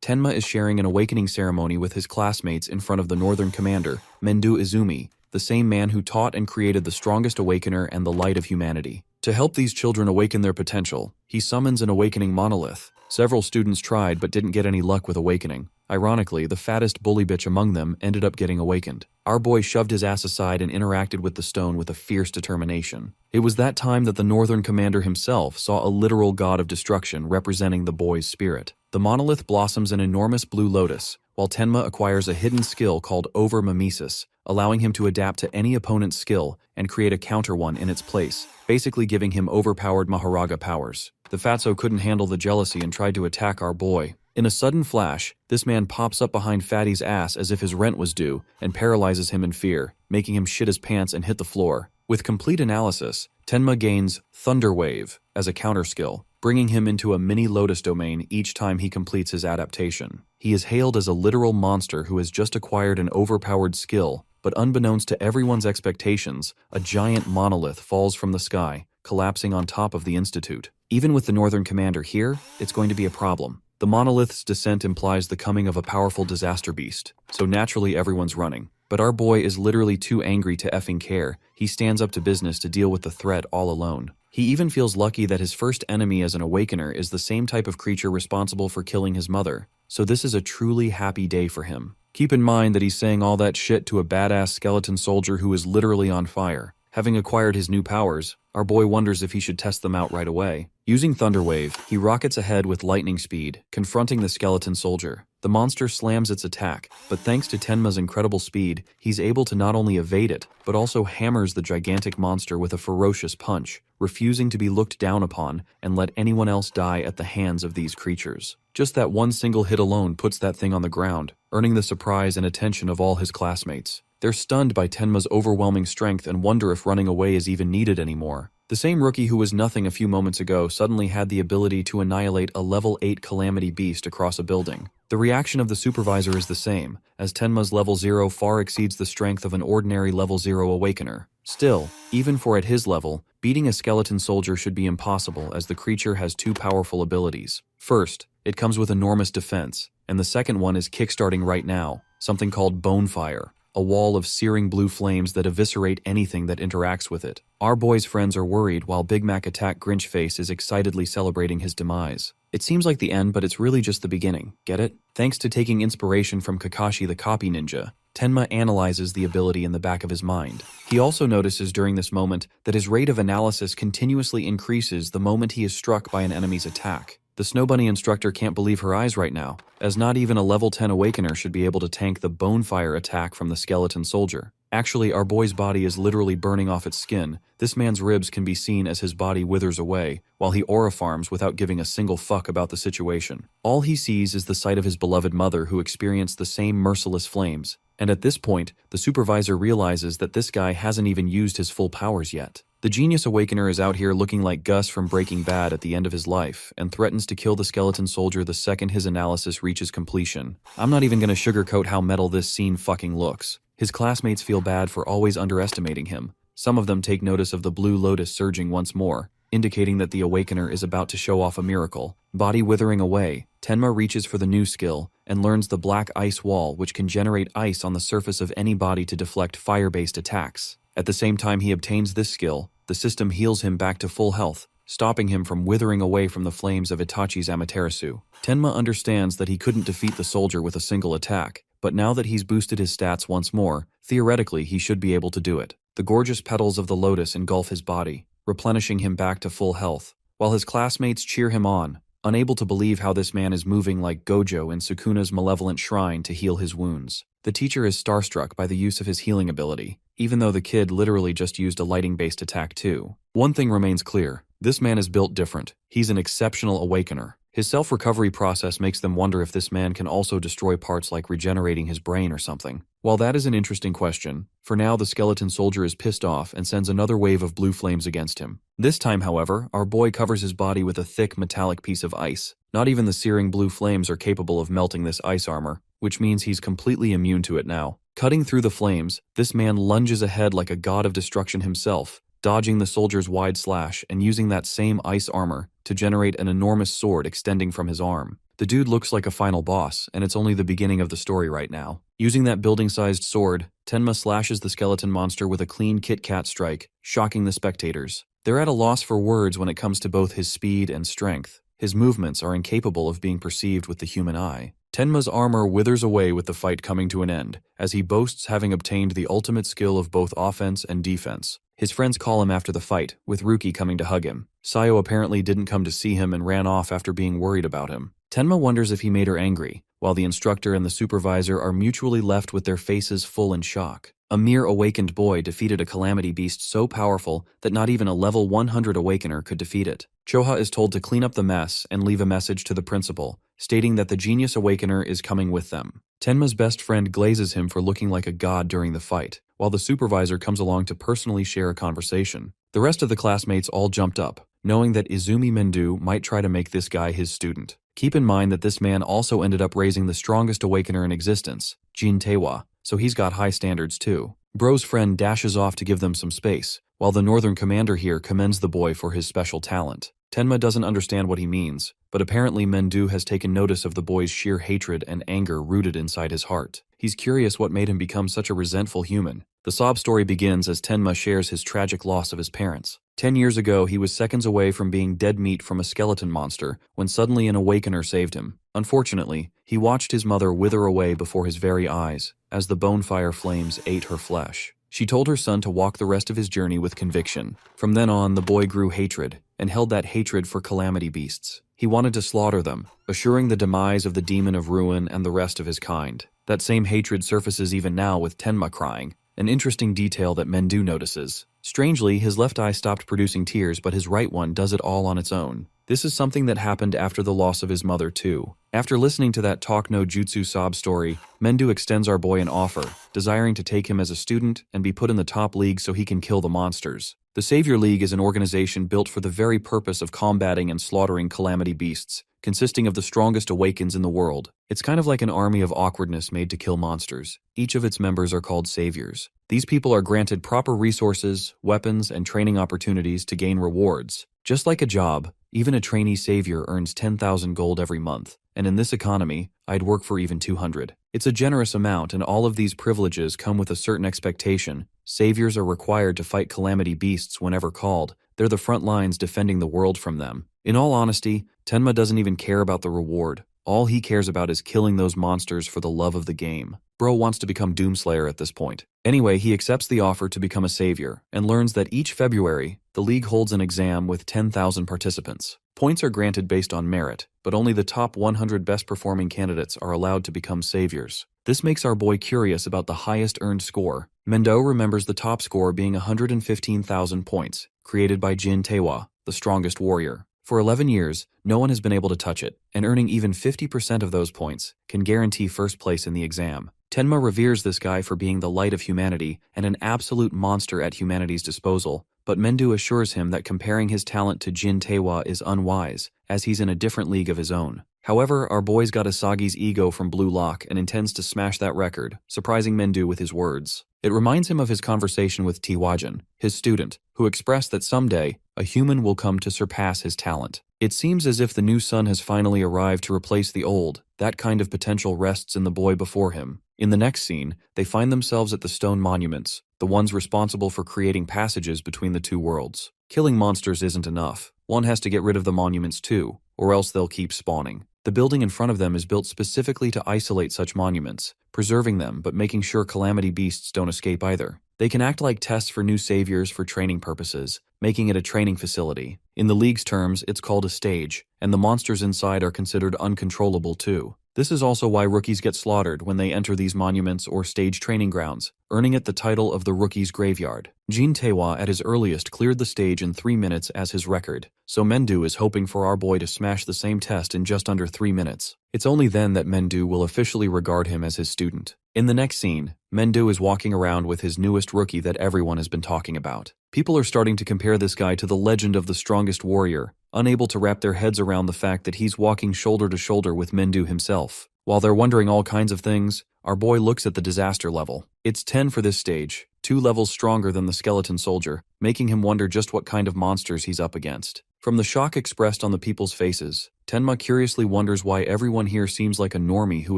Tenma is sharing an awakening ceremony with his classmates in front of the Northern Commander, Mendu Izumi, the same man who taught and created the strongest awakener and the light of humanity. To help these children awaken their potential, he summons an awakening monolith. Several students tried but didn't get any luck with awakening. Ironically, the fattest bully bitch among them ended up getting awakened. Our boy shoved his ass aside and interacted with the stone with a fierce determination. It was that time that the Northern Commander himself saw a literal god of destruction representing the boy's spirit. The monolith blossoms an enormous blue lotus, while Tenma acquires a hidden skill called over-mimesis, allowing him to adapt to any opponent's skill and create a counter one in its place, basically giving him overpowered Maharaga powers. The fatso couldn't handle the jealousy and tried to attack our boy. In a sudden flash, this man pops up behind Fatty's ass as if his rent was due and paralyzes him in fear, making him shit his pants and hit the floor. With complete analysis, Tenma gains Thunder Wave as a counter skill, bringing him into a mini Lotus domain each time he completes his adaptation. He is hailed as a literal monster who has just acquired an overpowered skill, but unbeknownst to everyone's expectations, a giant monolith falls from the sky, collapsing on top of the Institute. Even with the Northern Commander here, it's going to be a problem. The monolith's descent implies the coming of a powerful disaster beast, so naturally everyone's running. But our boy is literally too angry to effing care. He stands up to business to deal with the threat all alone. He even feels lucky that his first enemy as an awakener is the same type of creature responsible for killing his mother, so this is a truly happy day for him. Keep in mind that he's saying all that shit to a badass skeleton soldier who is literally on fire. Having acquired his new powers, our boy wonders if he should test them out right away. Using Thunder Wave, he rockets ahead with lightning speed, confronting the skeleton soldier. The monster slams its attack, but thanks to Tenma's incredible speed, he's able to not only evade it, but also hammers the gigantic monster with a ferocious punch, refusing to be looked down upon and let anyone else die at the hands of these creatures. Just that one single hit alone puts that thing on the ground, earning the surprise and attention of all his classmates. They're stunned by Tenma's overwhelming strength and wonder if running away is even needed anymore. The same rookie who was nothing a few moments ago suddenly had the ability to annihilate a level 8 calamity beast across a building. The reaction of the supervisor is the same, as Tenma's level 0 far exceeds the strength of an ordinary level 0 awakener. Still, even for at his level, beating a skeleton soldier should be impossible as the creature has two powerful abilities. First, it comes with enormous defense, and the second one is kickstarting right now, something called Bonefire, a wall of searing blue flames that eviscerate anything that interacts with it. Our boy's friends are worried while Big Mac Attack Grinchface is excitedly celebrating his demise. It seems like the end, but it's really just the beginning. Get it? Thanks to taking inspiration from Kakashi the Copy Ninja, Tenma analyzes the ability in the back of his mind. He also notices during this moment that his rate of analysis continuously increases the moment he is struck by an enemy's attack. The Snow Bunny instructor can't believe her eyes right now, as not even a level 10 awakener should be able to tank the Bonefire attack from the skeleton soldier. Actually, our boy's body is literally burning off its skin. This man's ribs can be seen as his body withers away, while he aura farms without giving a single fuck about the situation. All he sees is the sight of his beloved mother who experienced the same merciless flames. And at this point, the supervisor realizes that this guy hasn't even used his full powers yet. The Genius Awakener is out here looking like Gus from Breaking Bad at the end of his life, and threatens to kill the skeleton soldier the second his analysis reaches completion. I'm not even gonna sugarcoat how metal this scene fucking looks. His classmates feel bad for always underestimating him. Some of them take notice of the blue lotus surging once more, indicating that the Awakener is about to show off a miracle. Body withering away, Tenma reaches for the new skill, and learns the Black Ice Wall, which can generate ice on the surface of any body to deflect fire-based attacks. At the same time he obtains this skill, the system heals him back to full health, stopping him from withering away from the flames of Itachi's Amaterasu. Tenma understands that he couldn't defeat the soldier with a single attack, but now that he's boosted his stats once more, theoretically he should be able to do it. The gorgeous petals of the lotus engulf his body, replenishing him back to full health, while his classmates cheer him on, unable to believe how this man is moving like Gojo in Sukuna's malevolent shrine to heal his wounds. The teacher is starstruck by the use of his healing ability, even though the kid literally just used a lighting-based attack too. One thing remains clear, this man is built different. He's an exceptional awakener. His self-recovery process makes them wonder if this man can also destroy parts like regenerating his brain or something. While that is an interesting question, for now the skeleton soldier is pissed off and sends another wave of blue flames against him. This time, however, our boy covers his body with a thick metallic piece of ice. Not even the searing blue flames are capable of melting this ice armor, which means he's completely immune to it now. Cutting through the flames, this man lunges ahead like a god of destruction himself, dodging the soldier's wide slash and using that same ice armor to generate an enormous sword extending from his arm. The dude looks like a final boss, and it's only the beginning of the story right now. Using that building-sized sword, Tenma slashes the skeleton monster with a clean Kit Kat strike, shocking the spectators. They're at a loss for words when it comes to both his speed and strength. His movements are incapable of being perceived with the human eye. Tenma's armor withers away with the fight coming to an end, as he boasts having obtained the ultimate skill of both offense and defense. His friends call him after the fight, with Ruki coming to hug him. Sayo apparently didn't come to see him and ran off after being worried about him. Tenma wonders if he made her angry, while the instructor and the supervisor are mutually left with their faces full in shock. A mere awakened boy defeated a calamity beast so powerful that not even a level 100 awakener could defeat it. Choha is told to clean up the mess and leave a message to the principal, stating that the genius awakener is coming with them. Tenma's best friend glazes him for looking like a god during the fight, while the supervisor comes along to personally share a conversation. The rest of the classmates all jumped up, knowing that Izumi Mendu might try to make this guy his student. Keep in mind that this man also ended up raising the strongest awakener in existence, Jin Taewa, so he's got high standards too. Bro's friend dashes off to give them some space, while the northern commander here commends the boy for his special talent. Tenma doesn't understand what he means, but apparently Mendu has taken notice of the boy's sheer hatred and anger rooted inside his heart. He's curious what made him become such a resentful human. The sob story begins as Tenma shares his tragic loss of his parents. 10 years ago, he was seconds away from being dead meat from a skeleton monster when suddenly an awakener saved him. Unfortunately, he watched his mother wither away before his very eyes as the bonefire flames ate her flesh. She told her son to walk the rest of his journey with conviction. From then on, the boy grew hatred and held that hatred for calamity beasts. He wanted to slaughter them, assuring the demise of the demon of ruin and the rest of his kind. That same hatred surfaces even now with Tenma crying, an interesting detail that Mendu notices. Strangely, his left eye stopped producing tears, but his right one does it all on its own. This is something that happened after the loss of his mother too. After listening to that talk no jutsu sob story, Mendu extends our boy an offer, desiring to take him as a student and be put in the top league so he can kill the monsters. The Savior League is an organization built for the very purpose of combating and slaughtering calamity beasts, consisting of the strongest awakens in the world. It's kind of like an army of awkwardness made to kill monsters. Each of its members are called saviors. These people are granted proper resources, weapons, and training opportunities to gain rewards. Just like a job, even a trainee savior earns 10,000 gold every month, and in this economy, I'd work for even 200. It's a generous amount, and all of these privileges come with a certain expectation. Saviors are required to fight calamity beasts whenever called. They're the front lines defending the world from them. In all honesty, Tenma doesn't even care about the reward. All he cares about is killing those monsters for the love of the game. Bro wants to become Doomslayer at this point. Anyway, he accepts the offer to become a savior, and learns that each February, the league holds an exam with 10,000 participants. Points are granted based on merit, but only the top 100 best-performing candidates are allowed to become saviors. This makes our boy curious about the highest earned score. Mendo remembers the top score being 115,000 points, created by Jin Taewa, the strongest warrior. For 11 years, no one has been able to touch it, and earning even 50% of those points can guarantee first place in the exam. Tenma reveres this guy for being the light of humanity and an absolute monster at humanity's disposal, but Mendu assures him that comparing his talent to Jin Taewa is unwise, as he's in a different league of his own. However, our boy's got Asagi's ego from Blue Lock and intends to smash that record, surprising Mendu with his words. It reminds him of his conversation with Tiwajan, his student, who expressed that someday, a human will come to surpass his talent. It seems as if the new son has finally arrived to replace the old. That kind of potential rests in the boy before him. In the next scene, they find themselves at the stone monuments, the ones responsible for creating passages between the two worlds. Killing monsters isn't enough. One has to get rid of the monuments too, or else they'll keep spawning. The building in front of them is built specifically to isolate such monuments, preserving them but making sure calamity beasts don't escape either. They can act like tests for new saviors for training purposes, making it a training facility. In the league's terms, it's called a stage, and the monsters inside are considered uncontrollable too. This is also why rookies get slaughtered when they enter these monuments or stage training grounds, earning it the title of the Rookie's Graveyard. Jin Taewa at his earliest cleared the stage in 3 minutes as his record, so Mendu is hoping for our boy to smash the same test in just under 3 minutes. It's only then that Mendu will officially regard him as his student. In the next scene, Mendu is walking around with his newest rookie that everyone has been talking about. People are starting to compare this guy to the legend of the strongest warrior, unable to wrap their heads around the fact that he's walking shoulder to shoulder with Mendu himself. While they're wondering all kinds of things, our boy looks at the disaster level. It's 10 for this stage, 2 levels stronger than the skeleton soldier, making him wonder just what kind of monsters he's up against. From the shock expressed on the people's faces, Tenma curiously wonders why everyone here seems like a normie who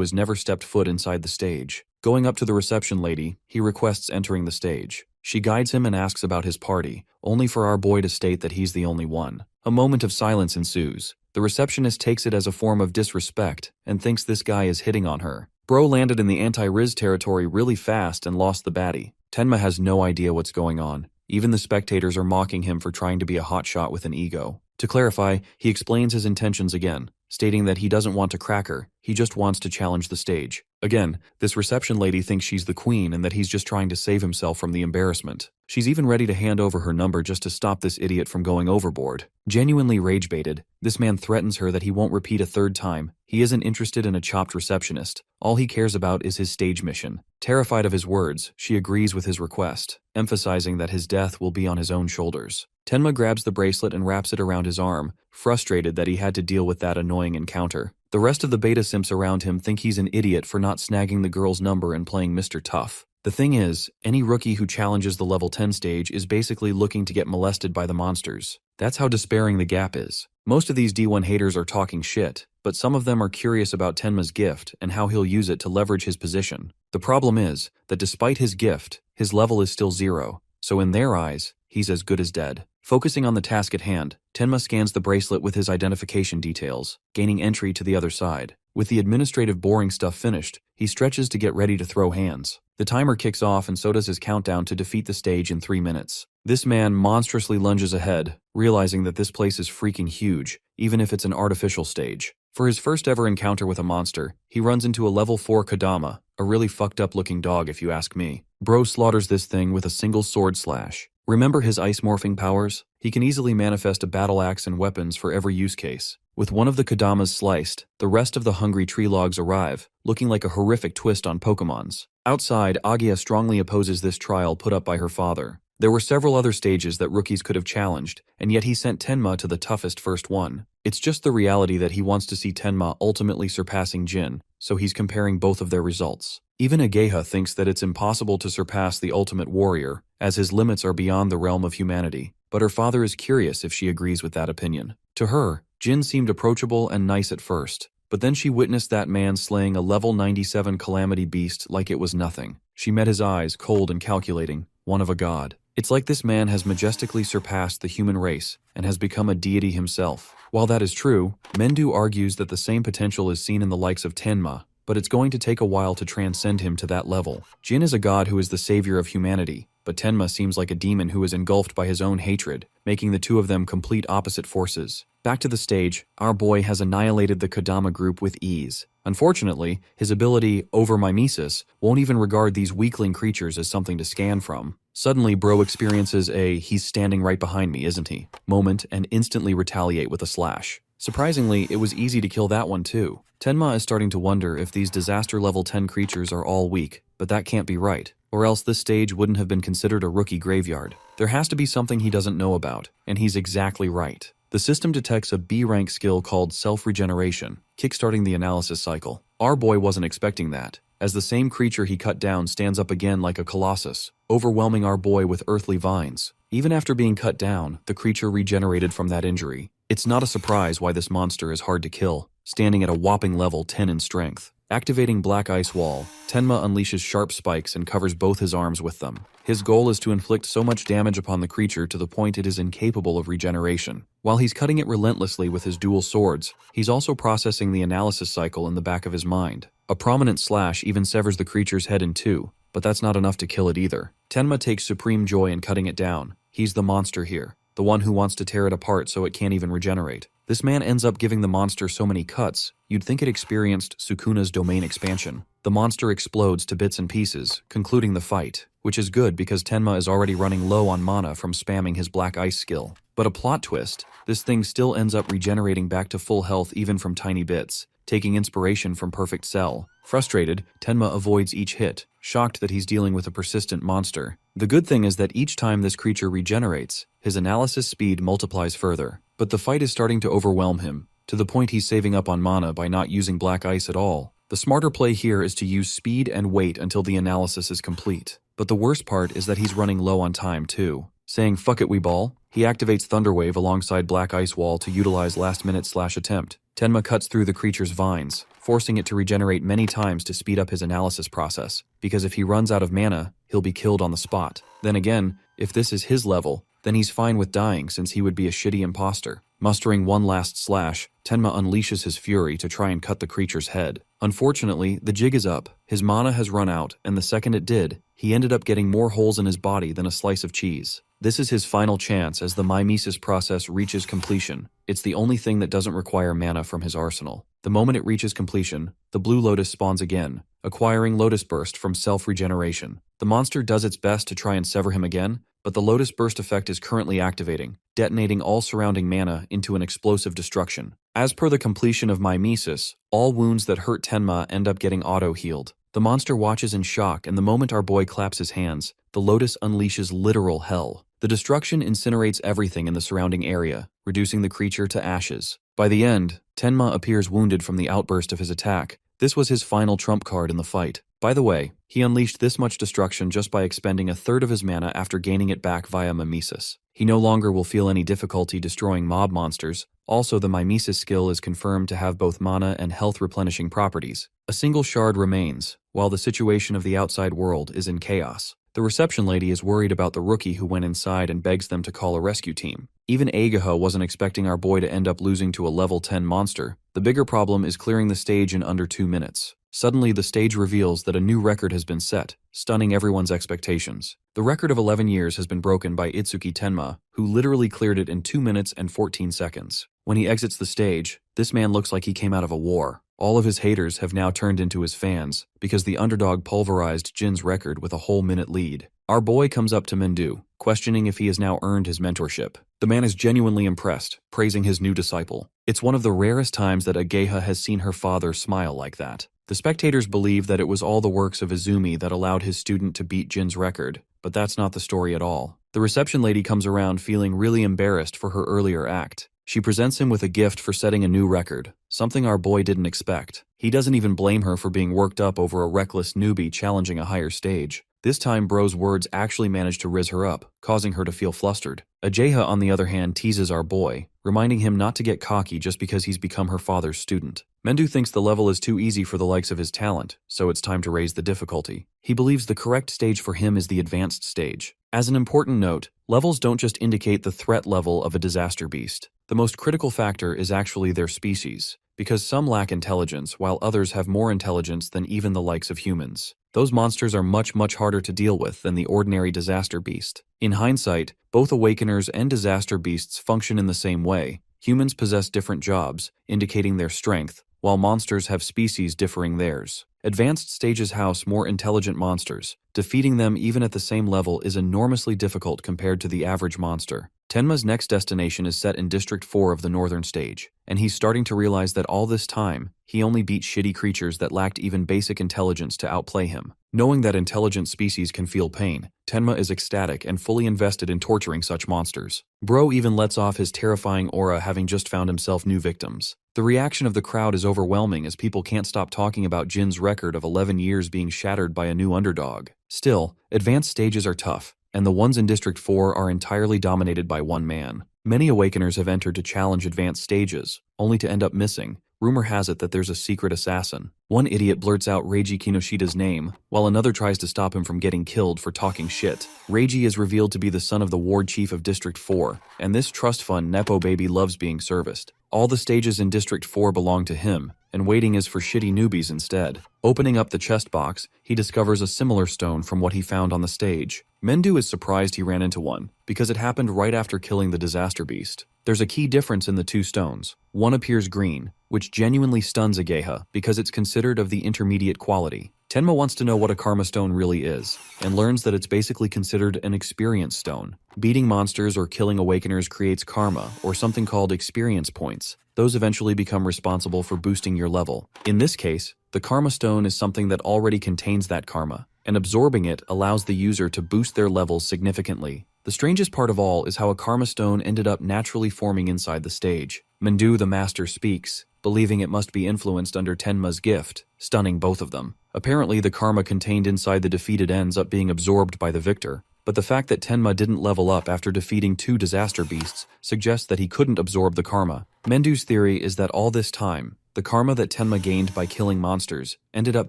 has never stepped foot inside the stage. Going up to the reception lady, he requests entering the stage. She guides him and asks about his party, only for our boy to state that he's the only one. A moment of silence ensues. The receptionist takes it as a form of disrespect and thinks this guy is hitting on her. Bro landed in the anti-Riz territory really fast and lost the baddie. Tenma has no idea what's going on. Even the spectators are mocking him for trying to be a hotshot with an ego. To clarify, he explains his intentions again, stating that he doesn't want to crack her, he just wants to challenge the stage. Again, this reception lady thinks she's the queen and that he's just trying to save himself from the embarrassment. She's even ready to hand over her number just to stop this idiot from going overboard. Genuinely rage-baited, this man threatens her that he won't repeat a third time. He isn't interested in a chopped receptionist. All he cares about is his stage mission. Terrified of his words, she agrees with his request, emphasizing that his death will be on his own shoulders. Tenma grabs the bracelet and wraps it around his arm, frustrated that he had to deal with that annoying encounter. The rest of the beta simps around him think he's an idiot for not snagging the girl's number and playing Mr. Tough. The thing is, any rookie who challenges the level 10 stage is basically looking to get molested by the monsters. That's how despairing the gap is. Most of these D1 haters are talking shit, but some of them are curious about Tenma's gift and how he'll use it to leverage his position. The problem is that despite his gift, his level is still 0, so in their eyes, he's as good as dead. Focusing on the task at hand, Tenma scans the bracelet with his identification details, gaining entry to the other side. With the administrative boring stuff finished, he stretches to get ready to throw hands. The timer kicks off and so does his countdown to defeat the stage in 3 minutes. This man monstrously lunges ahead, realizing that this place is freaking huge, even if it's an artificial stage. For his first ever encounter with a monster, he runs into a level 4 Kodama, a really fucked up looking dog if you ask me. Bro slaughters this thing with a single sword slash. Remember his ice morphing powers? He can easily manifest a battle axe and weapons for every use case. With one of the Kodamas sliced, the rest of the hungry tree logs arrive, looking like a horrific twist on Pokemon's. Outside, Agia strongly opposes this trial put up by her father. There were several other stages that rookies could have challenged, and yet he sent Tenma to the toughest first one. It's just the reality that he wants to see Tenma ultimately surpassing Jin, so he's comparing both of their results. Even Ageha thinks that it's impossible to surpass the ultimate warrior, as his limits are beyond the realm of humanity, but her father is curious if she agrees with that opinion. To her, Jin seemed approachable and nice at first, but then she witnessed that man slaying a level 97 calamity beast like it was nothing. She met his eyes, cold and calculating, one of a god. It's like this man has majestically surpassed the human race and has become a deity himself. While that is true, Mendu argues that the same potential is seen in the likes of Tenma, but it's going to take a while to transcend him to that level. Jin is a god who is the savior of humanity, but Tenma seems like a demon who is engulfed by his own hatred, making the two of them complete opposite forces. Back to the stage, our boy has annihilated the Kodama group with ease. Unfortunately, his ability, over-mimesis, won't even regard these weakling creatures as something to scan from. Suddenly, Bro experiences a "he's standing right behind me, isn't he?" moment and instantly retaliate with a slash. Surprisingly, it was easy to kill that one too. Tenma is starting to wonder if these disaster level 10 creatures are all weak, but that can't be right, or else this stage wouldn't have been considered a rookie graveyard. There has to be something he doesn't know about, and he's exactly right. The system detects a B-rank skill called self-regeneration, kickstarting the analysis cycle. Our boy wasn't expecting that, as the same creature he cut down stands up again like a colossus, overwhelming our boy with earthly vines. Even after being cut down, the creature regenerated from that injury. It's not a surprise why this monster is hard to kill, standing at a whopping level 10 in strength. Activating Black Ice Wall, Tenma unleashes sharp spikes and covers both his arms with them. His goal is to inflict so much damage upon the creature to the point it is incapable of regeneration. While he's cutting it relentlessly with his dual swords, he's also processing the analysis cycle in the back of his mind. A prominent slash even severs the creature's head in two, but that's not enough to kill it either. Tenma takes supreme joy in cutting it down. He's the monster here, the one who wants to tear it apart so it can't even regenerate. This man ends up giving the monster so many cuts, you'd think it experienced Sukuna's domain expansion. The monster explodes to bits and pieces, concluding the fight, which is good because Tenma is already running low on mana from spamming his Black Ice skill. But a plot twist, this thing still ends up regenerating back to full health even from tiny bits, taking inspiration from Perfect Cell. Frustrated, Tenma avoids each hit, shocked that he's dealing with a persistent monster. The good thing is that each time this creature regenerates, his analysis speed multiplies further. But the fight is starting to overwhelm him, to the point he's saving up on mana by not using Black Ice at all. The smarter play here is to use speed and wait until the analysis is complete. But the worst part is that he's running low on time too. Saying fuck it we ball, he activates Thunderwave alongside Black Ice Wall to utilize last-minute/attempt. Tenma cuts through the creature's vines, forcing it to regenerate many times to speed up his analysis process, because if he runs out of mana, he'll be killed on the spot. Then again, if this is his level, then he's fine with dying since he would be a shitty imposter. Mustering one last slash, Tenma unleashes his fury to try and cut the creature's head. Unfortunately, the jig is up, his mana has run out, and the second it did, he ended up getting more holes in his body than a slice of cheese. This is his final chance as the mimesis process reaches completion. It's the only thing that doesn't require mana from his arsenal. The moment it reaches completion, the Blue Lotus spawns again, acquiring Lotus Burst from self-regeneration. The monster does its best to try and sever him again, but the Lotus Burst effect is currently activating, detonating all surrounding mana into an explosive destruction. As per the completion of mimesis, all wounds that hurt Tenma end up getting auto-healed. The monster watches in shock, and the moment our boy claps his hands, the Lotus unleashes literal hell. The destruction incinerates everything in the surrounding area, reducing the creature to ashes. By the end, Tenma appears wounded from the outburst of his attack. This was his final trump card in the fight. By the way, he unleashed this much destruction just by expending a third of his mana after gaining it back via mimesis. He no longer will feel any difficulty destroying mob monsters. Also, the mimesis skill is confirmed to have both mana and health replenishing properties. A single shard remains, while the situation of the outside world is in chaos. The reception lady is worried about the rookie who went inside and begs them to call a rescue team. Even Agaha wasn't expecting our boy to end up losing to a level 10 monster. The bigger problem is clearing the stage in under 2 minutes. Suddenly, the stage reveals that a new record has been set, stunning everyone's expectations. The record of 11 years has been broken by Itsuki Tenma, who literally cleared it in 2 minutes and 14 seconds. When he exits the stage, this man looks like he came out of a war. All of his haters have now turned into his fans, because the underdog pulverized Jin's record with a whole minute lead. Our boy comes up to Mendu, questioning if he has now earned his mentorship. The man is genuinely impressed, praising his new disciple. It's one of the rarest times that Ageha has seen her father smile like that. The spectators believe that it was all the works of Izumi that allowed his student to beat Jin's record, but that's not the story at all. The reception lady comes around feeling really embarrassed for her earlier act. She presents him with a gift for setting a new record, something our boy didn't expect. He doesn't even blame her for being worked up over a reckless newbie challenging a higher stage. This time, bro's words actually managed to rizz her up, causing her to feel flustered. Ajeha, on the other hand, teases our boy, reminding him not to get cocky just because he's become her father's student. Mendu thinks the level is too easy for the likes of his talent, so it's time to raise the difficulty. He believes the correct stage for him is the advanced stage. As an important note, levels don't just indicate the threat level of a disaster beast. The most critical factor is actually their species, because some lack intelligence while others have more intelligence than even the likes of humans. Those monsters are much harder to deal with than the ordinary disaster beast. In hindsight, both awakeners and disaster beasts function in the same way. Humans possess different jobs, indicating their strength, while monsters have species differing theirs. Advanced stages house more intelligent monsters. Defeating them even at the same level is enormously difficult compared to the average monster. Tenma's next destination is set in District 4 of the Northern Stage, and he's starting to realize that all this time, he only beat shitty creatures that lacked even basic intelligence to outplay him. Knowing that intelligent species can feel pain, Tenma is ecstatic and fully invested in torturing such monsters. Bro even lets off his terrifying aura, having just found himself new victims. The reaction of the crowd is overwhelming as people can't stop talking about Jin's record of 11 years being shattered by a new underdog. Still, advanced stages are tough, and the ones in District 4 are entirely dominated by one man. Many Awakeners have entered to challenge advanced stages, only to end up missing. Rumor has it that there's a secret assassin. One idiot blurts out Reiji Kinoshida's name, while another tries to stop him from getting killed for talking shit. Reiji is revealed to be the son of the ward chief of District 4, and this trust fund Nepo baby loves being serviced. All the stages in District 4 belong to him, and waiting is for shitty newbies instead. Opening up the chest box, he discovers a similar stone from what he found on the stage. Mendu is surprised he ran into one, because it happened right after killing the disaster beast. There's a key difference in the two stones. One appears green, which genuinely stuns Ageha because it's considered of the intermediate quality. Tenma wants to know what a karma stone really is, and learns that it's basically considered an experience stone. Beating monsters or killing awakeners creates karma, or something called experience points. Those eventually become responsible for boosting your level. In this case, the karma stone is something that already contains that karma, and absorbing it allows the user to boost their levels significantly. The strangest part of all is how a karma stone ended up naturally forming inside the stage. Mendo the master speaks, believing it must be influenced under Tenma's gift, stunning both of them. Apparently, the karma contained inside the defeated ends up being absorbed by the victor, but the fact that Tenma didn't level up after defeating 2 disaster beasts suggests that he couldn't absorb the karma. Mendo's theory is that all this time, the karma that Tenma gained by killing monsters ended up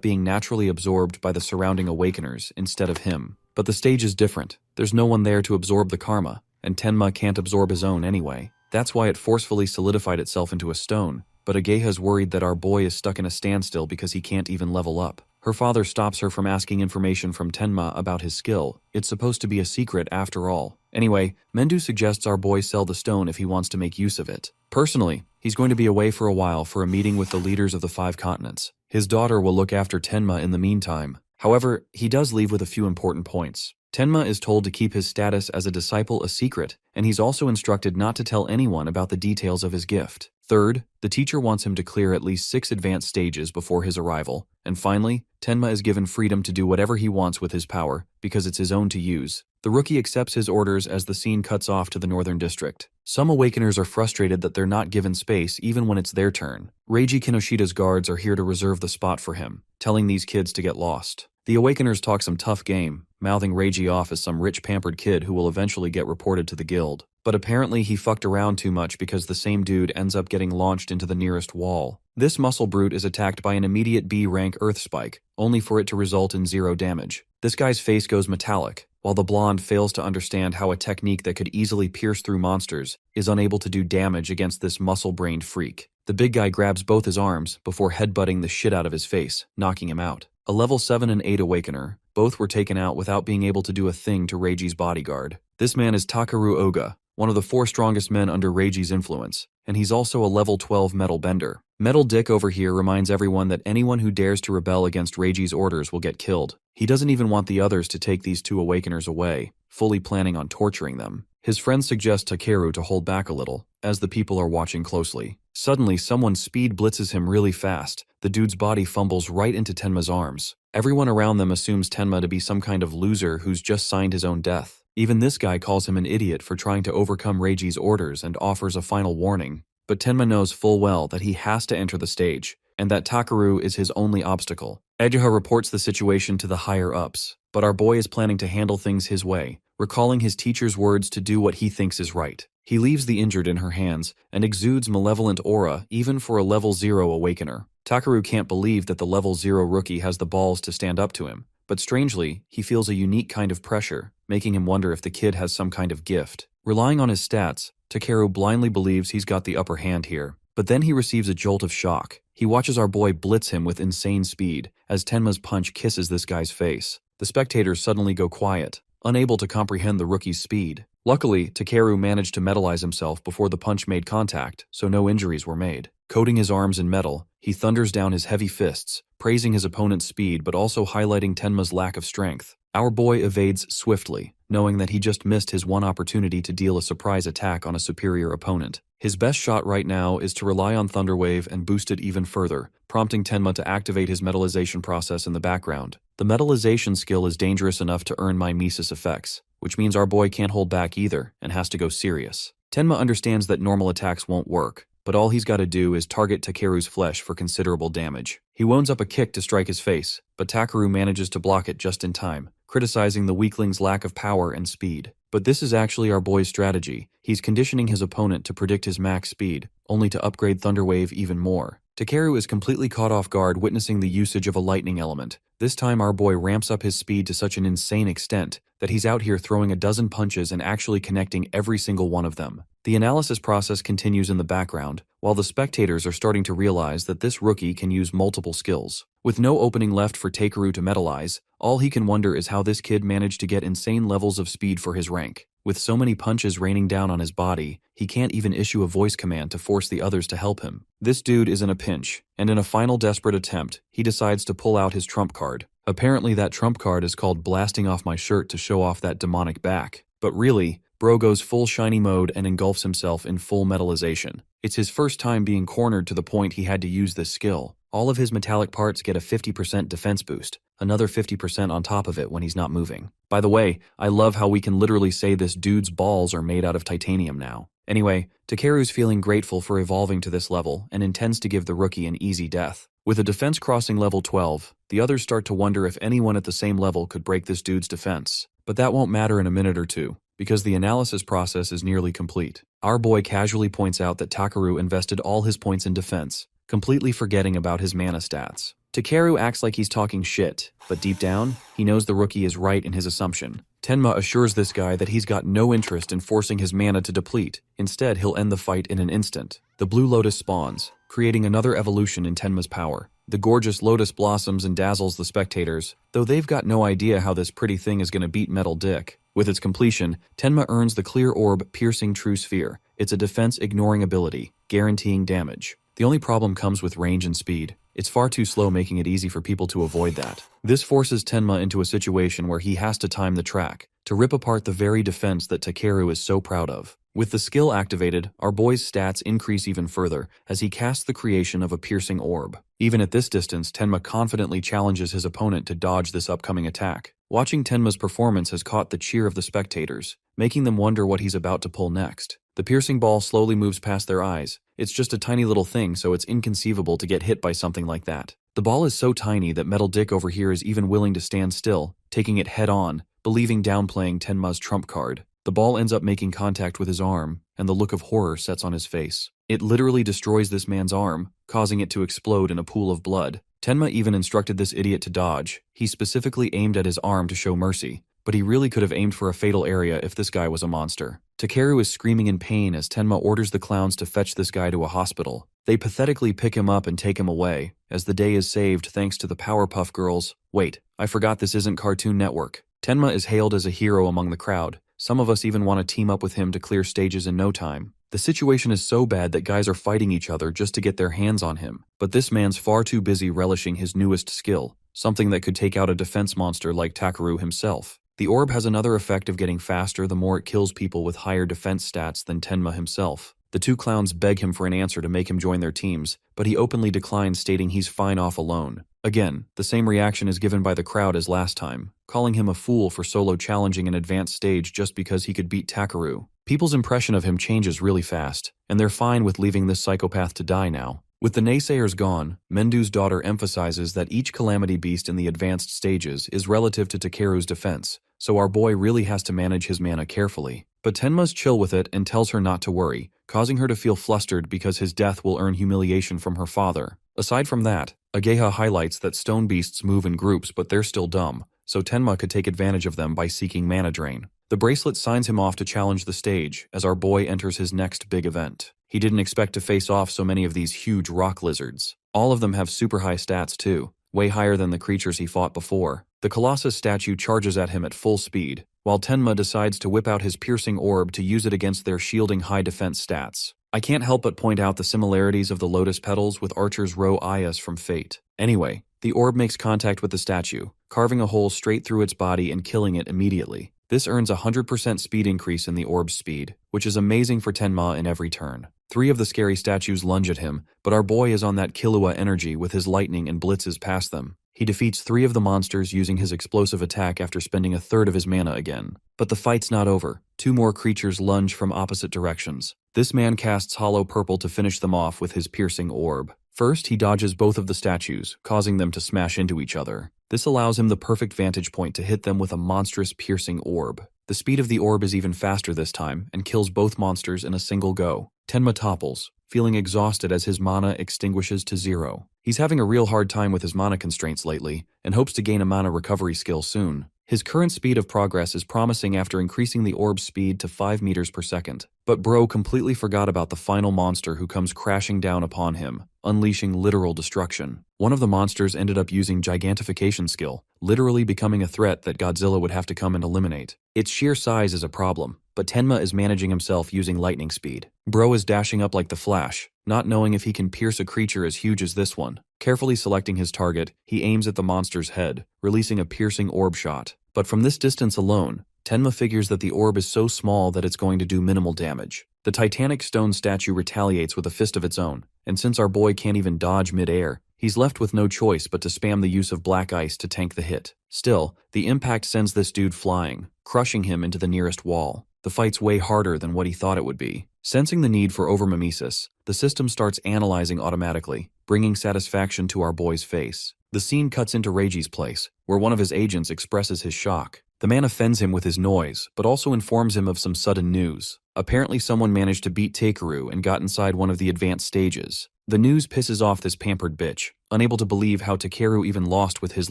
being naturally absorbed by the surrounding awakeners instead of him. But the stage is different. There's no one there to absorb the karma, and Tenma can't absorb his own anyway. That's why it forcefully solidified itself into a stone. But Ageha's worried that our boy is stuck in a standstill because he can't even level up. Her father stops her from asking information from Tenma about his skill. It's supposed to be a secret after all. Anyway, Mendo suggests our boy sell the stone if he wants to make use of it. Personally, he's going to be away for a while for a meeting with the leaders of the 5 continents. His daughter will look after Tenma in the meantime. However, he does leave with a few important points. Tenma is told to keep his status as a disciple a secret, and he's also instructed not to tell anyone about the details of his gift. Third, the teacher wants him to clear at least 6 advanced stages before his arrival. And finally, Tenma is given freedom to do whatever he wants with his power, because it's his own to use. The rookie accepts his orders as the scene cuts off to the Northern District. Some Awakeners are frustrated that they're not given space even when it's their turn. Reiji Kinoshida's guards are here to reserve the spot for him, telling these kids to get lost. The Awakeners talk some tough game, mouthing Reiji off as some rich pampered kid who will eventually get reported to the guild. But apparently he fucked around too much because the same dude ends up getting launched into the nearest wall. This muscle brute is attacked by an immediate B-rank earth spike, only for it to result in 0 damage. This guy's face goes metallic, while the blonde fails to understand how a technique that could easily pierce through monsters is unable to do damage against this muscle-brained freak. The big guy grabs both his arms before headbutting the shit out of his face, knocking him out. A level 7 and 8 Awakener, both were taken out without being able to do a thing to Reiji's bodyguard. This man is Takeru Oga, one of the 4 strongest men under Reiji's influence, and he's also a level 12 metal bender. Metal Dick over here reminds everyone that anyone who dares to rebel against Reiji's orders will get killed. He doesn't even want the others to take these 2 Awakeners away, fully planning on torturing them. His friends suggest Takeru to hold back a little, as the people are watching closely. Suddenly, someone speed blitzes him really fast. The dude's body fumbles right into Tenma's arms. Everyone around them assumes Tenma to be some kind of loser who's just signed his own death. Even this guy calls him an idiot for trying to overcome Reiji's orders and offers a final warning. But Tenma knows full well that he has to enter the stage, and that Takeru is his only obstacle. Ejiha reports the situation to the higher-ups, but our boy is planning to handle things his way, recalling his teacher's words to do what he thinks is right. He leaves the injured in her hands and exudes malevolent aura even for a level 0 Awakener. Takeru can't believe that the level 0 rookie has the balls to stand up to him, but strangely, he feels a unique kind of pressure, making him wonder if the kid has some kind of gift. Relying on his stats, Takeru blindly believes he's got the upper hand here, but then he receives a jolt of shock. He watches our boy blitz him with insane speed as Tenma's punch kisses this guy's face. The spectators suddenly go quiet, unable to comprehend the rookie's speed. Luckily, Takeru managed to metalize himself before the punch made contact, so no injuries were made. Coating his arms in metal, he thunders down his heavy fists, praising his opponent's speed but also highlighting Tenma's lack of strength. Our boy evades swiftly, knowing that he just missed his one opportunity to deal a surprise attack on a superior opponent. His best shot right now is to rely on Thunderwave and boost it even further, prompting Tenma to activate his metallization process in the background. The metallization skill is dangerous enough to earn mimesis effects, which means our boy can't hold back either and has to go serious. Tenma understands that normal attacks won't work, but all he's got to do is target Takeru's flesh for considerable damage. He wounds up a kick to strike his face, but Takeru manages to block it just in time, criticizing the weakling's lack of power and speed. But this is actually our boy's strategy. He's conditioning his opponent to predict his max speed, only to upgrade Thunderwave even more. Takeru is completely caught off guard witnessing the usage of a lightning element. This time our boy ramps up his speed to such an insane extent that he's out here throwing a dozen punches and actually connecting every single one of them. The analysis process continues in the background, while the spectators are starting to realize that this rookie can use multiple skills. With no opening left for Takeru to metalize, all he can wonder is how this kid managed to get insane levels of speed for his rank. With so many punches raining down on his body, he can't even issue a voice command to force the others to help him. This dude is in a pinch, and in a final desperate attempt, he decides to pull out his trump card. Apparently that trump card is called blasting off my shirt to show off that demonic back. But really, bro goes full shiny mode and engulfs himself in full metallization. It's his first time being cornered to the point he had to use this skill. All of his metallic parts get a 50% defense boost, another 50% on top of it when he's not moving. By the way, I love how we can literally say this dude's balls are made out of titanium now. Anyway, Takeru's feeling grateful for evolving to this level and intends to give the rookie an easy death. With a defense crossing level 12, the others start to wonder if anyone at the same level could break this dude's defense. But that won't matter in a minute or two, because the analysis process is nearly complete. Our boy casually points out that Takeru invested all his points in defense, completely forgetting about his mana stats. Takeru acts like he's talking shit, but deep down, he knows the rookie is right in his assumption. Tenma assures this guy that he's got no interest in forcing his mana to deplete. Instead, he'll end the fight in an instant. The Blue Lotus spawns, creating another evolution in Tenma's power. The gorgeous lotus blossoms and dazzles the spectators, though they've got no idea how this pretty thing is going to beat Metal Dick. With its completion, Tenma earns the Clear Orb Piercing True Sphere. It's a defense-ignoring ability, guaranteeing damage. The only problem comes with range and speed. It's far too slow, making it easy for people to avoid that. This forces Tenma into a situation where he has to time the track, to rip apart the very defense that Takeru is so proud of. With the skill activated, our boy's stats increase even further as he casts the creation of a piercing orb. Even at this distance, Tenma confidently challenges his opponent to dodge this upcoming attack. Watching Tenma's performance has caught the cheer of the spectators, making them wonder what he's about to pull next. The piercing ball slowly moves past their eyes. It's just a tiny little thing, so it's inconceivable to get hit by something like that. The ball is so tiny that Metal Dick over here is even willing to stand still, taking it head on, believing downplaying Tenma's trump card. The ball ends up making contact with his arm, and the look of horror sets on his face. It literally destroys this man's arm, causing it to explode in a pool of blood. Tenma even instructed this idiot to dodge. He specifically aimed at his arm to show mercy, but he really could have aimed for a fatal area if this guy was a monster. Takeru is screaming in pain as Tenma orders the clowns to fetch this guy to a hospital. They pathetically pick him up and take him away, as the day is saved thanks to the Powerpuff Girls. Wait, I forgot this isn't Cartoon Network. Tenma is hailed as a hero among the crowd. Some of us even want to team up with him to clear stages in no time. The situation is so bad that guys are fighting each other just to get their hands on him. But this man's far too busy relishing his newest skill, something that could take out a defense monster like Takeru himself. The orb has another effect of getting faster the more it kills people with higher defense stats than Tenma himself. The two clowns beg him for an answer to make him join their teams, but he openly declines, stating he's fine off alone. Again, the same reaction is given by the crowd as last time, calling him a fool for solo challenging an advanced stage just because he could beat Takeru. People's impression of him changes really fast, and they're fine with leaving this psychopath to die now. With the naysayers gone, Mendu's daughter emphasizes that each calamity beast in the advanced stages is relative to Takeru's defense, so our boy really has to manage his mana carefully. But Tenma's chill with it and tells her not to worry, causing her to feel flustered because his death will earn humiliation from her father. Aside from that, Ageha highlights that stone beasts move in groups, but they're still dumb, so Tenma could take advantage of them by seeking mana drain. The bracelet signs him off to challenge the stage as our boy enters his next big event. He didn't expect to face off so many of these huge rock lizards. All of them have super high stats too, way higher than the creatures he fought before. The Colossus statue charges at him at full speed, while Tenma decides to whip out his piercing orb to use it against their shielding high defense stats. I can't help but point out the similarities of the lotus petals with Archer's Row Ayas from Fate. Anyway, the orb makes contact with the statue, carving a hole straight through its body and killing it immediately. This earns a 100% speed increase in the orb's speed, which is amazing for Tenma in every turn. 3 of the scary statues lunge at him, but our boy is on that Killua energy with his lightning and blitzes past them. He defeats 3 of the monsters using his explosive attack after spending a third of his mana again. But the fight's not over. 2 more creatures lunge from opposite directions. This man casts Hollow Purple to finish them off with his piercing orb. First, he dodges both of the statues, causing them to smash into each other. This allows him the perfect vantage point to hit them with a monstrous piercing orb. The speed of the orb is even faster this time, and kills both monsters in a single go. Tenma topples, feeling exhausted as his mana extinguishes to 0. He's having a real hard time with his mana constraints lately, and hopes to gain a mana recovery skill soon. His current speed of progress is promising after increasing the orb's speed to 5 meters per second. But bro completely forgot about the final monster who comes crashing down upon him, unleashing literal destruction. One of the monsters ended up using Gigantification skill, literally becoming a threat that Godzilla would have to come and eliminate. Its sheer size is a problem, but Tenma is managing himself using lightning speed. Bro is dashing up like the Flash, not knowing if he can pierce a creature as huge as this one. Carefully selecting his target, he aims at the monster's head, releasing a piercing orb shot. But from this distance alone, Tenma figures that the orb is so small that it's going to do minimal damage. The Titanic stone statue retaliates with a fist of its own, and since our boy can't even dodge mid-air, he's left with no choice but to spam the use of black ice to tank the hit. Still, the impact sends this dude flying, crushing him into the nearest wall. The fight's way harder than what he thought it would be. Sensing the need for overmimesis, the system starts analyzing automatically, bringing satisfaction to our boy's face. The scene cuts into Reiji's place, where one of his agents expresses his shock. The man offends him with his noise, but also informs him of some sudden news. Apparently someone managed to beat Takeru and got inside one of the advanced stages. The news pisses off this pampered bitch, unable to believe how Takeru even lost with his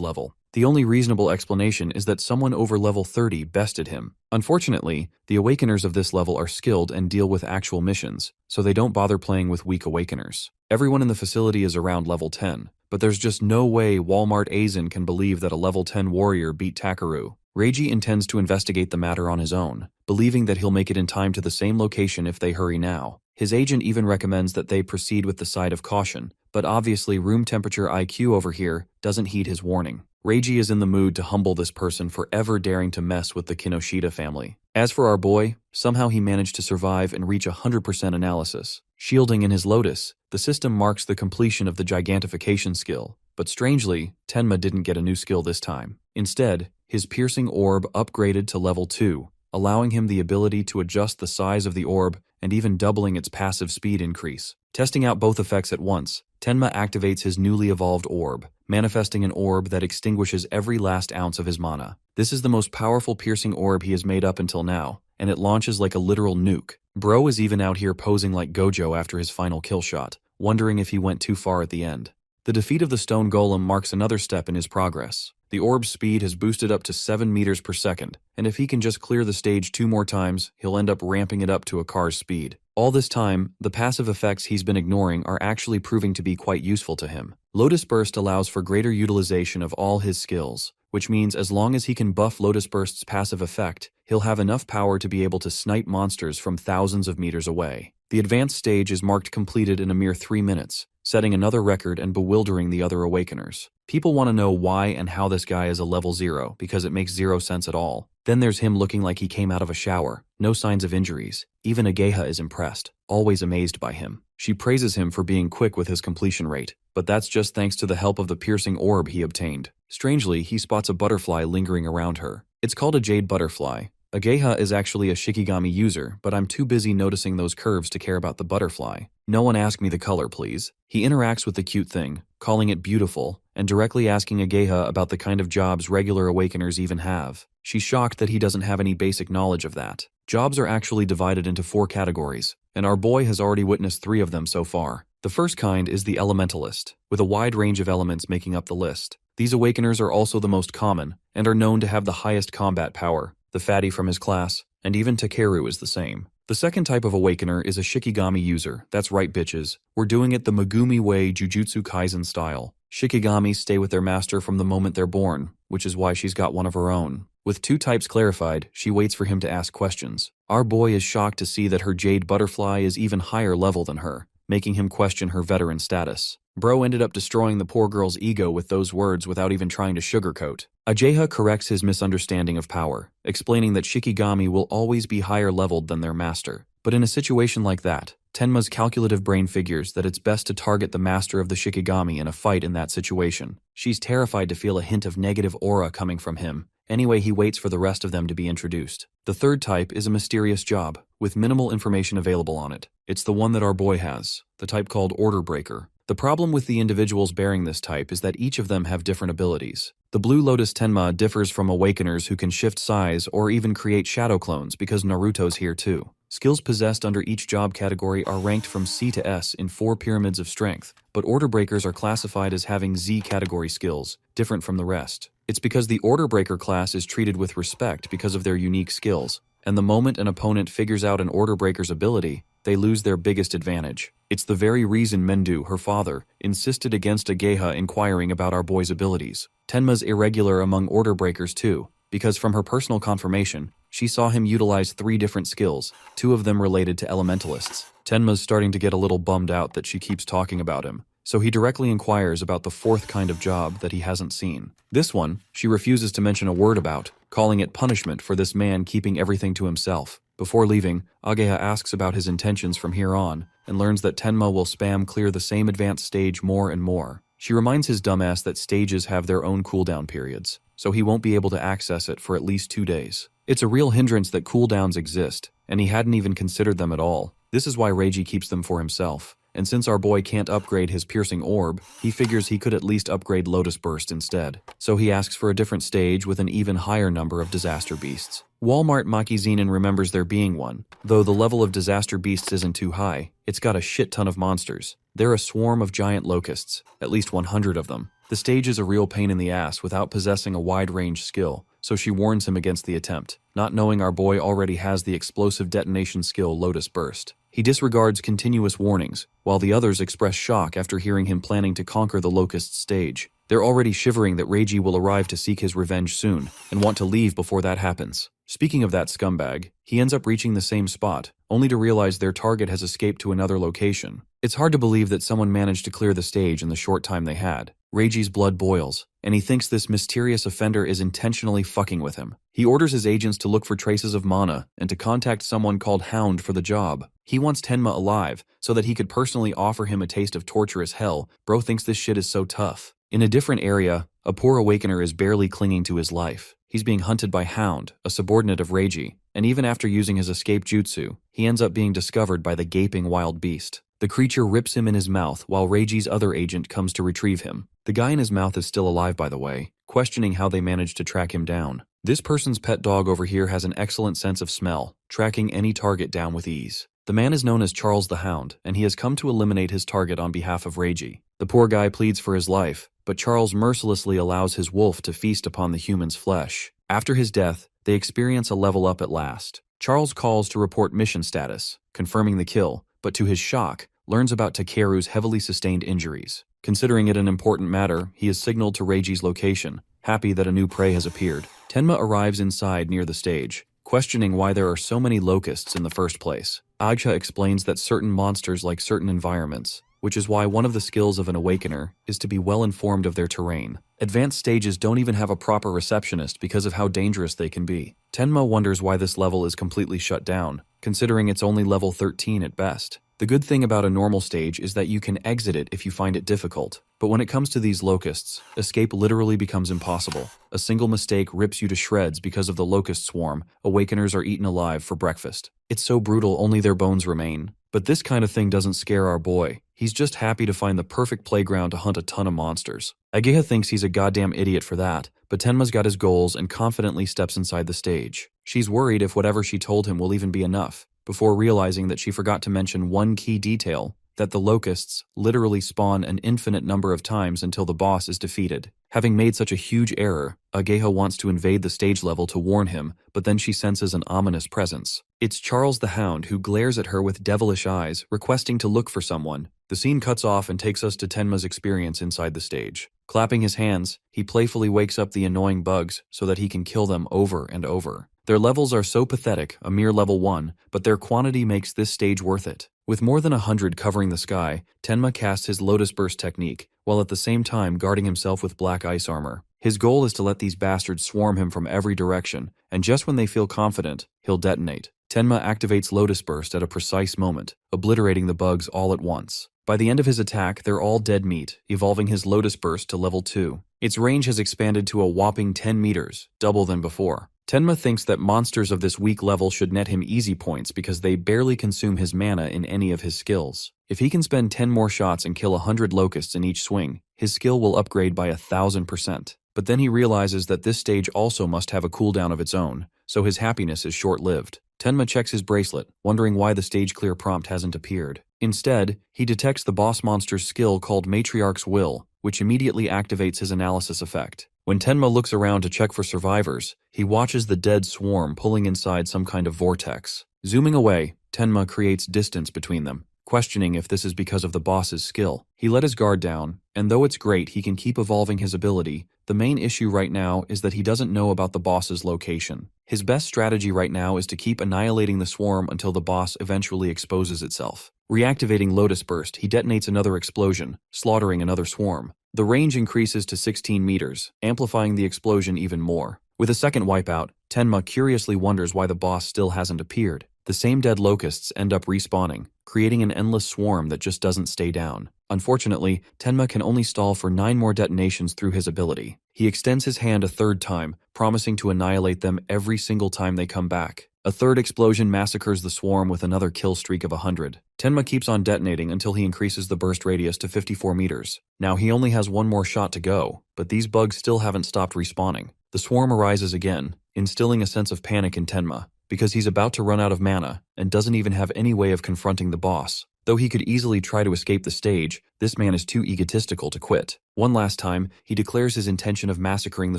level. The only reasonable explanation is that someone over level 30 bested him. Unfortunately, the awakeners of this level are skilled and deal with actual missions, so they don't bother playing with weak awakeners. Everyone in the facility is around level 10, but there's just no way Walmart Aizen can believe that a level 10 warrior beat Takeru. Reiji intends to investigate the matter on his own, believing that he'll make it in time to the same location if they hurry now. His agent even recommends that they proceed with the side of caution, but obviously room temperature IQ over here doesn't heed his warning. Reiji is in the mood to humble this person for ever daring to mess with the Kinoshita family. As for our boy, somehow he managed to survive and reach 100% analysis. Shielding in his lotus, the system marks the completion of the gigantification skill, but strangely, Tenma didn't get a new skill this time. Instead, his piercing orb upgraded to level 2, allowing him the ability to adjust the size of the orb and even doubling its passive speed increase. Testing out both effects at once, Tenma activates his newly evolved orb, manifesting an orb that extinguishes every last ounce of his mana. This is the most powerful piercing orb he has made up until now, and it launches like a literal nuke. Bro is even out here posing like Gojo after his final kill shot, wondering if he went too far at the end. The defeat of the stone golem marks another step in his progress. The orb's speed has boosted up to 7 meters per second, and if he can just clear the stage 2 more times, he'll end up ramping it up to a car's speed. All this time, the passive effects he's been ignoring are actually proving to be quite useful to him. Lotus Burst allows for greater utilization of all his skills, which means as long as he can buff Lotus Burst's passive effect, he'll have enough power to be able to snipe monsters from thousands of meters away. The advanced stage is marked completed in a mere 3 minutes, setting another record and bewildering the other awakeners. People want to know why and how this guy is a level 0 because it makes zero sense at all. Then there's him looking like he came out of a shower, no signs of injuries. Even Ageha is impressed, always amazed by him. She praises him for being quick with his completion rate, but that's just thanks to the help of the piercing orb he obtained. Strangely, he spots a butterfly lingering around her. It's called a jade butterfly. Ageha is actually a Shikigami user, but I'm too busy noticing those curves to care about the butterfly. No one ask me the color, please. He interacts with the cute thing, calling it beautiful, and directly asking Ageha about the kind of jobs regular awakeners even have. She's shocked that he doesn't have any basic knowledge of that. Jobs are actually divided into 4 categories, and our boy has already witnessed 3 of them so far. The first kind is the elementalist, with a wide range of elements making up the list. These awakeners are also the most common, and are known to have the highest combat power. The fatty from his class, and even Takeru is the same. The second type of awakener is a Shikigami user. That's right, bitches. We're doing it the Megumi way Jujutsu Kaisen style. Shikigamis stay with their master from the moment they're born, which is why she's got one of her own. With 2 types clarified, she waits for him to ask questions. Our boy is shocked to see that her jade butterfly is even higher level than her, making him question her veteran status. Bro ended up destroying the poor girl's ego with those words without even trying to sugarcoat. Ageha corrects his misunderstanding of power, explaining that Shikigami will always be higher leveled than their master. But in a situation like that, Tenma's calculative brain figures that it's best to target the master of the Shikigami in a fight in that situation. She's terrified to feel a hint of negative aura coming from him. Anyway, he waits for the rest of them to be introduced. The third type is a mysterious job, with minimal information available on it. It's the one that our boy has, the type called Order Breaker. The problem with the individuals bearing this type is that each of them have different abilities. The Blue Lotus Tenma differs from awakeners who can shift size or even create shadow clones because Naruto's here too. Skills possessed under each job category are ranked from C to S in 4 pyramids of strength, but Order Breakers are classified as having Z category skills, different from the rest. It's because the Order Breaker class is treated with respect because of their unique skills, and the moment an opponent figures out an Order Breaker's ability, they lose their biggest advantage. It's the very reason Mendu, her father, insisted against Ageha inquiring about our boy's abilities. Tenma's irregular among Order Breakers too, because from her personal confirmation, she saw him utilize 3 different skills, 2 of them related to elementalists. Tenma's starting to get a little bummed out that she keeps talking about him, so he directly inquires about the 4th kind of job that he hasn't seen. This one, she refuses to mention a word about, calling it punishment for this man keeping everything to himself. Before leaving, Ageha asks about his intentions from here on, and learns that Tenma will spam clear the same advanced stage more and more. She reminds his dumbass that stages have their own cooldown periods, so he won't be able to access it for at least 2 days. It's a real hindrance that cooldowns exist, and he hadn't even considered them at all. This is why Reiji keeps them for himself. And since our boy can't upgrade his piercing orb, he figures he could at least upgrade Lotus Burst instead. So he asks for a different stage with an even higher number of disaster beasts. Walmart Makizinen remembers there being one, though the level of disaster beasts isn't too high. It's got a shit ton of monsters. They're a swarm of giant locusts, at least 100 of them. The stage is a real pain in the ass without possessing a wide-range skill, so she warns him against the attempt, not knowing our boy already has the explosive detonation skill Lotus Burst. He disregards continuous warnings, while the others express shock after hearing him planning to conquer the Locust stage. They're already shivering that Reiji will arrive to seek his revenge soon, and want to leave before that happens. Speaking of that scumbag, he ends up reaching the same spot, only to realize their target has escaped to another location. It's hard to believe that someone managed to clear the stage in the short time they had. Reiji's blood boils, and he thinks this mysterious offender is intentionally fucking with him. He orders his agents to look for traces of mana and to contact someone called Hound for the job. He wants Tenma alive so that he could personally offer him a taste of torturous hell. Bro thinks this shit is so tough. In a different area, a poor awakener is barely clinging to his life. He's being hunted by Hound, a subordinate of Reiji, and even after using his escape jutsu, he ends up being discovered by the gaping wild beast. The creature rips him in his mouth while Reiji's other agent comes to retrieve him. The guy in his mouth is still alive, by the way, questioning how they managed to track him down. This person's pet dog over here has an excellent sense of smell, tracking any target down with ease. The man is known as Charles the Hound, and he has come to eliminate his target on behalf of Reiji. The poor guy pleads for his life, but Charles mercilessly allows his wolf to feast upon the human's flesh. After his death, they experience a level up at last. Charles calls to report mission status, confirming the kill, but to his shock, learns about Takeru's heavily sustained injuries. Considering it an important matter, he is signaled to Reiji's location, happy that a new prey has appeared. Tenma arrives inside near the stage, questioning why there are so many locusts in the first place. Agha explains that certain monsters like certain environments, which is why one of the skills of an awakener is to be well informed of their terrain. Advanced stages don't even have a proper receptionist because of how dangerous they can be. Tenma wonders why this level is completely shut down, considering it's only level 13 at best. The good thing about a normal stage is that you can exit it if you find it difficult, but when it comes to these locusts, escape literally becomes impossible. A single mistake rips you to shreds because of the locust swarm. Awakeners are eaten alive for breakfast. It's so brutal only their bones remain. But this kind of thing doesn't scare our boy. He's just happy to find the perfect playground to hunt a ton of monsters. Ageha thinks he's a goddamn idiot for that, but Tenma's got his goals and confidently steps inside the stage. She's worried if whatever she told him will even be enough, before realizing that she forgot to mention one key detail, that the locusts literally spawn an infinite number of times until the boss is defeated. Having made such a huge error, Ageha wants to invade the stage level to warn him, but then she senses an ominous presence. It's Charles the Hound who glares at her with devilish eyes, requesting to look for someone. The scene cuts off and takes us to Tenma's experience inside the stage. Clapping his hands, he playfully wakes up the annoying bugs so that he can kill them over and over. Their levels are so pathetic, a mere level 1, but their quantity makes this stage worth it. With more than 100 covering the sky, Tenma casts his Lotus Burst technique, while at the same time guarding himself with black ice armor. His goal is to let these bastards swarm him from every direction, and just when they feel confident, he'll detonate. Tenma activates Lotus Burst at a precise moment, obliterating the bugs all at once. By the end of his attack, they're all dead meat, evolving his Lotus Burst to level 2. Its range has expanded to a whopping 10 meters, double than before. Tenma thinks that monsters of this weak level should net him easy points because they barely consume his mana in any of his skills. If he can spend 10 more shots and kill 100 locusts in each swing, his skill will upgrade by 1,000%. But then he realizes that this stage also must have a cooldown of its own, so his happiness is short-lived. Tenma checks his bracelet, wondering why the stage clear prompt hasn't appeared. Instead, he detects the boss monster's skill called Matriarch's Will, which immediately activates his analysis effect. When Tenma looks around to check for survivors, he watches the dead swarm pulling inside some kind of vortex. Zooming away, Tenma creates distance between them, questioning if this is because of the boss's skill. He let his guard down, and though it's great he can keep evolving his ability, the main issue right now is that he doesn't know about the boss's location. His best strategy right now is to keep annihilating the swarm until the boss eventually exposes itself. Reactivating Lotus Burst, he detonates another explosion, slaughtering another swarm. The range increases to 16 meters, amplifying the explosion even more. With a second wipeout, Tenma curiously wonders why the boss still hasn't appeared. The same dead locusts end up respawning, creating an endless swarm that just doesn't stay down. Unfortunately, Tenma can only stall for 9 more detonations through his ability. He extends his hand a third time, promising to annihilate them every single time they come back. A third explosion massacres the swarm with another kill streak of 100. Tenma keeps on detonating until he increases the burst radius to 54 meters. Now he only has one more shot to go, but these bugs still haven't stopped respawning. The swarm arises again, instilling a sense of panic in Tenma, because he's about to run out of mana and doesn't even have any way of confronting the boss. Though he could easily try to escape the stage, this man is too egotistical to quit. One last time, he declares his intention of massacring the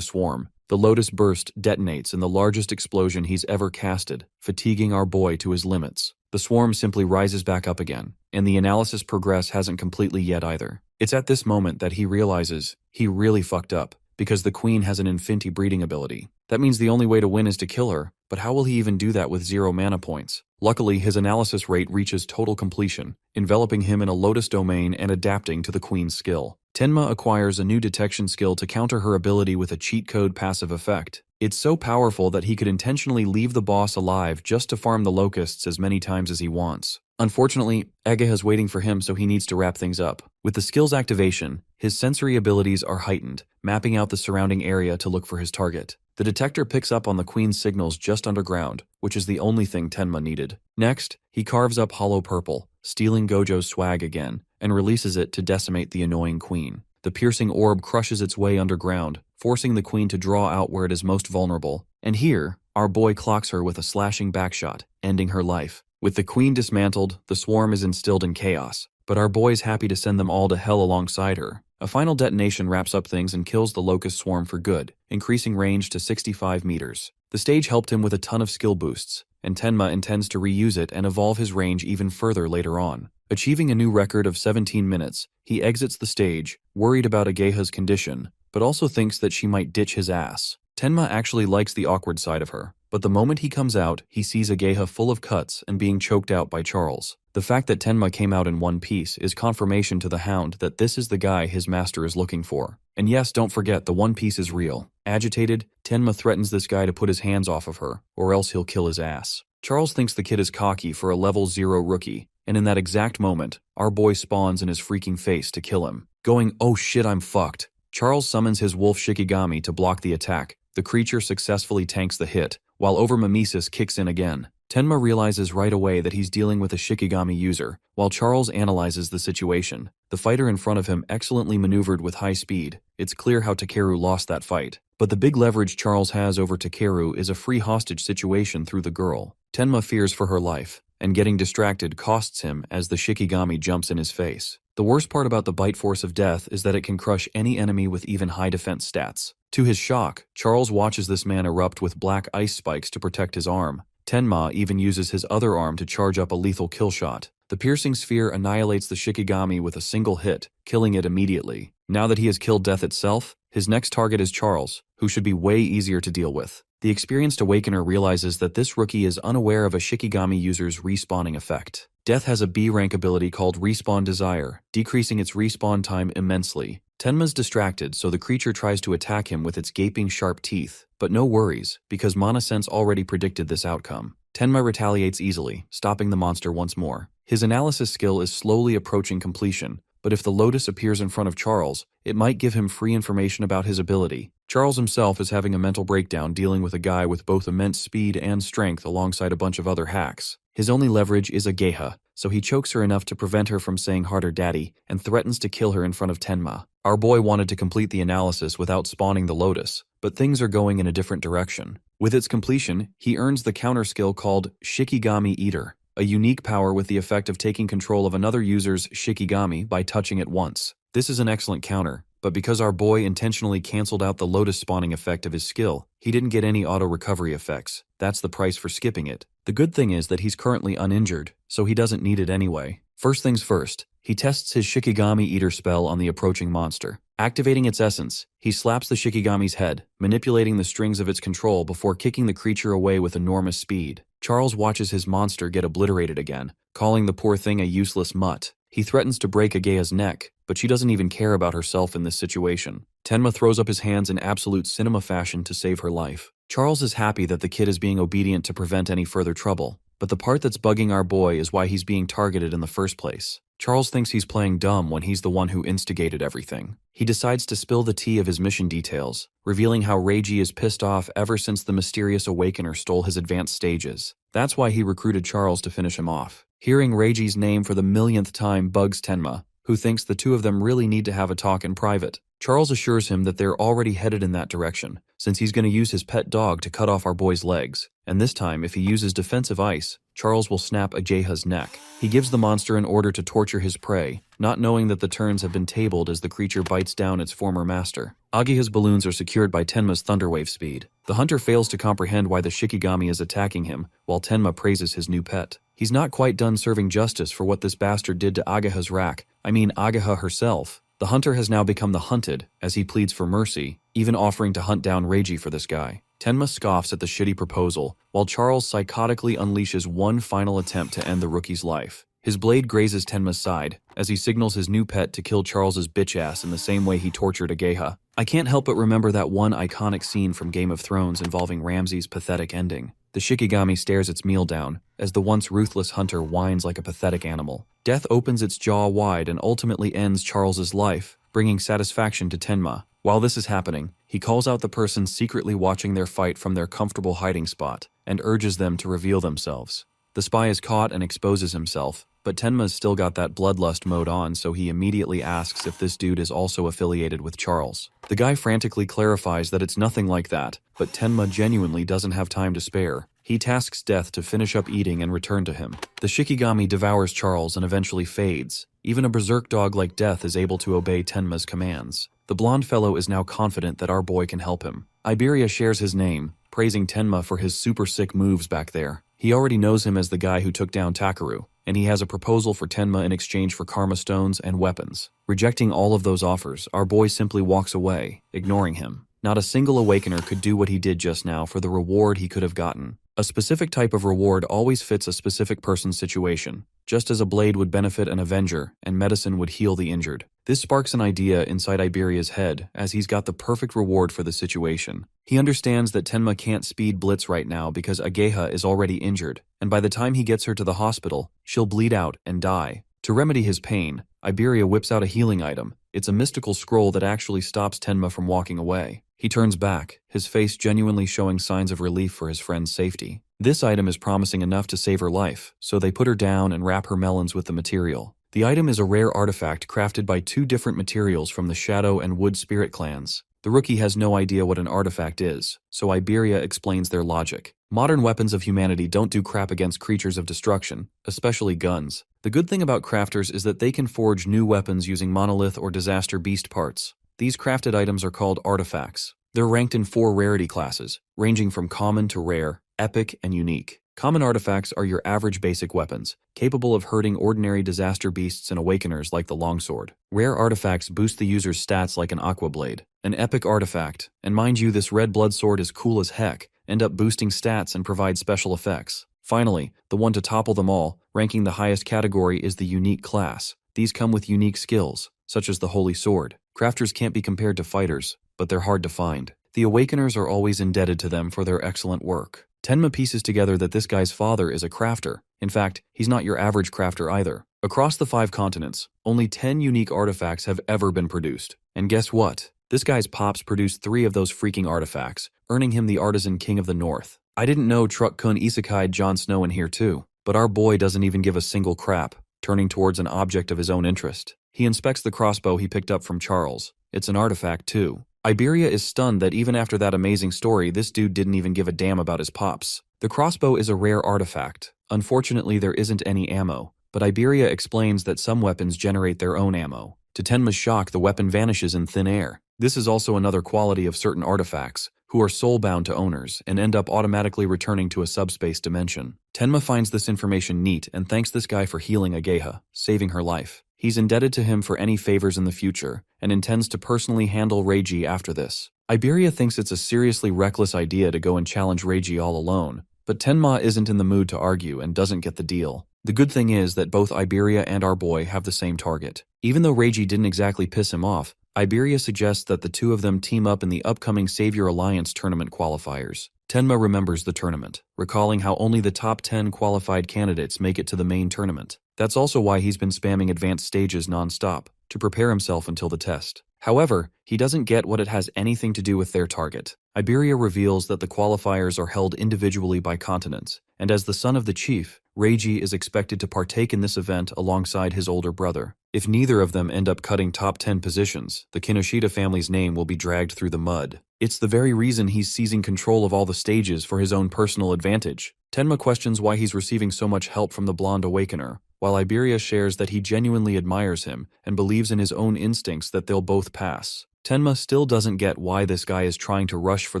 swarm. The Lotus Burst detonates in the largest explosion he's ever casted, fatiguing our boy to his limits. The swarm simply rises back up again, and the analysis progress hasn't completely yet either. It's at this moment that he realizes he really fucked up, because the queen has an infinity breeding ability. That means the only way to win is to kill her, but how will he even do that with 0 mana points? Luckily, his analysis rate reaches total completion, enveloping him in a Lotus domain and adapting to the queen's skill. Tenma acquires a new detection skill to counter her ability with a cheat code passive effect. It's so powerful that he could intentionally leave the boss alive just to farm the locusts as many times as he wants. Unfortunately, Ageha is waiting for him, so he needs to wrap things up. With the skill's activation, his sensory abilities are heightened, mapping out the surrounding area to look for his target. The detector picks up on the queen's signals just underground, which is the only thing Tenma needed. Next, he carves up Hollow Purple, stealing Gojo's swag again, and releases it to decimate the annoying queen. The piercing orb crushes its way underground, forcing the queen to draw out where it is most vulnerable. And here, our boy clocks her with a slashing backshot, ending her life. With the queen dismantled, the swarm is instilled in chaos, but our boy's happy to send them all to hell alongside her. A final detonation wraps up things and kills the locust swarm for good, increasing range to 65 meters. The stage helped him with a ton of skill boosts, and Tenma intends to reuse it and evolve his range even further later on. Achieving a new record of 17 minutes, he exits the stage, worried about Ageha's condition, but also thinks that she might ditch his ass. Tenma actually likes the awkward side of her, but the moment he comes out, he sees Ageha full of cuts and being choked out by Charles. The fact that Tenma came out in one piece is confirmation to the Hound that this is the guy his master is looking for. And yes, don't forget, the One Piece is real. Agitated, Tenma threatens this guy to put his hands off of her, or else he'll kill his ass. Charles thinks the kid is cocky for a level 0 rookie, and in that exact moment, our boy spawns in his freaking face to kill him. Going, "Oh shit, I'm fucked." Charles summons his wolf Shikigami to block the attack. The creature successfully tanks the hit, while Overmimesis kicks in again. Tenma realizes right away that he's dealing with a Shikigami user, while Charles analyzes the situation. The fighter in front of him excellently maneuvered with high speed. It's clear how Takeru lost that fight. But the big leverage Charles has over Takeru is a free hostage situation through the girl. Tenma fears for her life, and getting distracted costs him as the Shikigami jumps in his face. The worst part about the Bite Force of Death is that it can crush any enemy with even high defense stats. To his shock, Charles watches this man erupt with black ice spikes to protect his arm. Tenma even uses his other arm to charge up a lethal kill shot. The piercing sphere annihilates the Shikigami with a single hit, killing it immediately. Now that he has killed death itself, his next target is Charles, who should be way easier to deal with. The experienced Awakener realizes that this rookie is unaware of a Shikigami user's respawning effect. Death has a B-rank ability called Respawn Desire, decreasing its respawn time immensely. Tenma's distracted, so the creature tries to attack him with its gaping sharp teeth, but no worries, because Mana Sense already predicted this outcome. Tenma retaliates easily, stopping the monster once more. His analysis skill is slowly approaching completion, but if the Lotus appears in front of Charles, it might give him free information about his ability. Charles himself is having a mental breakdown dealing with a guy with both immense speed and strength alongside a bunch of other hacks. His only leverage is Ageha, so he chokes her enough to prevent her from saying harder daddy and threatens to kill her in front of Tenma. Our boy wanted to complete the analysis without spawning the Lotus, but things are going in a different direction. With its completion, he earns the counter skill called Shikigami Eater, a unique power with the effect of taking control of another user's Shikigami by touching it once. This is an excellent counter, but because our boy intentionally cancelled out the Lotus spawning effect of his skill, he didn't get any auto-recovery effects. That's the price for skipping it. The good thing is that he's currently uninjured, so he doesn't need it anyway. First things first, he tests his Shikigami Eater spell on the approaching monster. Activating its essence, he slaps the Shikigami's head, manipulating the strings of its control before kicking the creature away with enormous speed. Charles watches his monster get obliterated again, calling the poor thing a useless mutt. He threatens to break Agea's neck, but she doesn't even care about herself in this situation. Tenma throws up his hands in absolute cinema fashion to save her life. Charles is happy that the kid is being obedient to prevent any further trouble, but the part that's bugging our boy is why he's being targeted in the first place. Charles thinks he's playing dumb when he's the one who instigated everything. He decides to spill the tea of his mission details, revealing how Reiji is pissed off ever since the mysterious Awakener stole his advanced stages. That's why he recruited Charles to finish him off. Hearing Reiji's name for the millionth time bugs Tenma, who thinks the two of them really need to have a talk in private. Charles assures him that they're already headed in that direction, since he's going to use his pet dog to cut off our boy's legs. And this time, if he uses defensive ice, Charles will snap Ageha's neck. He gives the monster an order to torture his prey, not knowing that the turns have been tabled as the creature bites down its former master. Ageha's balloons are secured by Tenma's thunderwave speed. The hunter fails to comprehend why the Shikigami is attacking him, while Tenma praises his new pet. He's not quite done serving justice for what this bastard did to Ageha's rack. Ageha herself. The hunter has now become the hunted, as he pleads for mercy, even offering to hunt down Reiji for this guy. Tenma scoffs at the shitty proposal, while Charles psychotically unleashes one final attempt to end the rookie's life. His blade grazes Tenma's side, as he signals his new pet to kill Charles's bitch ass in the same way he tortured Ageha. I can't help but remember that one iconic scene from Game of Thrones involving Ramsay's pathetic ending. The Shikigami stares its meal down, as the once ruthless hunter whines like a pathetic animal. Death opens its jaw wide and ultimately ends Charles's life, bringing satisfaction to Tenma. While this is happening, he calls out the person secretly watching their fight from their comfortable hiding spot, and urges them to reveal themselves. The spy is caught and exposes himself, but Tenma's still got that bloodlust mode on, so he immediately asks if this dude is also affiliated with Charles. The guy frantically clarifies that it's nothing like that, but Tenma genuinely doesn't have time to spare. He tasks Death to finish up eating and return to him. The Shikigami devours Charles and eventually fades. Even a berserk dog like Death is able to obey Tenma's commands. The blonde fellow is now confident that our boy can help him. Iberia shares his name, praising Tenma for his super sick moves back there. He already knows him as the guy who took down Takaru, and he has a proposal for Tenma in exchange for karma stones and weapons. Rejecting all of those offers, our boy simply walks away, ignoring him. Not a single awakener could do what he did just now for the reward he could have gotten. A specific type of reward always fits a specific person's situation, just as a blade would benefit an avenger and medicine would heal the injured. This sparks an idea inside Iberia's head, as he's got the perfect reward for the situation. He understands that Tenma can't speed Blitz right now because Ageha is already injured, and by the time he gets her to the hospital, she'll bleed out and die. To remedy his pain, Iberia whips out a healing item. It's a mystical scroll that actually stops Tenma from walking away. He turns back, his face genuinely showing signs of relief for his friend's safety. This item is promising enough to save her life, so they put her down and wrap her melons with the material. The item is a rare artifact crafted by two different materials from the Shadow and Wood Spirit clans. The rookie has no idea what an artifact is, so Iberia explains their logic. Modern weapons of humanity don't do crap against creatures of destruction, especially guns. The good thing about crafters is that they can forge new weapons using monolith or disaster beast parts. These crafted items are called artifacts. They're ranked in 4 rarity classes, ranging from common to rare, epic, and unique. Common artifacts are your average basic weapons, capable of hurting ordinary disaster beasts and awakeners like the longsword. Rare artifacts boost the user's stats like an aqua blade. An epic artifact, and mind you, this red blood sword is cool as heck, end up boosting stats and provide special effects. Finally, the one to topple them all, ranking the highest category, is the unique class. These come with unique skills, such as the Holy Sword. Crafters can't be compared to fighters, but they're hard to find. The Awakeners are always indebted to them for their excellent work. Tenma pieces together that this guy's father is a crafter. In fact, he's not your average crafter either. Across the 5 continents, only 10 unique artifacts have ever been produced. And guess what? This guy's pops produced 3 of those freaking artifacts, earning him the Artisan King of the North. I didn't know Truck-kun isekai'd Jon Snow in here too, but our boy doesn't even give a single crap, turning towards an object of his own interest. He inspects the crossbow he picked up from Charles. It's an artifact too. Iberia is stunned that even after that amazing story, this dude didn't even give a damn about his pops. The crossbow is a rare artifact. Unfortunately, there isn't any ammo, but Iberia explains that some weapons generate their own ammo. To Tenma's shock, the weapon vanishes in thin air. This is also another quality of certain artifacts, who are soul-bound to owners and end up automatically returning to a subspace dimension. Tenma finds this information neat and thanks this guy for healing Ageha, saving her life. He's indebted to him for any favors in the future, and intends to personally handle Reiji after this. Iberia thinks it's a seriously reckless idea to go and challenge Reiji all alone, but Tenma isn't in the mood to argue and doesn't get the deal. The good thing is that both Iberia and our boy have the same target. Even though Reiji didn't exactly piss him off, Iberia suggests that the two of them team up in the upcoming Savior Alliance tournament qualifiers. Tenma remembers the tournament, recalling how only the top 10 qualified candidates make it to the main tournament. That's also why he's been spamming advanced stages non-stop, to prepare himself until the test. However, he doesn't get what it has anything to do with their target. Iberia reveals that the qualifiers are held individually by continents, and as the son of the chief, Reiji is expected to partake in this event alongside his older brother. If neither of them end up cutting top 10 positions, the Kinoshita family's name will be dragged through the mud. It's the very reason he's seizing control of all the stages for his own personal advantage. Tenma questions why he's receiving so much help from the blonde awakener, while Iberia shares that he genuinely admires him and believes in his own instincts that they'll both pass. Tenma still doesn't get why this guy is trying to rush for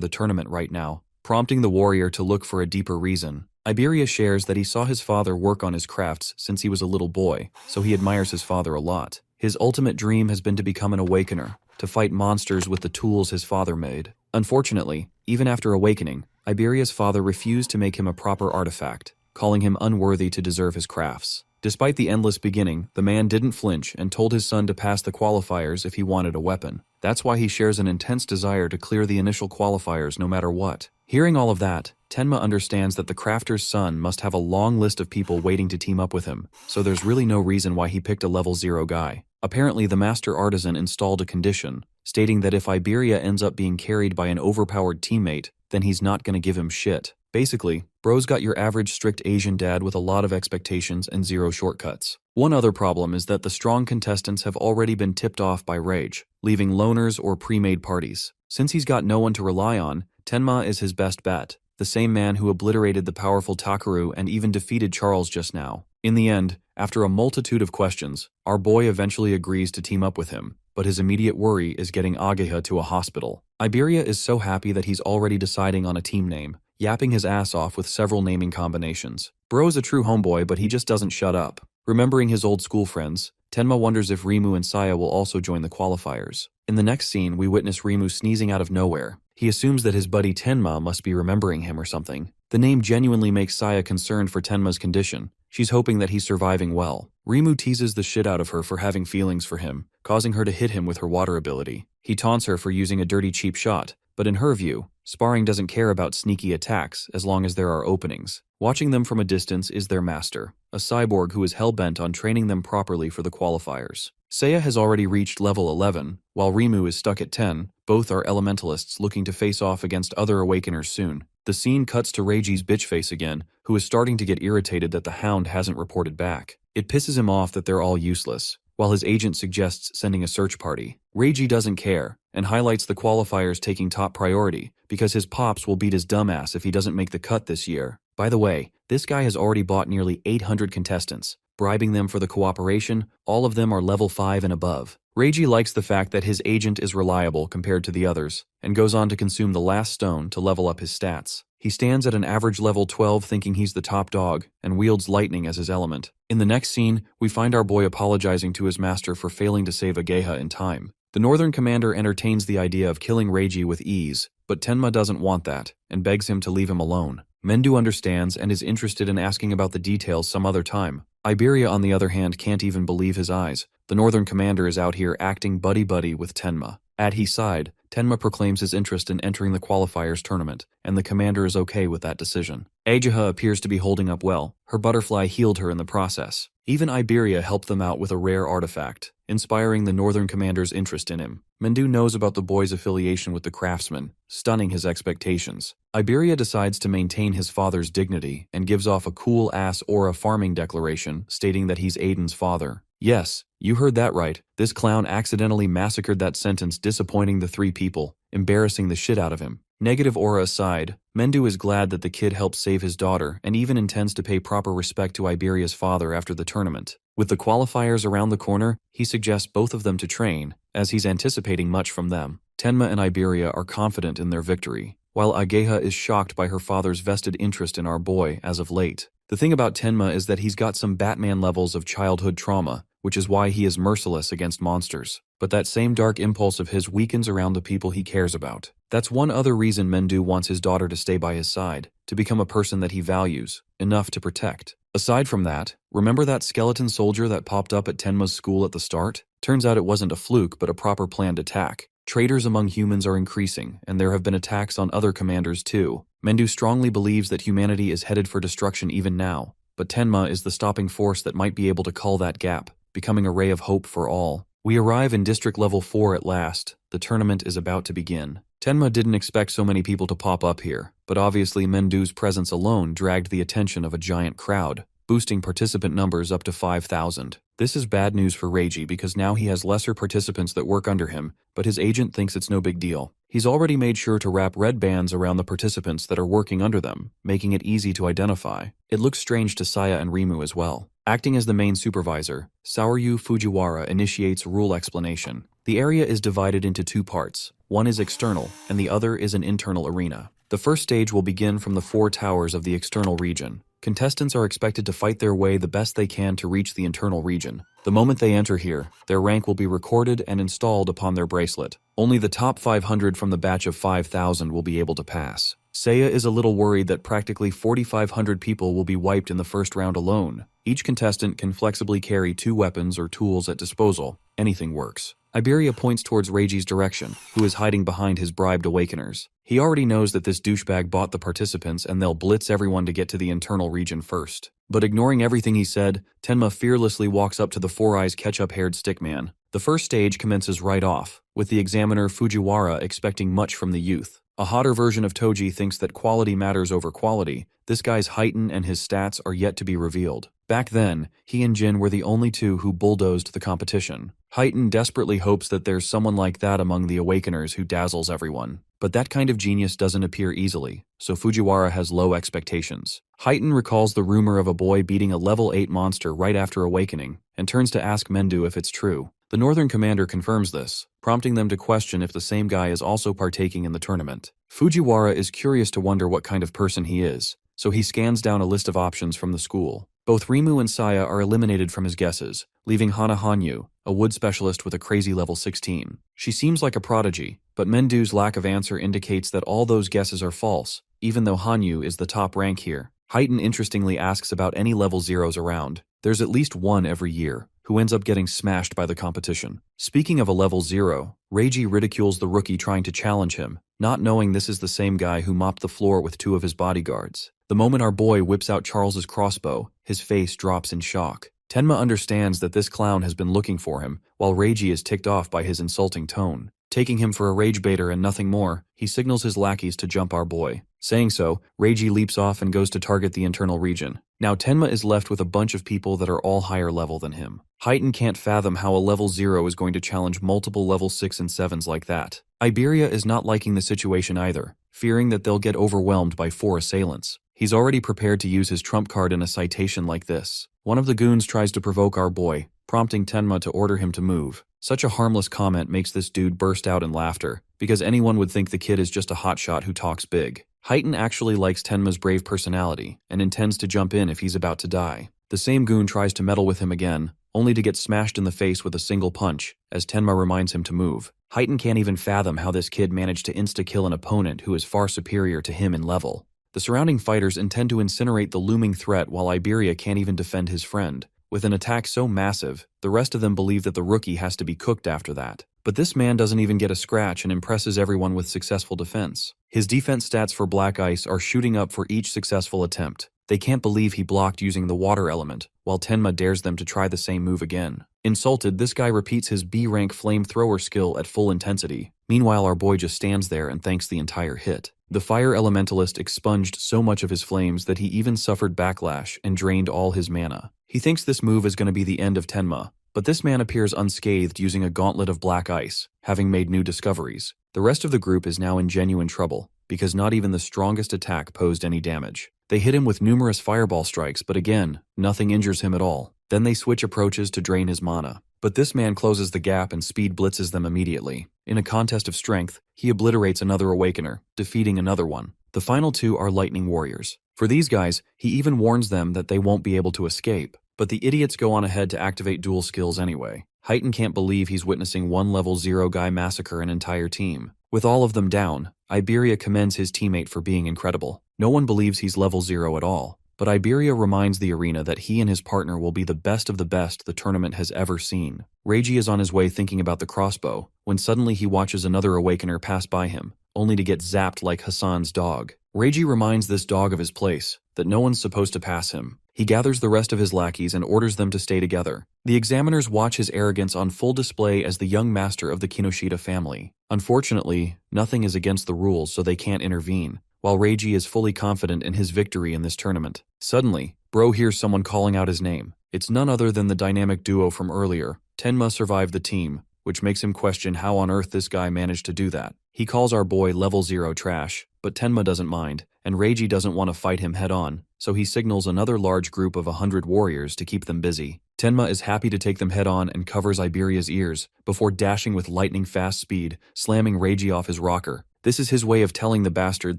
the tournament right now, prompting the warrior to look for a deeper reason. Iberia shares that he saw his father work on his crafts since he was a little boy, so he admires his father a lot. His ultimate dream has been to become an awakener, to fight monsters with the tools his father made. Unfortunately, even after awakening, Iberia's father refused to make him a proper artifact, calling him unworthy to deserve his crafts. Despite the endless beginning, the man didn't flinch and told his son to pass the qualifiers if he wanted a weapon. That's why he shares an intense desire to clear the initial qualifiers no matter what. Hearing all of that, Tenma understands that the crafter's son must have a long list of people waiting to team up with him, so there's really no reason why he picked a level 0 guy. Apparently, the master artisan installed a condition, stating that if Iberia ends up being carried by an overpowered teammate, then he's not gonna give him shit. Basically, bro's got your average strict Asian dad with a lot of expectations and 0 shortcuts. One other problem is that the strong contestants have already been tipped off by Rage, leaving loners or pre-made parties. Since he's got no one to rely on, Tenma is his best bet, the same man who obliterated the powerful Takaru and even defeated Charles just now. In the end, after a multitude of questions, our boy eventually agrees to team up with him, but his immediate worry is getting Ageha to a hospital. Iberia is so happy that he's already deciding on a team name, yapping his ass off with several naming combinations. Bro's a true homeboy, but he just doesn't shut up. Remembering his old school friends, Tenma wonders if Rimu and Saya will also join the qualifiers. In the next scene, we witness Rimu sneezing out of nowhere. He assumes that his buddy Tenma must be remembering him or something. The name genuinely makes Saya concerned for Tenma's condition. She's hoping that he's surviving well. Rimu teases the shit out of her for having feelings for him, causing her to hit him with her water ability. He taunts her for using a dirty cheap shot, but in her view, sparring doesn't care about sneaky attacks as long as there are openings. Watching them from a distance is their master, a cyborg who is hell-bent on training them properly for the qualifiers. Seiya has already reached level 11, while Rimu is stuck at 10. Both are elementalists looking to face off against other awakeners soon. The scene cuts to Reiji's bitch face again, who is starting to get irritated that the Hound hasn't reported back. It pisses him off that they're all useless, while his agent suggests sending a search party. Reiji doesn't care, and highlights the qualifiers taking top priority, because his pops will beat his dumbass if he doesn't make the cut this year. By the way, this guy has already bought nearly 800 contestants, bribing them for the cooperation. All of them are level 5 and above. Reiji likes the fact that his agent is reliable compared to the others, and goes on to consume the last stone to level up his stats. He stands at an average level 12 thinking he's the top dog, and wields lightning as his element. In the next scene, we find our boy apologizing to his master for failing to save Ageha in time. The Northern Commander entertains the idea of killing Reiji with ease, but Tenma doesn't want that, and begs him to leave him alone. Mendu understands and is interested in asking about the details some other time. Iberia, on the other hand, can't even believe his eyes. The Northern Commander is out here acting buddy-buddy with Tenma. At his side, Tenma proclaims his interest in entering the qualifiers tournament, and the commander is okay with that decision. Ageha appears to be holding up well. Her butterfly healed her in the process. Even Iberia helped them out with a rare artifact, inspiring the Northern Commander's interest in him. Mendu knows about the boy's affiliation with the craftsman, stunning his expectations. Iberia decides to maintain his father's dignity and gives off a cool-ass aura farming declaration stating that he's Aiden's father. Yes, you heard that right. This clown accidentally massacred that sentence, disappointing the 3 people, embarrassing the shit out of him. Negative aura aside, Mendu is glad that the kid helped save his daughter and even intends to pay proper respect to Iberia's father after the tournament. With the qualifiers around the corner, he suggests both of them to train, as he's anticipating much from them. Tenma and Iberia are confident in their victory, while Ageha is shocked by her father's vested interest in our boy as of late. The thing about Tenma is that he's got some Batman levels of childhood trauma, which is why he is merciless against monsters. But that same dark impulse of his weakens around the people he cares about. That's one other reason Mendu wants his daughter to stay by his side, to become a person that he values, enough to protect. Aside from that, remember that skeleton soldier that popped up at Tenma's school at the start? Turns out it wasn't a fluke but a proper planned attack. Traitors among humans are increasing, and there have been attacks on other commanders too. Mendu strongly believes that humanity is headed for destruction even now, but Tenma is the stopping force that might be able to cull that gap, becoming a ray of hope for all. We arrive in District Level 4 at last. The tournament is about to begin. Tenma didn't expect so many people to pop up here, but obviously Mendu's presence alone dragged the attention of a giant crowd, boosting participant numbers up to 5,000. This is bad news for Reiji because now he has lesser participants that work under him, but his agent thinks it's no big deal. He's already made sure to wrap red bands around the participants that are working under them, making it easy to identify. It looks strange to Saya and Rimu as well. Acting as the main supervisor, Saoryu Fujiwara initiates rule explanation. The area is divided into two parts. One is external, and the other is an internal arena. The first stage will begin from the 4 towers of the external region. Contestants are expected to fight their way the best they can to reach the internal region. The moment they enter here, their rank will be recorded and installed upon their bracelet. Only the top 500 from the batch of 5,000 will be able to pass. Seiya is a little worried that practically 4,500 people will be wiped in the first round alone. Each contestant can flexibly carry 2 weapons or tools at disposal. Anything works. Iberia points towards Reiji's direction, who is hiding behind his bribed awakeners. He already knows that this douchebag bought the participants and they'll blitz everyone to get to the internal region first. But ignoring everything he said, Tenma fearlessly walks up to the 4-eyes ketchup-haired stickman. The first stage commences right off, with the examiner Fujiwara expecting much from the youth. A hotter version of Toji thinks that quality matters over quality. This guy's heighten and his stats are yet to be revealed. Back then, he and Jin were the only 2 who bulldozed the competition. Heighten desperately hopes that there's someone like that among the Awakeners who dazzles everyone. But that kind of genius doesn't appear easily, so Fujiwara has low expectations. Heighten recalls the rumor of a boy beating a level 8 monster right after awakening, and turns to ask Mendu if it's true. The Northern Commander confirms this, prompting them to question if the same guy is also partaking in the tournament. Fujiwara is curious to wonder what kind of person he is, so he scans down a list of options from the school. Both Rimu and Saya are eliminated from his guesses, leaving Hana Hanyu, a wood specialist with a crazy level 16. She seems like a prodigy, but Mendu's lack of answer indicates that all those guesses are false, even though Hanyu is the top rank here. Heighten interestingly asks about any level 0s around. There's at least one every year, who ends up getting smashed by the competition. Speaking of a level 0, Reiji ridicules the rookie trying to challenge him, not knowing this is the same guy who mopped the floor with 2 of his bodyguards. The moment our boy whips out Charles's crossbow, his face drops in shock. Tenma understands that this clown has been looking for him, while Reiji is ticked off by his insulting tone. Taking him for a rage baiter and nothing more, he signals his lackeys to jump our boy. Saying so, Reiji leaps off and goes to target the internal region. Now Tenma is left with a bunch of people that are all higher level than him. Heighten can't fathom how a level 0 is going to challenge multiple level 6 and 7s like that. Iberia is not liking the situation either, fearing that they'll get overwhelmed by 4 assailants. He's already prepared to use his trump card in a citation like this. One of the goons tries to provoke our boy, prompting Tenma to order him to move. Such a harmless comment makes this dude burst out in laughter, because anyone would think the kid is just a hotshot who talks big. Heighten actually likes Tenma's brave personality, and intends to jump in if he's about to die. The same goon tries to meddle with him again, only to get smashed in the face with a single punch, as Tenma reminds him to move. Heighten can't even fathom how this kid managed to insta-kill an opponent who is far superior to him in level. The surrounding fighters intend to incinerate the looming threat while Iberia can't even defend his friend. With an attack so massive, the rest of them believe that the rookie has to be cooked after that. But this man doesn't even get a scratch and impresses everyone with successful defense. His defense stats for Black Ice are shooting up for each successful attempt. They can't believe he blocked using the water element, while Tenma dares them to try the same move again. Insulted, this guy repeats his B-rank flamethrower skill at full intensity. Meanwhile, our boy just stands there and thanks the entire hit. The fire elementalist expunged so much of his flames that he even suffered backlash and drained all his mana. He thinks this move is going to be the end of Tenma, but this man appears unscathed using a gauntlet of black ice, having made new discoveries. The rest of the group is now in genuine trouble, because not even the strongest attack posed any damage. They hit him with numerous fireball strikes, but again, nothing injures him at all. Then they switch approaches to drain his mana. But this man closes the gap and speed blitzes them immediately. In a contest of strength, he obliterates another Awakener, defeating another one. The final 2 are Lightning Warriors. For these guys, he even warns them that they won't be able to escape. But the idiots go on ahead to activate dual skills anyway. Heighten can't believe he's witnessing one level 0 guy massacre an entire team. With all of them down, Iberia commends his teammate for being incredible. No one believes he's level 0 at all. But Iberia reminds the arena that he and his partner will be the best of the best the tournament has ever seen. Reiji is on his way thinking about the crossbow, when suddenly he watches another Awakener pass by him, only to get zapped like Hassan's dog. Reiji reminds this dog of his place, that no one's supposed to pass him. He gathers the rest of his lackeys and orders them to stay together. The examiners watch his arrogance on full display as the young master of the Kinoshita family. Unfortunately, nothing is against the rules, so they can't intervene, while Reiji is fully confident in his victory in this tournament. Suddenly, Bro hears someone calling out his name. It's none other than the dynamic duo from earlier. Tenma survived the team, which makes him question how on earth this guy managed to do that. He calls our boy level 0 trash, but Tenma doesn't mind, and Reiji doesn't want to fight him head-on, so he signals another large group of 100 warriors to keep them busy. Tenma is happy to take them head-on and covers Iberia's ears, before dashing with lightning-fast speed, slamming Reiji off his rocker. This is his way of telling the bastard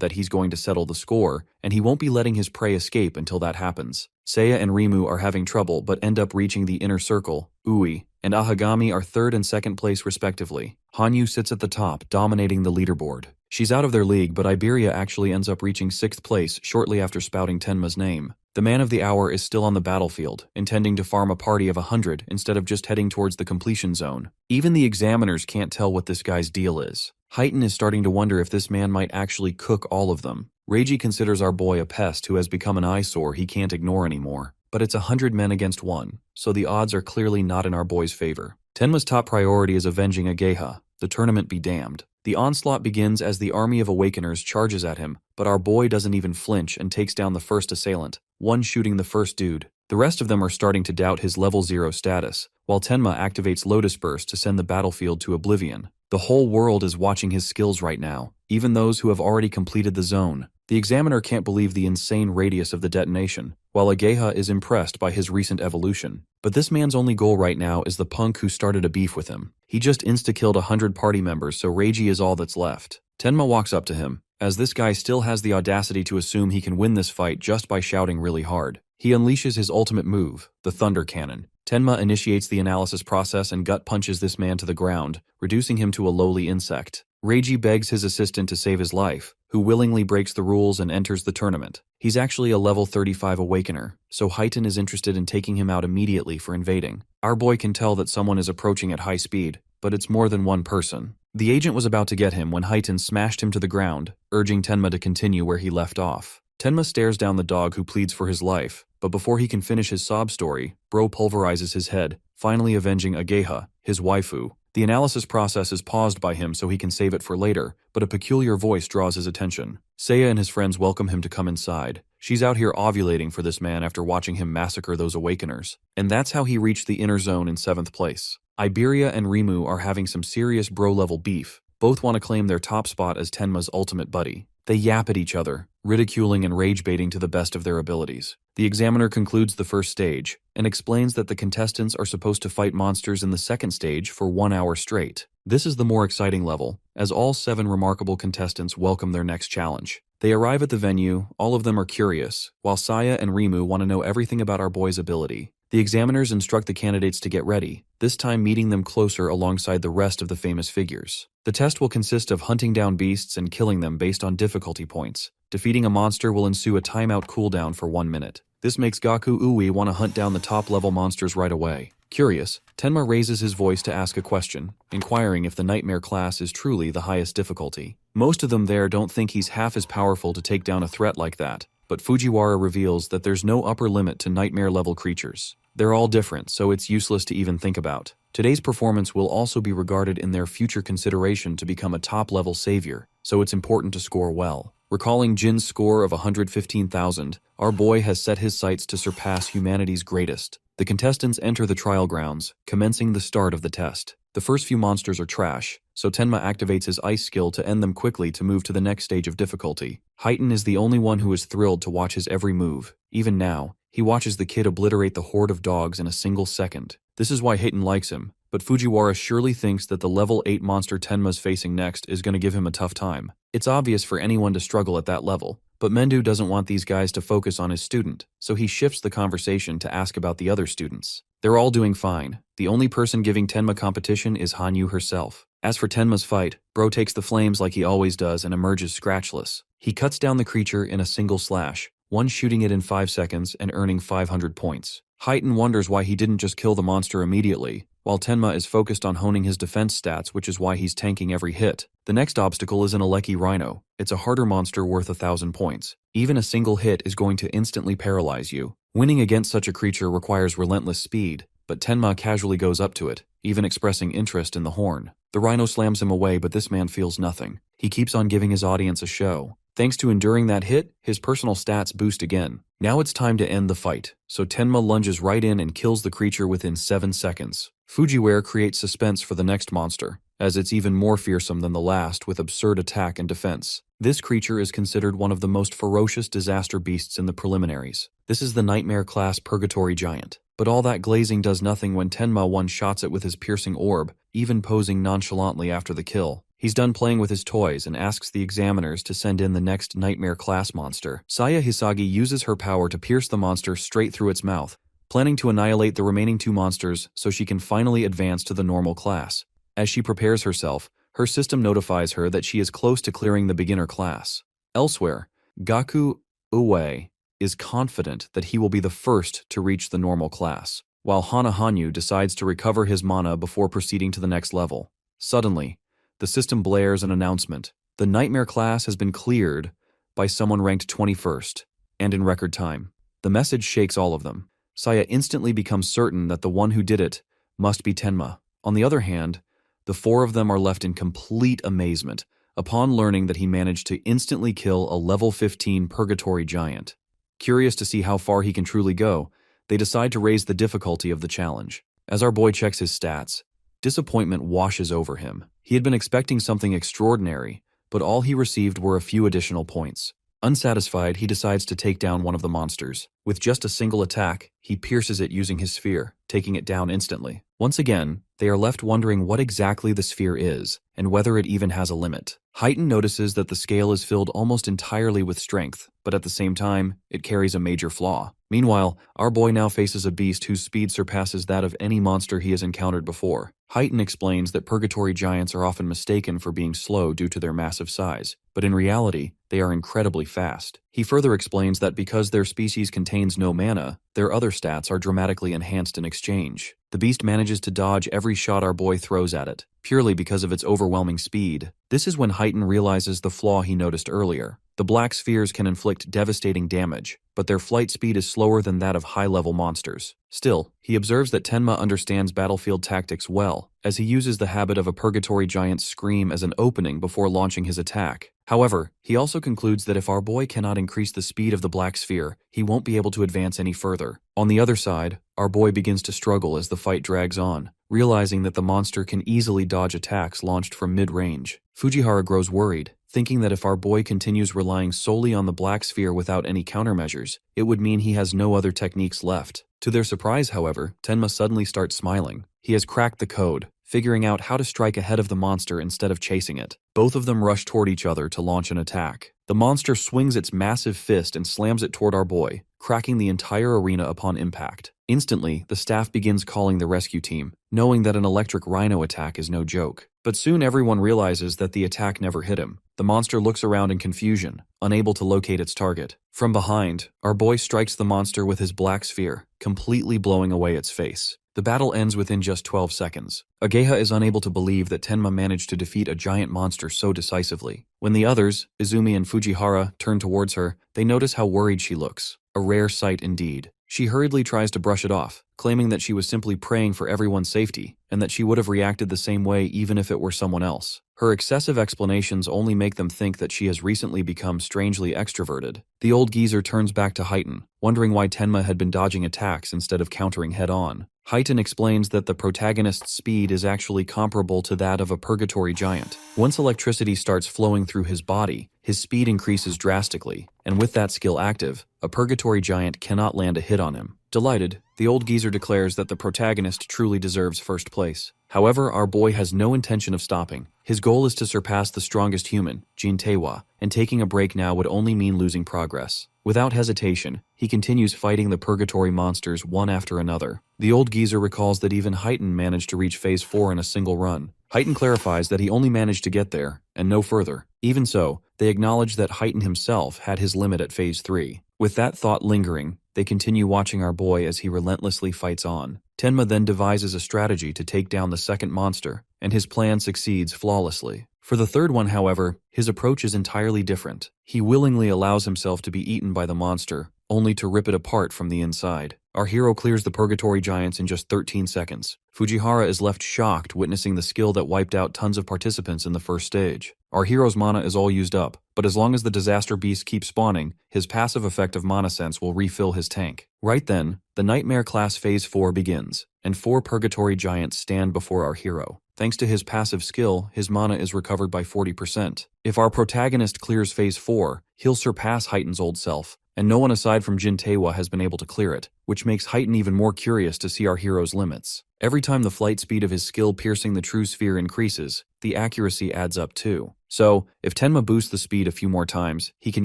that he's going to settle the score, and he won't be letting his prey escape until that happens. Seiya and Rimu are having trouble but end up reaching the inner circle. Ui and Ahagami are 3rd and 2nd place respectively. Hanyu sits at the top, dominating the leaderboard. She's out of their league, but Iberia actually ends up reaching 6th place shortly after spouting Tenma's name. The man of the hour is still on the battlefield, intending to farm a party of 100 instead of just heading towards the completion zone. Even the examiners can't tell what this guy's deal is. Heighten is starting to wonder if this man might actually cook all of them. Reiji considers our boy a pest who has become an eyesore he can't ignore anymore. But it's 100 men against 1, so the odds are clearly not in our boy's favor. Tenma's top priority is avenging Ageha. The tournament be damned. The onslaught begins as the army of Awakeners charges at him, but our boy doesn't even flinch and takes down the first assailant, one shooting the first dude. The rest of them are starting to doubt his level 0 status, while Tenma activates Lotus Burst to send the battlefield to oblivion. The whole world is watching his skills right now, even those who have already completed the zone. The examiner can't believe the insane radius of the detonation, while Ageha is impressed by his recent evolution. But this man's only goal right now is the punk who started a beef with him. He just insta-killed 100 party members, so Reiji is all that's left. Tenma walks up to him, as this guy still has the audacity to assume he can win this fight just by shouting really hard. He unleashes his ultimate move, the Thunder Cannon. Tenma initiates the analysis process and gut punches this man to the ground, reducing him to a lowly insect. Reiji begs his assistant to save his life, who willingly breaks the rules and enters the tournament. He's actually a level 35 Awakener, so Heighten is interested in taking him out immediately for invading. Our boy can tell that someone is approaching at high speed, but it's more than one person. The agent was about to get him when Heighten smashed him to the ground, urging Tenma to continue where he left off. Tenma stares down the dog who pleads for his life, but before he can finish his sob story, Bro pulverizes his head, finally avenging Ageha, his waifu. The analysis process is paused by him so he can save it for later, but a peculiar voice draws his attention. Seiya and his friends welcome him to come inside. She's out here ovulating for this man after watching him massacre those Awakeners. And that's how he reached the inner zone in 7th place. Iberia and Rimu are having some serious bro-level beef. Both want to claim their top spot as Tenma's ultimate buddy. They yap at each other, ridiculing and rage-baiting to the best of their abilities. The examiner concludes the first stage, and explains that the contestants are supposed to fight monsters in the second stage for 1 hour straight. This is the more exciting level, as all 7 remarkable contestants welcome their next challenge. They arrive at the venue, all of them are curious, while Saya and Rimu want to know everything about our boy's ability. The examiners instruct the candidates to get ready, this time meeting them closer alongside the rest of the famous figures. The test will consist of hunting down beasts and killing them based on difficulty points. Defeating a monster will ensue a timeout cooldown for 1 minute. This makes Gaku Ui want to hunt down the top-level monsters right away. Curious, Tenma raises his voice to ask a question, inquiring if the Nightmare class is truly the highest difficulty. Most of them there don't think he's half as powerful to take down a threat like that, but Fujiwara reveals that there's no upper limit to Nightmare-level creatures. They're all different, so it's useless to even think about. Today's performance will also be regarded in their future consideration to become a top-level savior, so it's important to score well. Recalling Jin's score of 115,000, our boy has set his sights to surpass humanity's greatest. The contestants enter the trial grounds, commencing the start of the test. The first few monsters are trash, so Tenma activates his ice skill to end them quickly to move to the next stage of difficulty. Heighten is the only one who is thrilled to watch his every move. Even now, he watches the kid obliterate the horde of dogs in a single second. This is why Heighten likes him, but Fujiwara surely thinks that the level 8 monster Tenma's facing next is going to give him a tough time. It's obvious for anyone to struggle at that level, but Mendu doesn't want these guys to focus on his student, so he shifts the conversation to ask about the other students. They're all doing fine. The only person giving Tenma competition is Hanyu herself. As for Tenma's fight, Bro takes the flames like he always does and emerges scratchless. He cuts down the creature in a single slash, one shooting it in 5 seconds and earning 500 points. Heighten wonders why he didn't just kill the monster immediately, while Tenma is focused on honing his defense stats, which is why he's tanking every hit. The next obstacle is an Aleki Rhino. It's a harder monster worth 1,000 points. Even a single hit is going to instantly paralyze you. Winning against such a creature requires relentless speed, but Tenma casually goes up to it, even expressing interest in the horn. The rhino slams him away, but this man feels nothing. He keeps on giving his audience a show. Thanks to enduring that hit, his personal stats boost again. Now it's time to end the fight, so Tenma lunges right in and kills the creature within 7 seconds. Fujiware creates suspense for the next monster, as it's even more fearsome than the last with absurd attack and defense. This creature is considered one of the most ferocious disaster beasts in the preliminaries. This is the Nightmare class Purgatory Giant. But all that glazing does nothing when Tenma one-shots it with his piercing orb, even posing nonchalantly after the kill. He's done playing with his toys and asks the examiners to send in the next Nightmare class monster. Saya Hisagi uses her power to pierce the monster straight through its mouth, planning to annihilate the remaining 2 monsters so she can finally advance to the normal class. As she prepares herself, her system notifies her that she is close to clearing the beginner class. Elsewhere, Gaku Uwe is confident that he will be the first to reach the normal class, while Hana Hanyu decides to recover his mana before proceeding to the next level. Suddenly, the system blares an announcement. The Nightmare class has been cleared by someone ranked 21st, and in record time. The message shakes all of them. Saya instantly becomes certain that the one who did it must be Tenma. On the other hand, the 4 of them are left in complete amazement upon learning that he managed to instantly kill a level 15 Purgatory Giant. Curious to see how far he can truly go, they decide to raise the difficulty of the challenge. As our boy checks his stats, disappointment washes over him. He had been expecting something extraordinary, but all he received were a few additional points. Unsatisfied, he decides to take down one of the monsters. With just a single attack, he pierces it using his sphere, taking it down instantly. Once again, they are left wondering what exactly the sphere is, and whether it even has a limit. Heighten notices that the scale is filled almost entirely with strength, but at the same time, it carries a major flaw. Meanwhile, our boy now faces a beast whose speed surpasses that of any monster he has encountered before. Heighten explains that Purgatory Giants are often mistaken for being slow due to their massive size, but in reality, they are incredibly fast. He further explains that because their species contains no mana, their other stats are dramatically enhanced in exchange. The beast manages to dodge every shot our boy throws at it, purely because of its overwhelming speed. This is when Heighten realizes the flaw he noticed earlier. The black spheres can inflict devastating damage, but their flight speed is slower than that of high-level monsters. Still, he observes that Tenma understands battlefield tactics well, as he uses the habit of a Purgatory Giant's scream as an opening before launching his attack. However, he also concludes that if our boy cannot increase the speed of the black sphere, he won't be able to advance any further. On the other side, our boy begins to struggle as the fight drags on, realizing that the monster can easily dodge attacks launched from mid-range. Fujihara grows worried, thinking that if our boy continues relying solely on the black sphere without any countermeasures, it would mean he has no other techniques left. To their surprise, however, Tenma suddenly starts smiling. He has cracked the code, figuring out how to strike ahead of the monster instead of chasing it. Both of them rush toward each other to launch an attack. The monster swings its massive fist and slams it toward our boy, cracking the entire arena upon impact. Instantly, the staff begins calling the rescue team, knowing that an electric rhino attack is no joke. But soon everyone realizes that the attack never hit him. The monster looks around in confusion, unable to locate its target. From behind, our boy strikes the monster with his black sphere, completely blowing away its face. The battle ends within just 12 seconds. Ageha is unable to believe that Tenma managed to defeat a giant monster so decisively. When the others, Izumi and Fujihara, turn towards her, they notice how worried she looks. A rare sight indeed. She hurriedly tries to brush it off, claiming that she was simply praying for everyone's safety, and that she would have reacted the same way even if it were someone else. Her excessive explanations only make them think that she has recently become strangely extroverted. The old geezer turns back to Heighten, wondering why Tenma had been dodging attacks instead of countering head-on. Heighten explains that the protagonist's speed is actually comparable to that of a Purgatory Giant. Once electricity starts flowing through his body, his speed increases drastically, and with that skill active, a Purgatory Giant cannot land a hit on him. Delighted, the old geezer declares that the protagonist truly deserves first place. However, our boy has no intention of stopping. His goal is to surpass the strongest human, Jin Taewa, and taking a break now would only mean losing progress. Without hesitation, he continues fighting the Purgatory monsters one after another. The old geezer recalls that even Heighten managed to reach Phase 4 in a single run. Heighten clarifies that he only managed to get there, and no further. Even so, they acknowledge that Heighten himself had his limit at Phase 3. With that thought lingering, they continue watching our boy as he relentlessly fights on. Tenma then devises a strategy to take down the second monster, and his plan succeeds flawlessly. For the third one, however, his approach is entirely different. He willingly allows himself to be eaten by the monster, only to rip it apart from the inside. Our hero clears the Purgatory Giants in just 13 seconds. Fujihara is left shocked witnessing the skill that wiped out tons of participants in the first stage. Our hero's mana is all used up, but as long as the disaster beast keeps spawning, his passive effect of Mana Sense will refill his tank. Right then, the Nightmare class Phase 4 begins, and 4 Purgatory Giants stand before our hero. Thanks to his passive skill, his mana is recovered by 40%. If our protagonist clears Phase 4, he'll surpass Heighten's old self, and no one aside from Jin Taewa has been able to clear it, which makes Heighten even more curious to see our hero's limits. Every time the flight speed of his skill piercing the true sphere increases, the accuracy adds up too. So, if Tenma boosts the speed a few more times, he can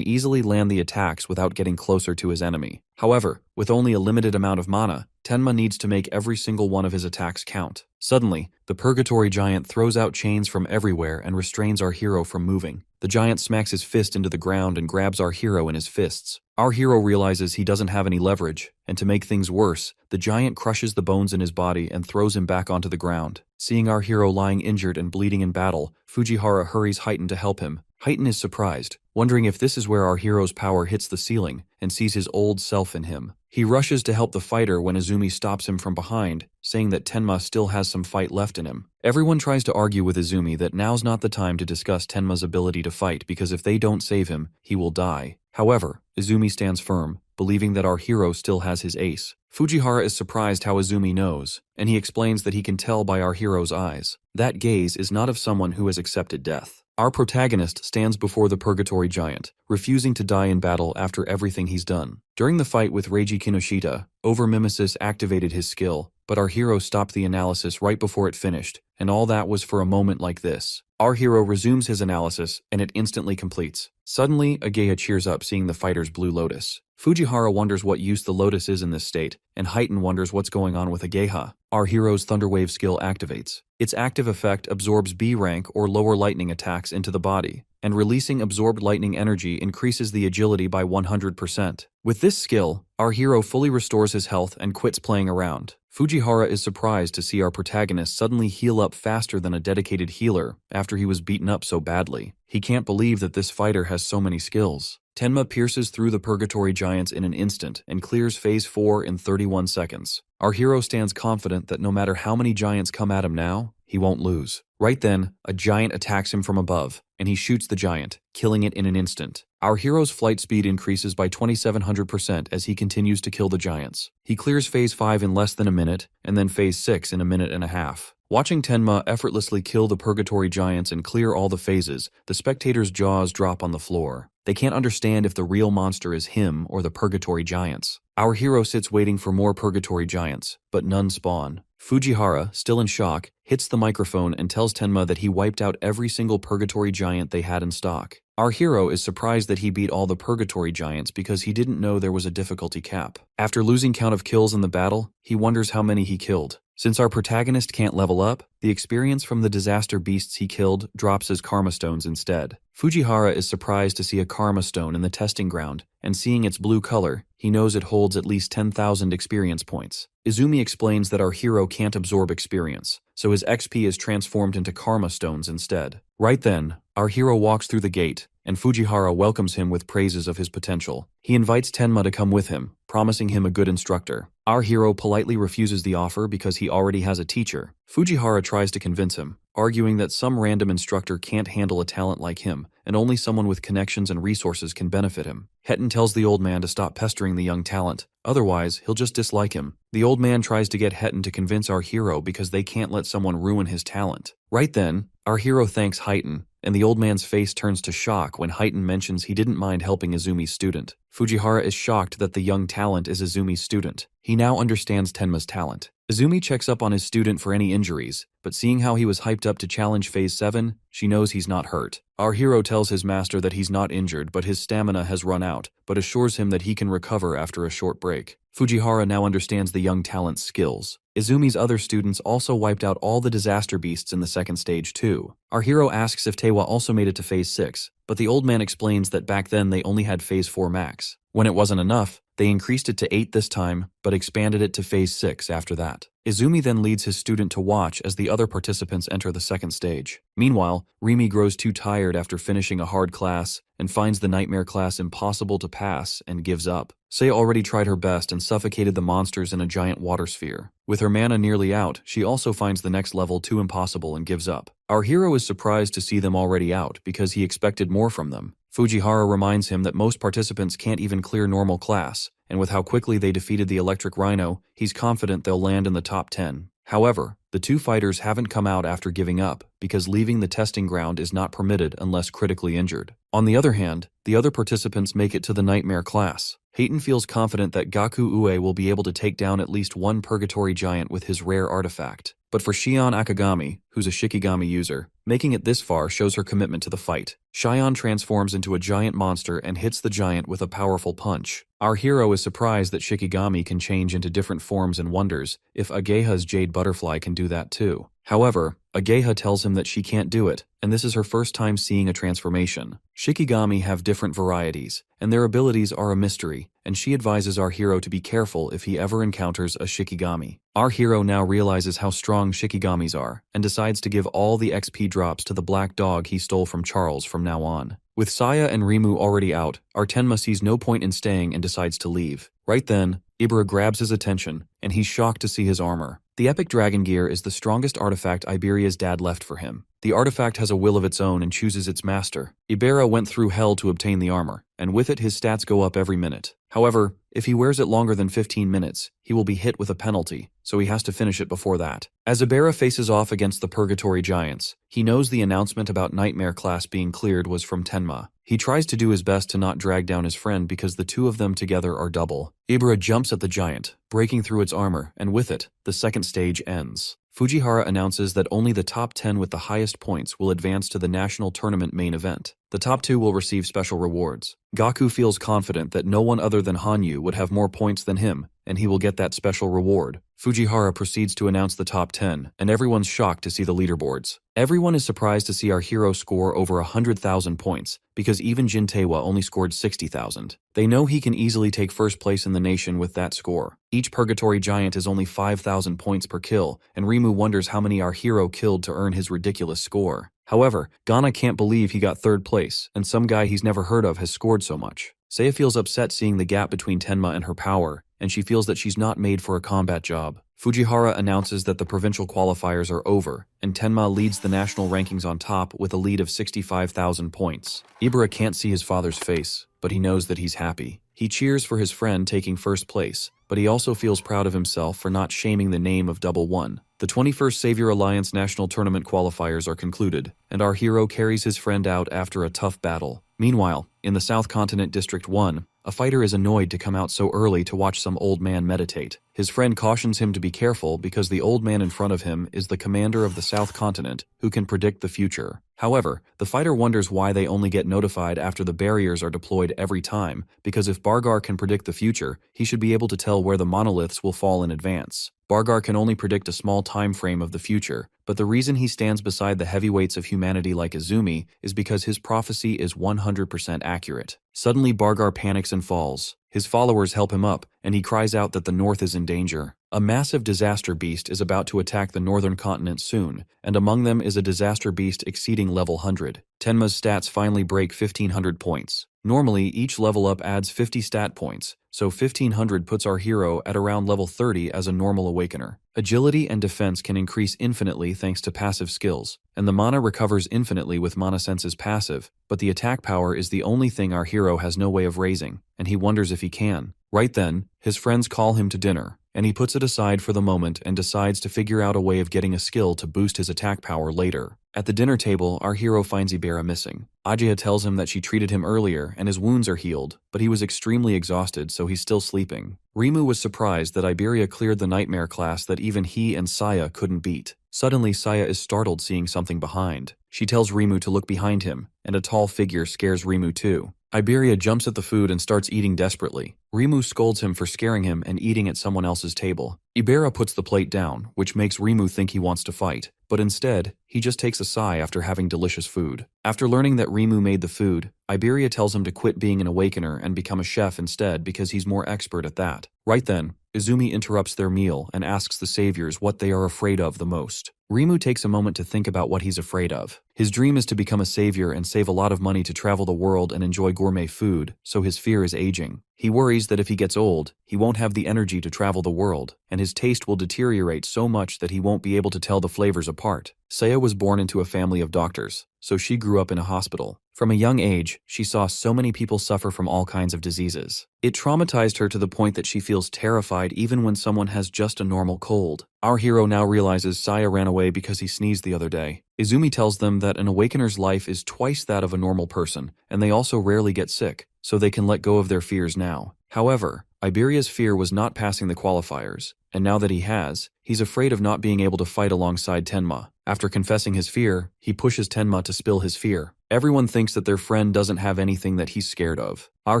easily land the attacks without getting closer to his enemy. However, with only a limited amount of mana, Tenma needs to make every single one of his attacks count. Suddenly, the Purgatory Giant throws out chains from everywhere and restrains our hero from moving. The giant smacks his fist into the ground and grabs our hero in his fists. Our hero realizes he doesn't have any leverage, and to make things worse, the giant crushes the bones in his body and throws him back onto the ground. Seeing our hero lying injured and bleeding in battle, Fujihara hurries Heighten to help him. Heighten is surprised, wondering if this is where our hero's power hits the ceiling, and sees his old self in him. He rushes to help the fighter when Izumi stops him from behind, saying that Tenma still has some fight left in him. Everyone tries to argue with Izumi that now's not the time to discuss Tenma's ability to fight because if they don't save him, he will die. However, Izumi stands firm, believing that our hero still has his ace. Fujihara is surprised how Izumi knows, and he explains that he can tell by our hero's eyes. That gaze is not of someone who has accepted death. Our protagonist stands before the Purgatory Giant, refusing to die in battle after everything he's done. During the fight with Reiji Kinoshita, Over-Mimesis activated his skill, but our hero stopped the analysis right before it finished, and all that was for a moment like this. Our hero resumes his analysis, and it instantly completes. Suddenly, Ageha cheers up seeing the fighter's Blue Lotus. Fujihara wonders what use the Lotus is in this state, and Heighten wonders what's going on with Ageha. Our hero's Thunderwave skill activates. Its active effect absorbs B rank or lower lightning attacks into the body, and releasing absorbed lightning energy increases the agility by 100%. With this skill, our hero fully restores his health and quits playing around. Fujihara is surprised to see our protagonist suddenly heal up faster than a dedicated healer after he was beaten up so badly. He can't believe that this fighter has so many skills. Tenma pierces through the Purgatory Giants in an instant and clears Phase 4 in 31 seconds. Our hero stands confident that no matter how many giants come at him now, he won't lose. Right then, a giant attacks him from above, and he shoots the giant, killing it in an instant. Our hero's flight speed increases by 2700% as he continues to kill the giants. He clears Phase 5 in less than a minute, and then Phase 6 in a minute and a half. Watching Tenma effortlessly kill the Purgatory Giants and clear all the phases, the spectators' jaws drop on the floor. They can't understand if the real monster is him or the Purgatory Giants. Our hero sits waiting for more Purgatory Giants, but none spawn. Fujihara, still in shock, hits the microphone and tells Tenma that he wiped out every single Purgatory Giant they had in stock. Our hero is surprised that he beat all the Purgatory Giants because he didn't know there was a difficulty cap. After losing count of kills in the battle, he wonders how many he killed. Since our protagonist can't level up, the experience from the disaster beasts he killed drops as Karma Stones instead. Fujihara is surprised to see a Karma Stone in the testing ground, and seeing its blue color, he knows it holds at least 10,000 experience points. Izumi explains that our hero can't absorb experience, so his XP is transformed into Karma Stones instead. Right then, our hero walks through the gate, and Fujihara welcomes him with praises of his potential. He invites Tenma to come with him, promising him a good instructor. Our hero politely refuses the offer because he already has a teacher. Fujihara tries to convince him, arguing that some random instructor can't handle a talent like him, and only someone with connections and resources can benefit him. Hetten tells the old man to stop pestering the young talent, otherwise he'll just dislike him. The old man tries to get Hetten to convince our hero because they can't let someone ruin his talent. Right then, our hero thanks Heighten, and the old man's face turns to shock when Heighten mentions he didn't mind helping Izumi's student. Fujihara is shocked that the young talent is Izumi's student. He now understands Tenma's talent. Izumi checks up on his student for any injuries, but seeing how he was hyped up to challenge Phase 7, she knows he's not hurt. Our hero tells his master that he's not injured but his stamina has run out, but assures him that he can recover after a short break. Fujihara now understands the young talent's skills. Izumi's other students also wiped out all the disaster beasts in the second stage too. Our hero asks if Tewa also made it to Phase 6, but the old man explains that back then they only had Phase 4 max. When it wasn't enough, They increased it to 8 this time, but expanded it to Phase 6 after that. Izumi then leads his student to watch as the other participants enter the second stage. Meanwhile, Rimi grows too tired after finishing a hard class and finds the nightmare class impossible to pass and gives up. Sei already tried her best and suffocated the monsters in a giant water sphere. With her mana nearly out, she also finds the next level too impossible and gives up. Our hero is surprised to see them already out because he expected more from them. Fujihara reminds him that most participants can't even clear normal class, and with how quickly they defeated the electric rhino, he's confident they'll land in the top 10. However, the two fighters haven't come out after giving up, because leaving the testing ground is not permitted unless critically injured. On the other hand, the other participants make it to the nightmare class. Hayton feels confident that Gaku Ue will be able to take down at least one purgatory giant with his rare artifact. But for Shion Akagami, who's a Shikigami user, making it this far shows her commitment to the fight. Shion transforms into a giant monster and hits the giant with a powerful punch. Our hero is surprised that Shikigami can change into different forms and wonders if Ageha's jade butterfly can do that too. However, Ageha tells him that she can't do it, and this is her first time seeing a transformation. Shikigami have different varieties, and their abilities are a mystery, and she advises our hero to be careful if he ever encounters a Shikigami. Our hero now realizes how strong Shikigamis are, and decides to give all the XP drops to the black dog he stole from Charles from now on. With Saya and Rimu already out, our Tenma sees no point in staying and decides to leave. Right then, Ibara grabs his attention, and he's shocked to see his armor. The epic dragon gear is the strongest artifact Iberia's dad left for him. The artifact has a will of its own and chooses its master. Ibera went through hell to obtain the armor, and with it his stats go up every minute. However, if he wears it longer than 15 minutes, he will be hit with a penalty, so he has to finish it before that. As Ibera faces off against the Purgatory Giants, he knows the announcement about Nightmare class being cleared was from Tenma. He tries to do his best to not drag down his friend because the two of them together are double. Ibara jumps at the giant, breaking through its armor, and with it, the second stage ends. Fujihara announces that only the top 10 with the highest points will advance to the national tournament main event. The top 2 will receive special rewards. Gaku feels confident that no one other than Hanyu would have more points than him, and he will get that special reward. Fujihara proceeds to announce the top 10, and everyone's shocked to see the leaderboards. Everyone is surprised to see our hero score over 100,000 points, because even Jintewa only scored 60,000. They know he can easily take first place in the nation with that score. Each Purgatory Giant is only 5,000 points per kill, and Rimu wonders how many our hero killed to earn his ridiculous score. However, Ghana can't believe he got third place, and some guy he's never heard of has scored so much. Seiya feels upset seeing the gap between Tenma and her power, and she feels that she's not made for a combat job. Fujihara announces that the provincial qualifiers are over, and Tenma leads the national rankings on top with a lead of 65,000 points. Ibara can't see his father's face, but he knows that he's happy. He cheers for his friend taking first place, but he also feels proud of himself for not shaming the name of Double One. The 21st Savior Alliance National Tournament qualifiers are concluded, and our hero carries his friend out after a tough battle. Meanwhile, in the South Continent District 1, a fighter is annoyed to come out so early to watch some old man meditate. His friend cautions him to be careful because the old man in front of him is the commander of the South Continent who can predict the future. However, the fighter wonders why they only get notified after the barriers are deployed every time, because if Bargar can predict the future, he should be able to tell where the monoliths will fall in advance. Bargar can only predict a small time frame of the future, but the reason he stands beside the heavyweights of humanity like Izumi is because his prophecy is 100% accurate. Suddenly Bargar panics and falls. His followers help him up, and he cries out that the North is in danger. A massive disaster beast is about to attack the northern continent soon, and among them is a disaster beast exceeding level 100. Tenma's stats finally break 1500 points. Normally, each level up adds 50 stat points, so 1500 puts our hero at around level 30 as a normal awakener. Agility and defense can increase infinitely thanks to passive skills, and the mana recovers infinitely with Mana Sense's passive, but the attack power is the only thing our hero has no way of raising, and he wonders if he can. Right then, his friends call him to dinner, and he puts it aside for the moment and decides to figure out a way of getting a skill to boost his attack power later. At the dinner table, our hero finds Ibera missing. Ajiha tells him that she treated him earlier and his wounds are healed, but he was extremely exhausted, so he's still sleeping. Rimu was surprised that Iberia cleared the nightmare class that even he and Saya couldn't beat. Suddenly, Saya is startled seeing something behind. She tells Rimu to look behind him, and a tall figure scares Rimu too. Iberia jumps at the food and starts eating desperately. Rimu scolds him for scaring him and eating at someone else's table. Ibera puts the plate down, which makes Rimu think he wants to fight, but instead, he just takes a sigh after having delicious food. After learning that Rimu made the food, Iberia tells him to quit being an awakener and become a chef instead because he's more expert at that. Right then, Izumi interrupts their meal and asks the saviors what they are afraid of the most. Rimu takes a moment to think about what he's afraid of. His dream is to become a savior and save a lot of money to travel the world and enjoy gourmet food, so his fear is aging. He worries that if he gets old, he won't have the energy to travel the world, and his taste will deteriorate so much that he won't be able to tell the flavors apart. Saya was born into a family of doctors, so she grew up in a hospital. From a young age, she saw so many people suffer from all kinds of diseases. It traumatized her to the point that she feels terrified even when someone has just a normal cold. Our hero now realizes Saya ran away because he sneezed the other day. Izumi tells them that an awakener's life is twice that of a normal person, and they also rarely get sick, so they can let go of their fears now. However, Iberia's fear was not passing the qualifiers, and now that he has, he's afraid of not being able to fight alongside Tenma. After confessing his fear, he pushes Tenma to spill his fear. Everyone thinks that their friend doesn't have anything that he's scared of. Our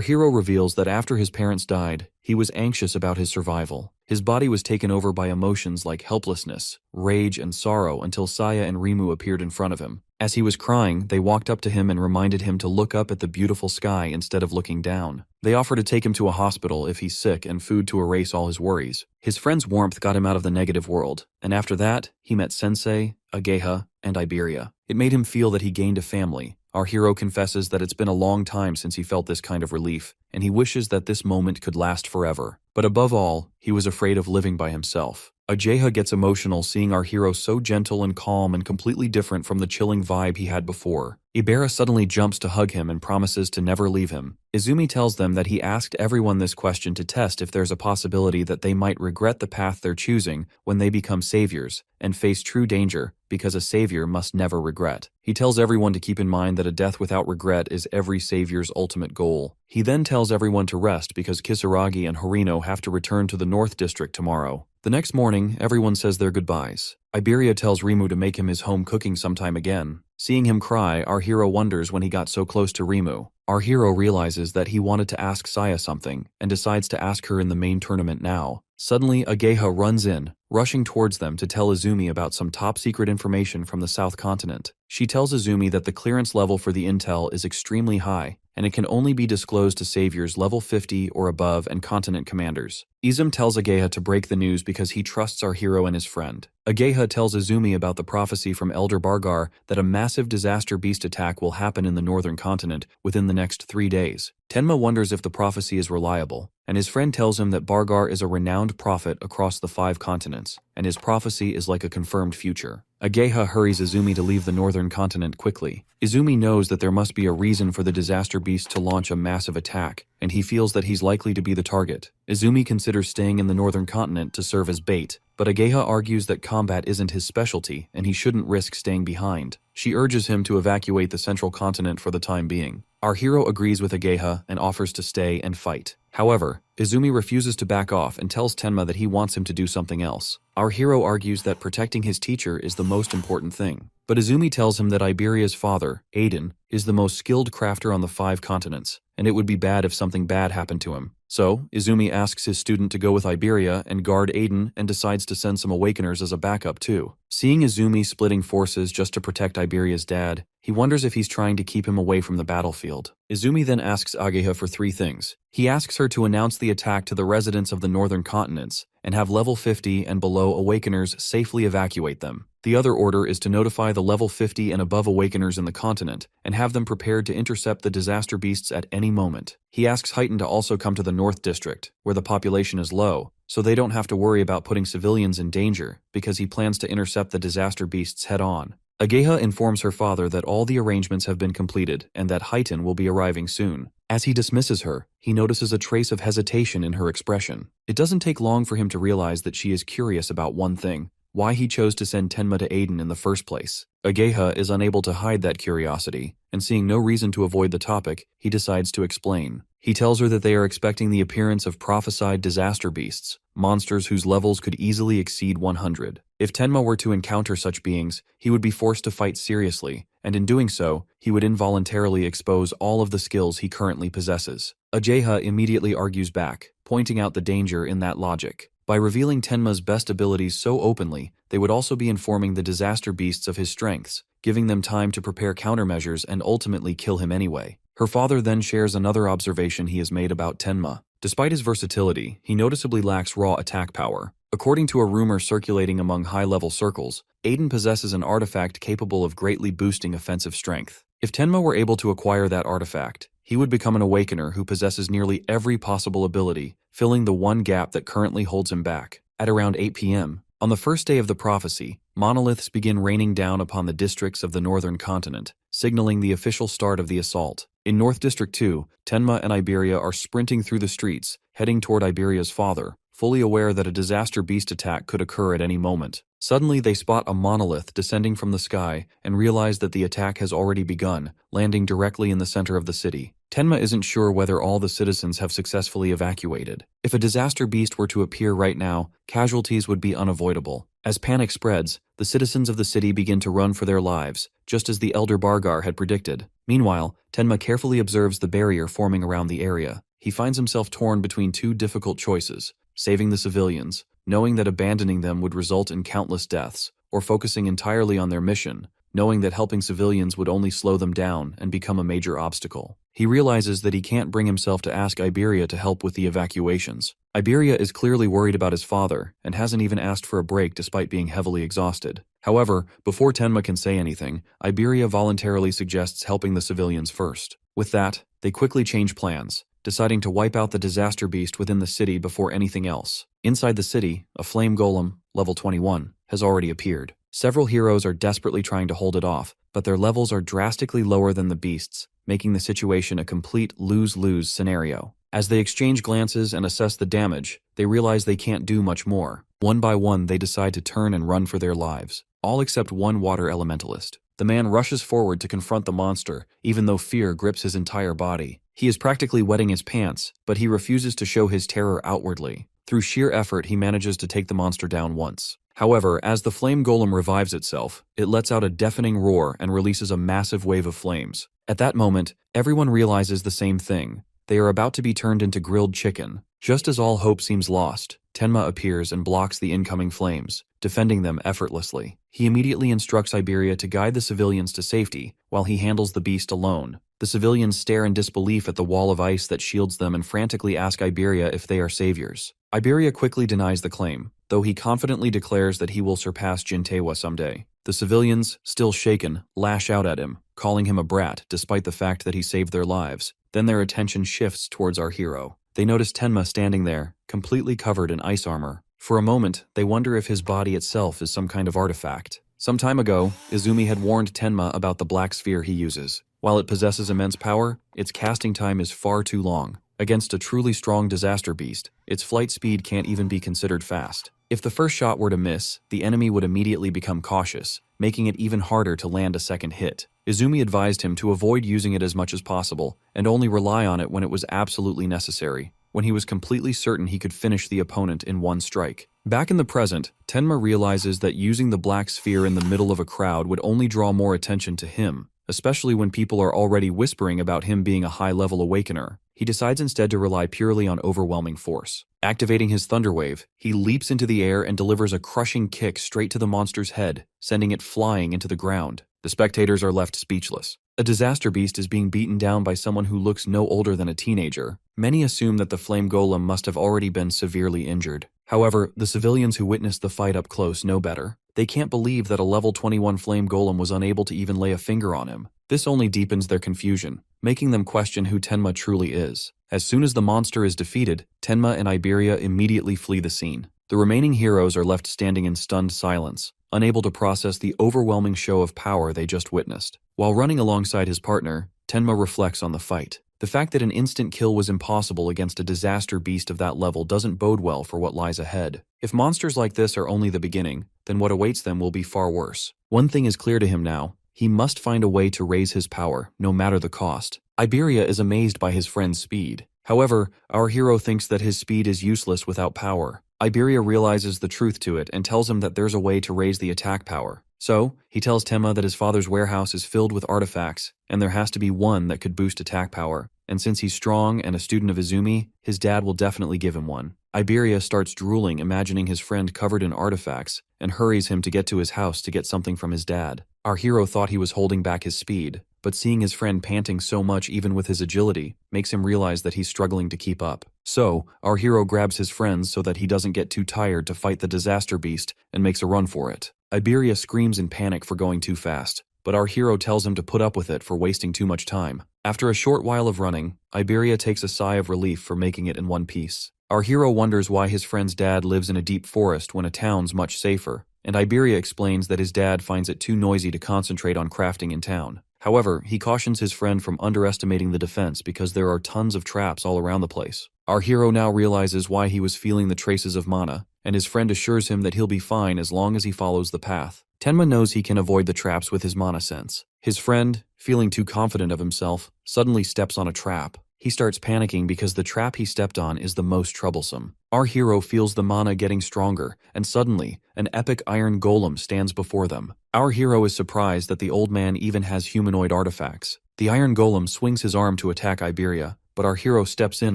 hero reveals that after his parents died, he was anxious about his survival. His body was taken over by emotions like helplessness, rage, and sorrow until Saya and Rimu appeared in front of him. As he was crying, they walked up to him and reminded him to look up at the beautiful sky instead of looking down. They offer to take him to a hospital if he's sick and food to erase all his worries. His friend's warmth got him out of the negative world, and after that, he met Sensei, Ageha, and Iberia. It made him feel that he gained a family. Our hero confesses that it's been a long time since he felt this kind of relief, and he wishes that this moment could last forever. But above all, he was afraid of living by himself. Ageha gets emotional seeing our hero so gentle and calm and completely different from the chilling vibe he had before. Ibera suddenly jumps to hug him and promises to never leave him. Izumi tells them that he asked everyone this question to test if there's a possibility that they might regret the path they're choosing when they become saviors and face true danger, because a savior must never regret. He tells everyone to keep in mind that a death without regret is every savior's ultimate goal. He then tells everyone to rest because Kisaragi and Horino have to return to the North District tomorrow. The next morning, everyone says their goodbyes. Iberia tells Rimu to make him his home cooking sometime again. Seeing him cry, our hero wonders when he got so close to Rimu. Our hero realizes that he wanted to ask Saya something, and decides to ask her in the main tournament now. Suddenly, Ageha runs in, rushing towards them to tell Izumi about some top-secret information from the South Continent. She tells Izumi that the clearance level for the intel is extremely high, and it can only be disclosed to saviors level 50 or above and continent commanders. Izum tells Ageha to break the news because he trusts our hero and his friend. Ageha tells Izumi about the prophecy from Elder Bargar that a massive disaster beast attack will happen in the northern continent within the next 3 days. Tenma wonders if the prophecy is reliable, and his friend tells him that Bargar is a renowned prophet across the 5 continents, and his prophecy is like a confirmed future. Ageha hurries Izumi to leave the northern continent quickly. Izumi knows that there must be a reason for the disaster beast to launch a massive attack, and he feels that he's likely to be the target. Izumi considers staying in the northern continent to serve as bait, but Ageha argues that combat isn't his specialty and he shouldn't risk staying behind. She urges him to evacuate the central continent for the time being. Our hero agrees with Ageha and offers to stay and fight. However, Izumi refuses to back off and tells Tenma that he wants him to do something else. Our hero argues that protecting his teacher is the most important thing. But Izumi tells him that Iberia's father, Aiden, is the most skilled crafter on the 5 continents, and it would be bad if something bad happened to him. So, Izumi asks his student to go with Iberia and guard Aiden and decides to send some awakeners as a backup too. Seeing Izumi splitting forces just to protect Iberia's dad, he wonders if he's trying to keep him away from the battlefield. Izumi then asks Ageha for 3 things. He asks her to announce the attack to the residents of the northern continents and have level 50 and below awakeners safely evacuate them. The other order is to notify the level 50 and above awakeners in the continent and have them prepared to intercept the disaster beasts at any moment. He asks Heighten to also come to the North District, where the population is low, so they don't have to worry about putting civilians in danger because he plans to intercept the disaster beasts head-on. Ageha informs her father that all the arrangements have been completed and that Heighten will be arriving soon. As he dismisses her, he notices a trace of hesitation in her expression. It doesn't take long for him to realize that she is curious about one thing: why he chose to send Tenma to Aiden in the first place. Ageha is unable to hide that curiosity, and seeing no reason to avoid the topic, he decides to explain. He tells her that they are expecting the appearance of prophesied disaster beasts, monsters whose levels could easily exceed 100. If Tenma were to encounter such beings, he would be forced to fight seriously, and in doing so, he would involuntarily expose all of the skills he currently possesses. Ageha immediately argues back, pointing out the danger in that logic. By revealing Tenma's best abilities so openly, they would also be informing the disaster beasts of his strengths, giving them time to prepare countermeasures and ultimately kill him anyway. Her father then shares another observation he has made about Tenma. Despite his versatility, he noticeably lacks raw attack power. According to a rumor circulating among high-level circles, Aiden possesses an artifact capable of greatly boosting offensive strength. If Tenma were able to acquire that artifact, he would become an awakener who possesses nearly every possible ability, filling the one gap that currently holds him back. At around 8 p.m., on the first day of the prophecy, monoliths begin raining down upon the districts of the northern continent, signaling the official start of the assault. In North District 2, Tenma and Iberia are sprinting through the streets, heading toward Iberia's father, fully aware that a disaster beast attack could occur at any moment. Suddenly, they spot a monolith descending from the sky and realize that the attack has already begun, landing directly in the center of the city. Tenma isn't sure whether all the citizens have successfully evacuated. If a disaster beast were to appear right now, casualties would be unavoidable. As panic spreads, the citizens of the city begin to run for their lives, just as the Elder Bargar had predicted. Meanwhile, Tenma carefully observes the barrier forming around the area. He finds himself torn between two difficult choices: saving the civilians, knowing that abandoning them would result in countless deaths, or focusing entirely on their mission, knowing that helping civilians would only slow them down and become a major obstacle. He realizes that he can't bring himself to ask Iberia to help with the evacuations. Iberia is clearly worried about his father and hasn't even asked for a break despite being heavily exhausted. However, before Tenma can say anything, Iberia voluntarily suggests helping the civilians first. With that, they quickly change plans, deciding to wipe out the disaster beast within the city before anything else. Inside the city, a flame golem, level 21, has already appeared. Several heroes are desperately trying to hold it off, but their levels are drastically lower than the beasts, making the situation a complete lose-lose scenario. As they exchange glances and assess the damage, they realize they can't do much more. One by one, they decide to turn and run for their lives, all except one water elementalist. The man rushes forward to confront the monster, even though fear grips his entire body. He is practically wetting his pants, but he refuses to show his terror outwardly. Through sheer effort, he manages to take the monster down once. However, as the flame golem revives itself, it lets out a deafening roar and releases a massive wave of flames. At that moment, everyone realizes the same thing. They are about to be turned into grilled chicken. Just as all hope seems lost, Tenma appears and blocks the incoming flames, defending them effortlessly. He immediately instructs Iberia to guide the civilians to safety, while he handles the beast alone. The civilians stare in disbelief at the wall of ice that shields them and frantically ask Iberia if they are saviors. Iberia quickly denies the claim, though he confidently declares that he will surpass Jintewa someday. The civilians, still shaken, lash out at him, calling him a brat despite the fact that he saved their lives. Then their attention shifts towards our hero. They notice Tenma standing there, completely covered in ice armor. For a moment, they wonder if his body itself is some kind of artifact. Some time ago, Izumi had warned Tenma about the black sphere he uses. While it possesses immense power, its casting time is far too long. Against a truly strong disaster beast, its flight speed can't even be considered fast. If the first shot were to miss, the enemy would immediately become cautious, making it even harder to land a second hit. Izumi advised him to avoid using it as much as possible, and only rely on it when it was absolutely necessary, when he was completely certain he could finish the opponent in one strike. Back in the present, Tenma realizes that using the black sphere in the middle of a crowd would only draw more attention to him, especially when people are already whispering about him being a high-level awakener. He decides instead to rely purely on overwhelming force. Activating his Thunder Wave, he leaps into the air and delivers a crushing kick straight to the monster's head, sending it flying into the ground. The spectators are left speechless. A disaster beast is being beaten down by someone who looks no older than a teenager. Many assume that the flame golem must have already been severely injured. However, the civilians who witnessed the fight up close know better. They can't believe that a level 21 flame golem was unable to even lay a finger on him. This only deepens their confusion, making them question who Tenma truly is. As soon as the monster is defeated, Tenma and Iberia immediately flee the scene. The remaining heroes are left standing in stunned silence, unable to process the overwhelming show of power they just witnessed. While running alongside his partner, Tenma reflects on the fight. The fact that an instant kill was impossible against a disaster beast of that level doesn't bode well for what lies ahead. If monsters like this are only the beginning, then what awaits them will be far worse. One thing is clear to him now: he must find a way to raise his power, no matter the cost. Iberia is amazed by his friend's speed. However, our hero thinks that his speed is useless without power. Iberia realizes the truth to it and tells him that there's a way to raise the attack power. So, he tells Tenma that his father's warehouse is filled with artifacts, and there has to be one that could boost attack power. and since he's strong and a student of Izumi, his dad will definitely give him one. Iberia starts drooling, imagining his friend covered in artifacts, and hurries him to get to his house to get something from his dad. Our hero thought he was holding back his speed, but seeing his friend panting so much even with his agility makes him realize that he's struggling to keep up. So, our hero grabs his friends so that he doesn't get too tired to fight the disaster beast and makes a run for it. Iberia screams in panic for going too fast, but our hero tells him to put up with it for wasting too much time. After a short while of running, Iberia takes a sigh of relief for making it in one piece. Our hero wonders why his friend's dad lives in a deep forest when a town's much safer, and Iberia explains that his dad finds it too noisy to concentrate on crafting in town. However, he cautions his friend from underestimating the defense because there are tons of traps all around the place. Our hero now realizes why he was feeling the traces of mana, and his friend assures him that he'll be fine as long as he follows the path. Tenma knows he can avoid the traps with his mana sense. His friend, feeling too confident of himself, suddenly steps on a trap. He starts panicking because the trap he stepped on is the most troublesome. Our hero feels the mana getting stronger, and suddenly, an epic iron golem stands before them. Our hero is surprised that the old man even has humanoid artifacts. The iron golem swings his arm to attack Iberia, but our hero steps in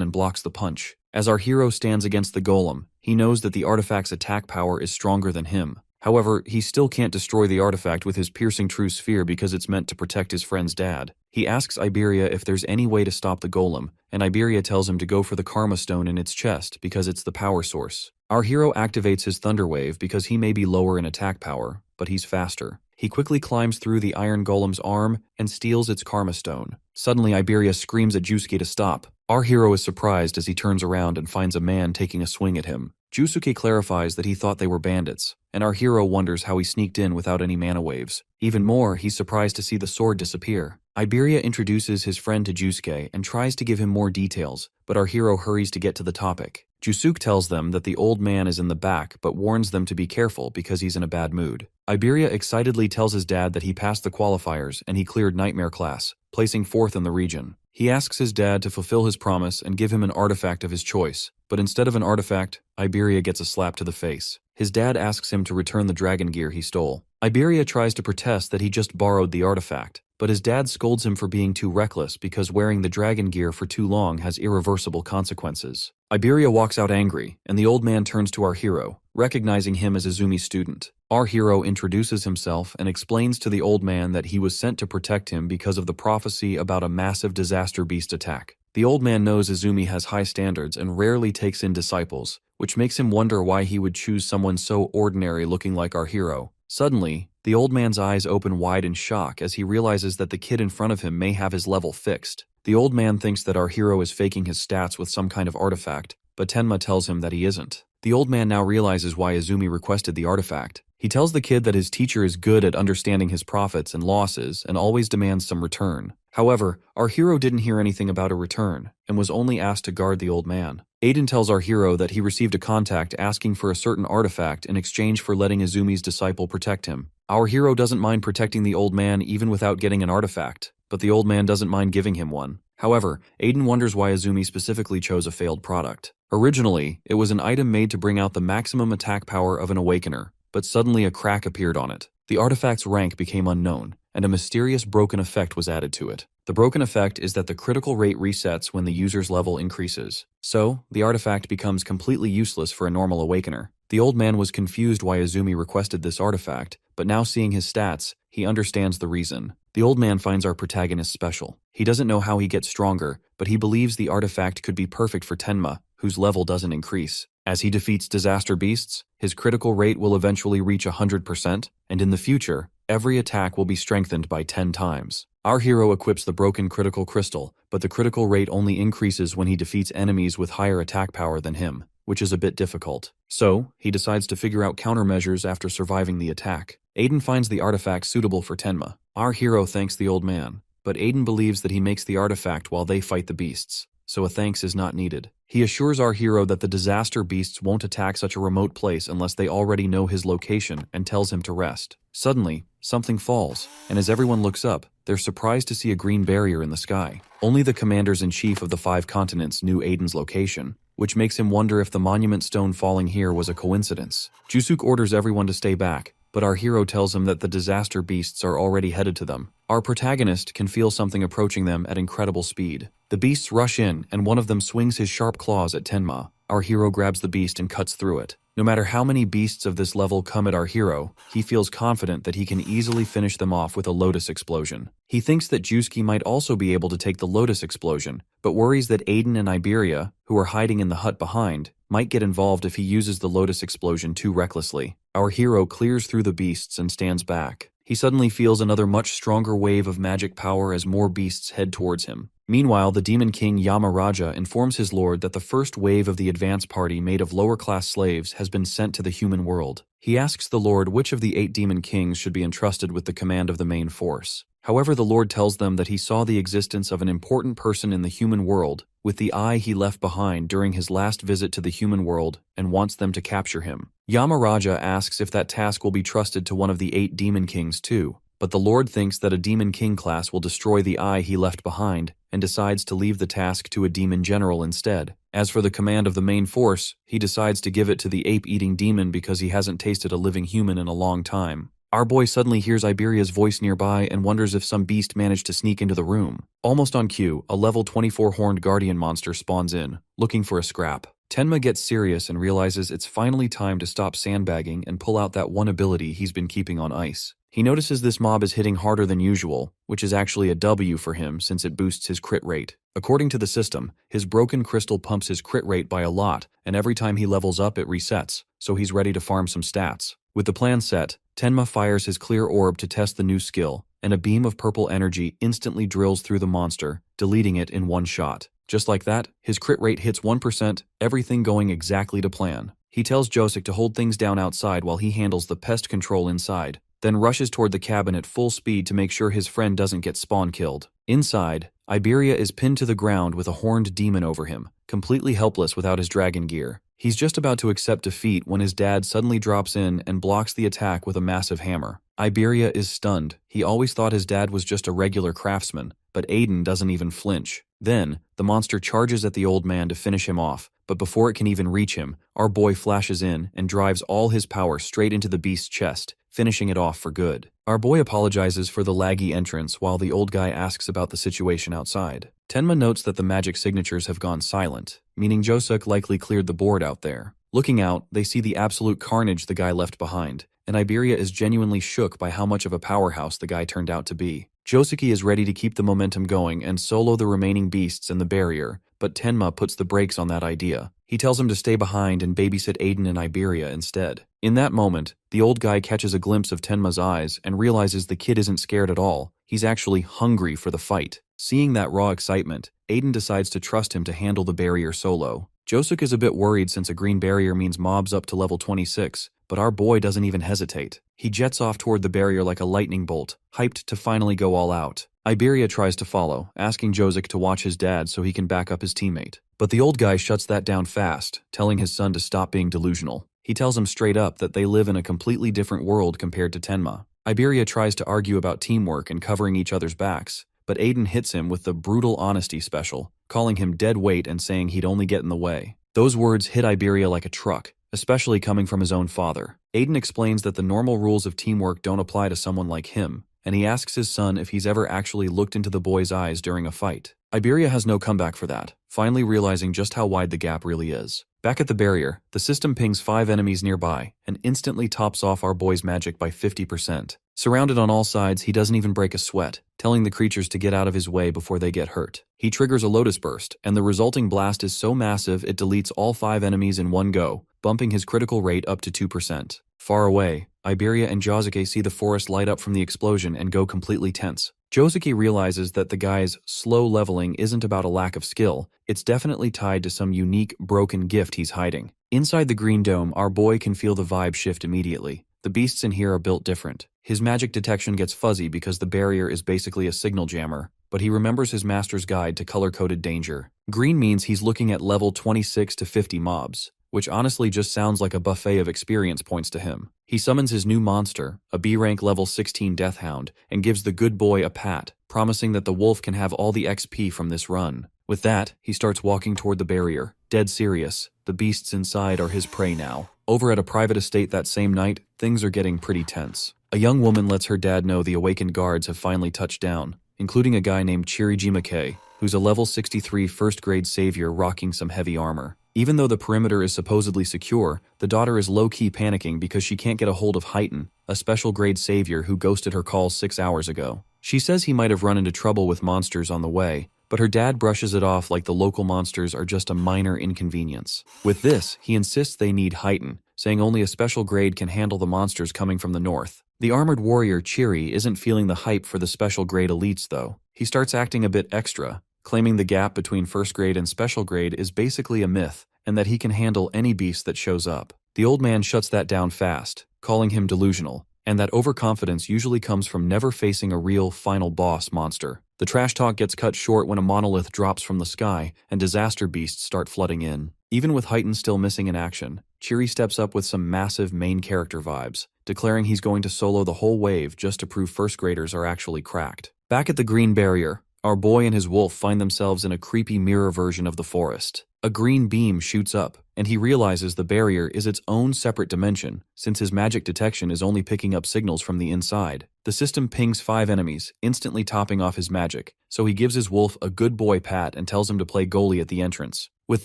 and blocks the punch. As our hero stands against the golem, he knows that the artifact's attack power is stronger than him. However, he still can't destroy the artifact with his piercing true sphere because it's meant to protect his friend's dad. He asks Iberia if there's any way to stop the golem, and Iberia tells him to go for the karma stone in its chest because it's the power source. Our hero activates his thunder wave because he may be lower in attack power, but he's faster. He quickly climbs through the iron golem's arm and steals its karma stone. Suddenly, Iberia screams at Jusuke to stop. Our hero is surprised as he turns around and finds a man taking a swing at him. Jusuke clarifies that he thought they were bandits, and our hero wonders how he sneaked in without any mana waves. Even more, he's surprised to see the sword disappear. Iberia introduces his friend to Jusuke and tries to give him more details, but our hero hurries to get to the topic. Jusuke tells them that the old man is in the back but warns them to be careful because he's in a bad mood. Iberia excitedly tells his dad that he passed the qualifiers and he cleared Nightmare class, placing 4th in the region. He asks his dad to fulfill his promise and give him an artifact of his choice, but instead of an artifact, Iberia gets a slap to the face. His dad asks him to return the dragon gear he stole. Iberia tries to protest that he just borrowed the artifact, but his dad scolds him for being too reckless because wearing the dragon gear for too long has irreversible consequences. Iberia walks out angry, and the old man turns to our hero, recognizing him as Izumi's student. Our hero introduces himself and explains to the old man that he was sent to protect him because of the prophecy about a massive disaster beast attack. The old man knows Izumi has high standards and rarely takes in disciples, which makes him wonder why he would choose someone so ordinary looking like our hero. Suddenly, the old man's eyes open wide in shock as he realizes that the kid in front of him may have his level fixed. The old man thinks that our hero is faking his stats with some kind of artifact, but Tenma tells him that he isn't. The old man now realizes why Izumi requested the artifact. He tells the kid that his teacher is good at understanding his profits and losses and always demands some return. However, our hero didn't hear anything about a return and was only asked to guard the old man. Aiden tells our hero that he received a contact asking for a certain artifact in exchange for letting Izumi's disciple protect him. Our hero doesn't mind protecting the old man even without getting an artifact, but the old man doesn't mind giving him one. However, Aiden wonders why Izumi specifically chose a failed product. Originally, it was an item made to bring out the maximum attack power of an awakener, but suddenly a crack appeared on it. The artifact's rank became unknown, and a mysterious broken effect was added to it. The broken effect is that the critical rate resets when the user's level increases. So, the artifact becomes completely useless for a normal awakener. The old man was confused why Izumi requested this artifact, but now seeing his stats, he understands the reason. The old man finds our protagonist special. He doesn't know how he gets stronger, but he believes the artifact could be perfect for Tenma, whose level doesn't increase. As he defeats disaster beasts, his critical rate will eventually reach 100%, and in the future, every attack will be strengthened by 10 times. Our hero equips the broken critical crystal, but the critical rate only increases when he defeats enemies with higher attack power than him, which is a bit difficult. So, he decides to figure out countermeasures after surviving the attack. Aiden finds the artifact suitable for Tenma. Our hero thanks the old man, but Aiden believes that he makes the artifact while they fight the beasts, so a thanks is not needed. He assures our hero that the disaster beasts won't attack such a remote place unless they already know his location and tells him to rest. Suddenly, something falls, and as everyone looks up, they're surprised to see a green barrier in the sky. Only the commanders-in-chief of the 5 continents knew Aiden's location, which makes him wonder if the monument stone falling here was a coincidence. Jusuke orders everyone to stay back, but our hero tells him that the disaster beasts are already headed to them. Our protagonist can feel something approaching them at incredible speed. The beasts rush in, and one of them swings his sharp claws at Tenma. Our hero grabs the beast and cuts through it. No matter how many beasts of this level come at our hero, he feels confident that he can easily finish them off with a lotus explosion. He thinks that Juski might also be able to take the lotus explosion, but worries that Aiden and Iberia, who are hiding in the hut behind, might get involved if he uses the lotus explosion too recklessly. Our hero clears through the beasts and stands back. He suddenly feels another much stronger wave of magic power as more beasts head towards him. Meanwhile, the Demon King Yamaraja informs his lord that the first wave of the advance party made of lower-class slaves has been sent to the human world. He asks the lord which of the 8 demon kings should be entrusted with the command of the main force. However, the lord tells them that he saw the existence of an important person in the human world with the eye he left behind during his last visit to the human world and wants them to capture him. Yamaraja asks if that task will be trusted to one of the 8 demon kings too, but the lord thinks that a demon king class will destroy the eye he left behind and decides to leave the task to a demon general instead. As for the command of the main force, he decides to give it to the ape-eating demon because he hasn't tasted a living human in a long time. Our boy suddenly hears Iberia's voice nearby and wonders if some beast managed to sneak into the room. Almost on cue, a level 24 horned guardian monster spawns in, looking for a scrap. Tenma gets serious and realizes it's finally time to stop sandbagging and pull out that one ability he's been keeping on ice. He notices this mob is hitting harder than usual, which is actually a W for him since it boosts his crit rate. According to the system, his broken crystal pumps his crit rate by a lot, and every time he levels up it resets, so he's ready to farm some stats. With the plan set, Tenma fires his clear orb to test the new skill, and a beam of purple energy instantly drills through the monster, deleting it in one shot. Just like that, his crit rate hits 1%, everything going exactly to plan. He tells Josek to hold things down outside while he handles the pest control inside, then rushes toward the cabin at full speed to make sure his friend doesn't get spawn-killed. Inside, Iberia is pinned to the ground with a horned demon over him, completely helpless without his dragon gear. He's just about to accept defeat when his dad suddenly drops in and blocks the attack with a massive hammer. Iberia is stunned. He always thought his dad was just a regular craftsman, but Aiden doesn't even flinch. Then, the monster charges at the old man to finish him off, but before it can even reach him, our boy flashes in and drives all his power straight into the beast's chest, finishing it off for good. Our boy apologizes for the laggy entrance while the old guy asks about the situation outside. Tenma notes that the magic signatures have gone silent, meaning Josek likely cleared the board out there. Looking out, they see the absolute carnage the guy left behind, and Iberia is genuinely shook by how much of a powerhouse the guy turned out to be. Joseki is ready to keep the momentum going and solo the remaining beasts in the barrier, but Tenma puts the brakes on that idea. He tells him to stay behind and babysit Aiden and Iberia instead. In that moment, the old guy catches a glimpse of Tenma's eyes and realizes the kid isn't scared at all. He's actually hungry for the fight. Seeing that raw excitement, Aiden decides to trust him to handle the barrier solo. Josek is a bit worried since a green barrier means mobs up to level 26, but our boy doesn't even hesitate. He jets off toward the barrier like a lightning bolt, hyped to finally go all out. Iberia tries to follow, asking Josek to watch his dad so he can back up his teammate. But the old guy shuts that down fast, telling his son to stop being delusional. He tells him straight up that they live in a completely different world compared to Tenma. Iberia tries to argue about teamwork and covering each other's backs, but Aiden hits him with the brutal honesty special, calling him dead weight and saying he'd only get in the way. Those words hit Iberia like a truck, especially coming from his own father. Aiden explains that the normal rules of teamwork don't apply to someone like him, and he asks his son if he's ever actually looked into the boy's eyes during a fight. Iberia has no comeback for that, finally realizing just how wide the gap really is. Back at the barrier, the system pings 5 enemies nearby and instantly tops off our boy's magic by 50%. Surrounded on all sides, he doesn't even break a sweat, telling the creatures to get out of his way before they get hurt. He triggers a Lotus Burst, and the resulting blast is so massive it deletes all 5 enemies in one go, bumping his critical rate up to 2%. Far away, Iberia and Josuke see the forest light up from the explosion and go completely tense. Josuke realizes that the guy's slow leveling isn't about a lack of skill, it's definitely tied to some unique, broken gift he's hiding. Inside the green dome, our boy can feel the vibe shift immediately. The beasts in here are built different. His magic detection gets fuzzy because the barrier is basically a signal jammer, but he remembers his master's guide to color-coded danger. Green means he's looking at level 26 to 50 mobs, which honestly just sounds like a buffet of experience points to him. He summons his new monster, a B-rank level 16 Deathhound, and gives the good boy a pat, promising that the wolf can have all the XP from this run. With that, he starts walking toward the barrier, dead serious. The beasts inside are his prey now. Over at a private estate that same night, things are getting pretty tense. A young woman lets her dad know the awakened guards have finally touched down, including a guy named Chiriji, who's a level 63 first-grade savior rocking some heavy armor. Even though the perimeter is supposedly secure, the daughter is low-key panicking because she can't get a hold of Heighten, a special-grade savior who ghosted her call 6 hours ago. She says he might have run into trouble with monsters on the way, but her dad brushes it off like the local monsters are just a minor inconvenience. With this, he insists they need Heighten, saying only a special grade can handle the monsters coming from the north. The armored warrior Chiri isn't feeling the hype for the special grade elites though. He starts acting a bit extra, claiming the gap between first grade and special grade is basically a myth, and that he can handle any beast that shows up. The old man shuts that down fast, calling him delusional, and that overconfidence usually comes from never facing a real final boss monster. The trash talk gets cut short when a monolith drops from the sky and disaster beasts start flooding in. Even with Heighten still missing in action, Chiri steps up with some massive main character vibes, declaring he's going to solo the whole wave just to prove first graders are actually cracked. Back at the Green Barrier, our boy and his wolf find themselves in a creepy mirror version of the forest. A green beam shoots up, and he realizes the barrier is its own separate dimension, since his magic detection is only picking up signals from the inside. The system pings 5 enemies, instantly topping off his magic, so he gives his wolf a good boy pat and tells him to play goalie at the entrance. With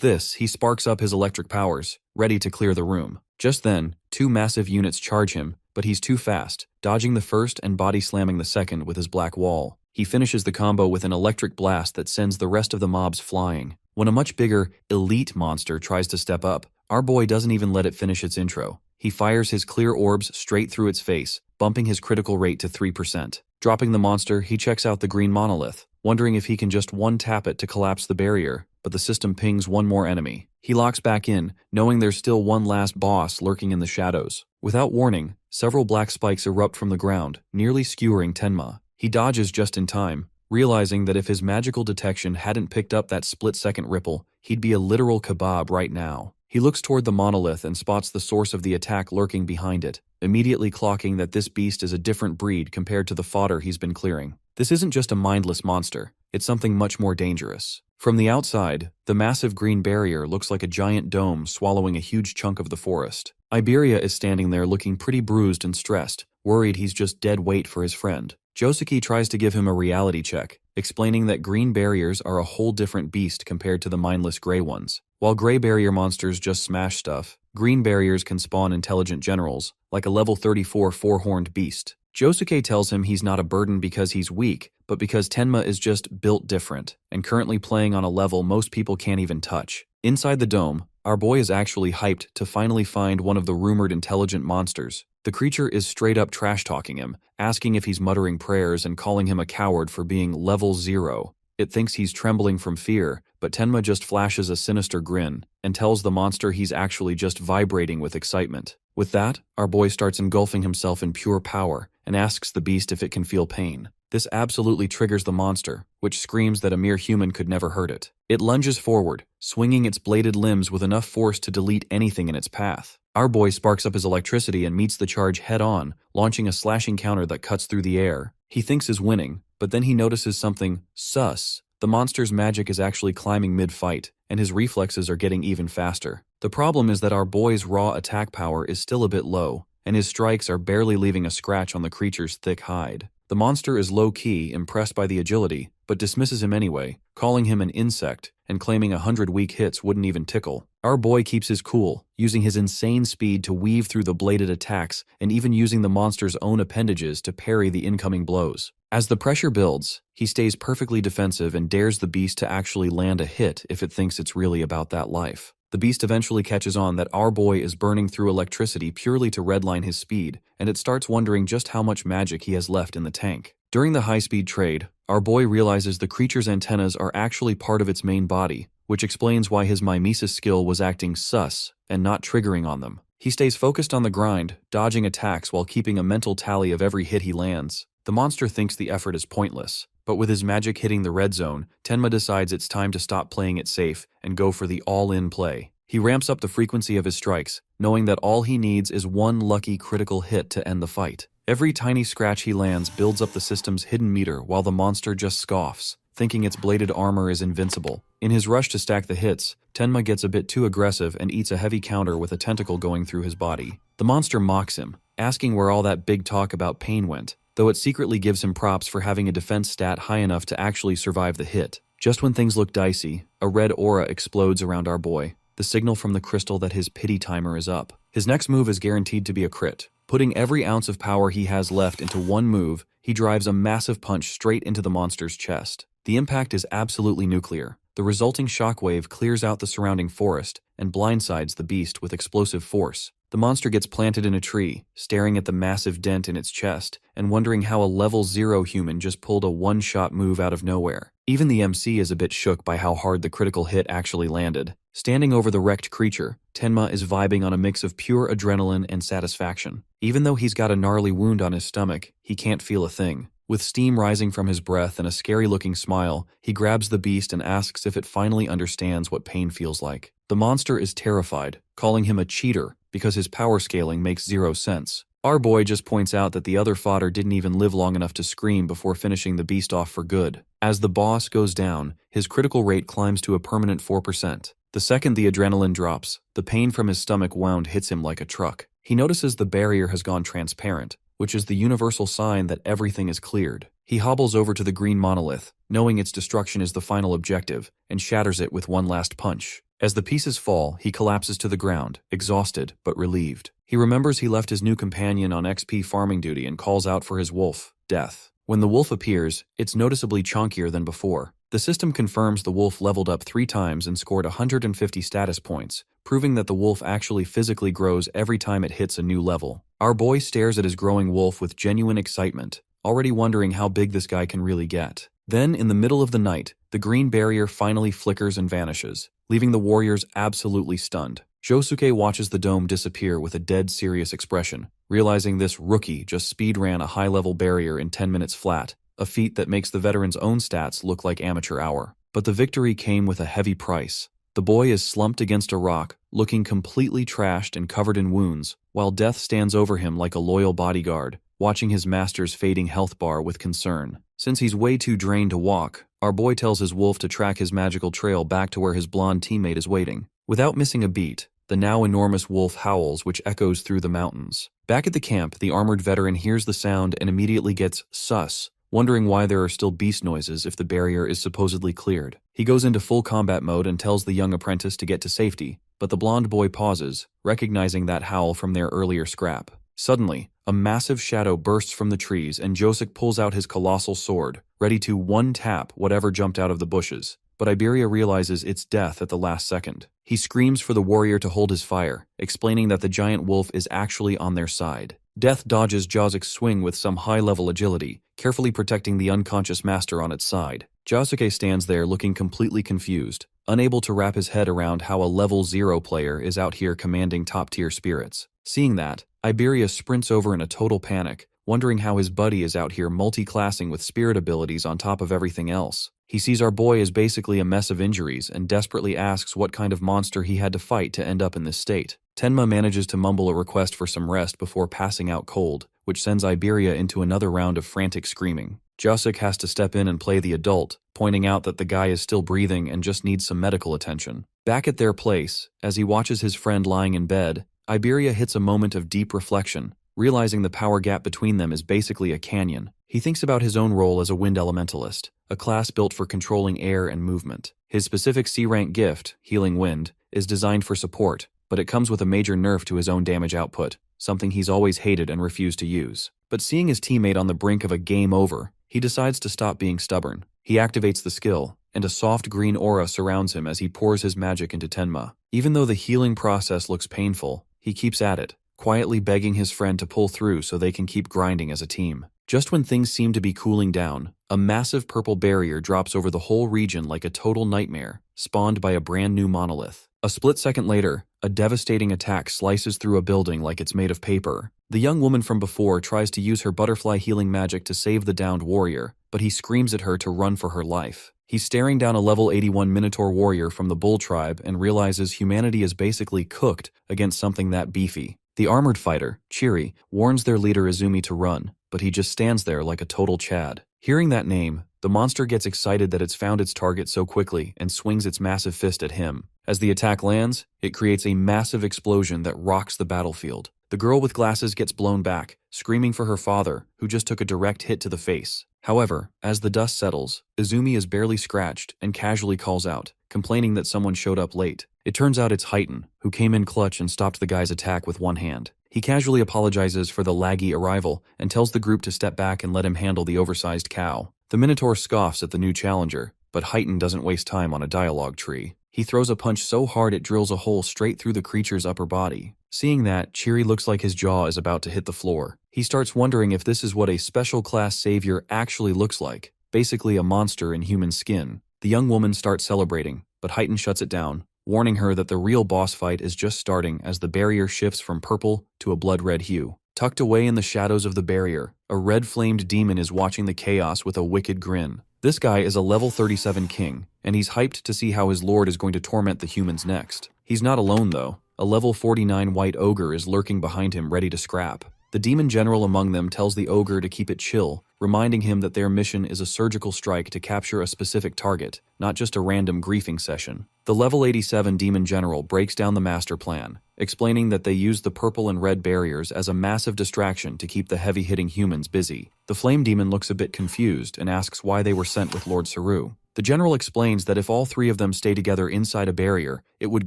this, he sparks up his electric powers, ready to clear the room. Just then, 2 massive units charge him, but he's too fast, dodging the first and body slamming the second with his black wall. He finishes the combo with an electric blast that sends the rest of the mobs flying. When a much bigger, elite monster tries to step up, our boy doesn't even let it finish its intro. He fires his clear orbs straight through its face, bumping his critical rate to 3%. Dropping the monster, he checks out the green monolith, wondering if he can just one-tap it to collapse the barrier, but the system pings 1 more enemy. He locks back in, knowing there's still one last boss lurking in the shadows. Without warning, several black spikes erupt from the ground, nearly skewering Tenma. He dodges just in time, realizing that if his magical detection hadn't picked up that split-second ripple, he'd be a literal kebab right now. He looks toward the monolith and spots the source of the attack lurking behind it, immediately clocking that this beast is a different breed compared to the fodder he's been clearing. This isn't just a mindless monster, it's something much more dangerous. From the outside, the massive green barrier looks like a giant dome swallowing a huge chunk of the forest. Iberia is standing there looking pretty bruised and stressed, worried he's just dead weight for his friend. Josuke tries to give him a reality check, explaining that green barriers are a whole different beast compared to the mindless gray ones. While gray barrier monsters just smash stuff, green barriers can spawn intelligent generals, like a level 34 four-horned beast. Josuke tells him he's not a burden because he's weak, but because Tenma is just built different, and currently playing on a level most people can't even touch. Inside the dome, our boy is actually hyped to finally find one of the rumored intelligent monsters. The creature is straight up trash-talking him, asking if he's muttering prayers and calling him a coward for being level 0. It thinks he's trembling from fear, but Tenma just flashes a sinister grin and tells the monster he's actually just vibrating with excitement. With that, our boy starts engulfing himself in pure power and asks the beast if it can feel pain. This absolutely triggers the monster, which screams that a mere human could never hurt it. It lunges forward, swinging its bladed limbs with enough force to delete anything in its path. Our boy sparks up his electricity and meets the charge head-on, launching a slashing counter that cuts through the air. He thinks he's winning, but then he notices something sus. The monster's magic is actually climbing mid-fight, and his reflexes are getting even faster. The problem is that our boy's raw attack power is still a bit low, and his strikes are barely leaving a scratch on the creature's thick hide. The monster is low-key, impressed by the agility, but dismisses him anyway, calling him an insect and claiming 100 weak hits wouldn't even tickle. Our boy keeps his cool, using his insane speed to weave through the bladed attacks and even using the monster's own appendages to parry the incoming blows. As the pressure builds, he stays perfectly defensive and dares the beast to actually land a hit if it thinks it's really about that life. The beast eventually catches on that our boy is burning through electricity purely to redline his speed, and it starts wondering just how much magic he has left in the tank. During the high-speed trade, our boy realizes the creature's antennas are actually part of its main body, which explains why his mimesis skill was acting sus and not triggering on them. He stays focused on the grind, dodging attacks while keeping a mental tally of every hit he lands. The monster thinks the effort is pointless, but with his magic hitting the red zone, Tenma decides it's time to stop playing it safe and go for the all-in play. He ramps up the frequency of his strikes, knowing that all he needs is one lucky critical hit to end the fight. Every tiny scratch he lands builds up the system's hidden meter while the monster just scoffs, thinking its bladed armor is invincible. In his rush to stack the hits, Tenma gets a bit too aggressive and eats a heavy counter with a tentacle going through his body. The monster mocks him, asking where all that big talk about pain went, though it secretly gives him props for having a defense stat high enough to actually survive the hit. Just when things look dicey, a red aura explodes around our boy, the signal from the crystal that his pity timer is up. His next move is guaranteed to be a crit. Putting every ounce of power he has left into one move, he drives a massive punch straight into the monster's chest. The impact is absolutely nuclear. The resulting shockwave clears out the surrounding forest and blindsides the beast with explosive force. The monster gets planted in a tree, staring at the massive dent in its chest and wondering how a level 0 human just pulled a one-shot move out of nowhere. Even the MC is a bit shook by how hard the critical hit actually landed. Standing over the wrecked creature, Tenma is vibing on a mix of pure adrenaline and satisfaction. Even though he's got a gnarly wound on his stomach, he can't feel a thing. With steam rising from his breath and a scary-looking smile, he grabs the beast and asks if it finally understands what pain feels like. The monster is terrified, calling him a cheater because his power scaling makes 0 sense. Our boy just points out that the other fodder didn't even live long enough to scream before finishing the beast off for good. As the boss goes down, his critical rate climbs to a permanent 4%. The second the adrenaline drops, the pain from his stomach wound hits him like a truck. He notices the barrier has gone transparent, which is the universal sign that everything is cleared. He hobbles over to the green monolith, knowing its destruction is the final objective, and shatters it with one last punch. As the pieces fall, he collapses to the ground, exhausted but relieved. He remembers he left his new companion on XP farming duty and calls out for his wolf, Death. When the wolf appears, it's noticeably chunkier than before. The system confirms the wolf leveled up 3 times and scored 150 status points, proving that the wolf actually physically grows every time it hits a new level. Our boy stares at his growing wolf with genuine excitement, already wondering how big this guy can really get. Then, in the middle of the night, the green barrier finally flickers and vanishes, leaving the warriors absolutely stunned. Josuke watches the dome disappear with a dead serious expression, realizing this rookie just speedran a high-level barrier in 10 minutes flat, a feat that makes the veteran's own stats look like amateur hour. But the victory came with a heavy price. The boy is slumped against a rock, looking completely trashed and covered in wounds, while Death stands over him like a loyal bodyguard, watching his master's fading health bar with concern. Since he's way too drained to walk, our boy tells his wolf to track his magical trail back to where his blonde teammate is waiting. Without missing a beat, the now enormous wolf howls, which echoes through the mountains. Back at the camp, the armored veteran hears the sound and immediately gets sus, wondering why there are still beast noises if the barrier is supposedly cleared. He goes into full combat mode and tells the young apprentice to get to safety, but the blonde boy pauses, recognizing that howl from their earlier scrap. Suddenly, a massive shadow bursts from the trees and Josek pulls out his colossal sword, ready to one-tap whatever jumped out of the bushes. But Iberia realizes it's Death at the last second. He screams for the warrior to hold his fire, explaining that the giant wolf is actually on their side. Death dodges Josek's swing with some high-level agility, carefully protecting the unconscious master on its side. Josuke stands there looking completely confused, unable to wrap his head around how a level 0 player is out here commanding top-tier spirits. Seeing that, Iberia sprints over in a total panic, wondering how his buddy is out here multi-classing with spirit abilities on top of everything else. He sees our boy as basically a mess of injuries and desperately asks what kind of monster he had to fight to end up in this state. Tenma manages to mumble a request for some rest before passing out cold, which sends Iberia into another round of frantic screaming. Josek has to step in and play the adult, pointing out that the guy is still breathing and just needs some medical attention. Back at their place, as he watches his friend lying in bed, Iberia hits a moment of deep reflection, realizing the power gap between them is basically a canyon. He thinks about his own role as a wind elementalist, a class built for controlling air and movement. His specific C-rank gift, Healing Wind, is designed for support, but it comes with a major nerf to his own damage output, something he's always hated and refused to use. But seeing his teammate on the brink of a game over, he decides to stop being stubborn. He activates the skill, and a soft green aura surrounds him as he pours his magic into Tenma. Even though the healing process looks painful, he keeps at it, quietly begging his friend to pull through so they can keep grinding as a team. Just when things seem to be cooling down, a massive purple barrier drops over the whole region like a total nightmare, spawned by a brand new monolith. A split second later, a devastating attack slices through a building like it's made of paper. The young woman from before tries to use her butterfly healing magic to save the downed warrior, but he screams at her to run for her life. He's staring down a level 81 Minotaur warrior from the Bull tribe and realizes humanity is basically cooked against something that beefy. The armored fighter, Chiri, warns their leader Izumi to run, but he just stands there like a total Chad. Hearing that name, The monster gets excited that it's found its target so quickly and swings its massive fist at him. As the attack lands, it creates a massive explosion that rocks the battlefield. The girl with glasses gets blown back, screaming for her father, who just took a direct hit to the face. However, as the dust settles, Izumi is barely scratched and casually calls out, complaining that someone showed up late. It turns out it's Heighten, who came in clutch and stopped the guy's attack with one hand. He casually apologizes for the laggy arrival and tells the group to step back and let him handle the oversized cow. The Minotaur scoffs at the new challenger, but Heighten doesn't waste time on a dialogue tree. He throws a punch so hard it drills a hole straight through the creature's upper body. Seeing that, Chiri looks like his jaw is about to hit the floor. He starts wondering if this is what a special class savior actually looks like, basically a monster in human skin. The young woman starts celebrating, but Heighten shuts it down, warning her that the real boss fight is just starting as the barrier shifts from purple to a blood-red hue. Tucked away in the shadows of the barrier, a red-flamed demon is watching the chaos with a wicked grin. This guy is a level 37 king, and he's hyped to see how his lord is going to torment the humans next. He's not alone though. A level 49 white ogre is lurking behind him ready to scrap. The demon general among them tells the ogre to keep it chill, reminding him that their mission is a surgical strike to capture a specific target, not just a random griefing session. The level 87 demon general breaks down the master plan, explaining that they use the purple and red barriers as a massive distraction to keep the heavy-hitting humans busy. The flame demon looks a bit confused and asks why they were sent with Lord Saru. The general explains that if all three of them stay together inside a barrier, it would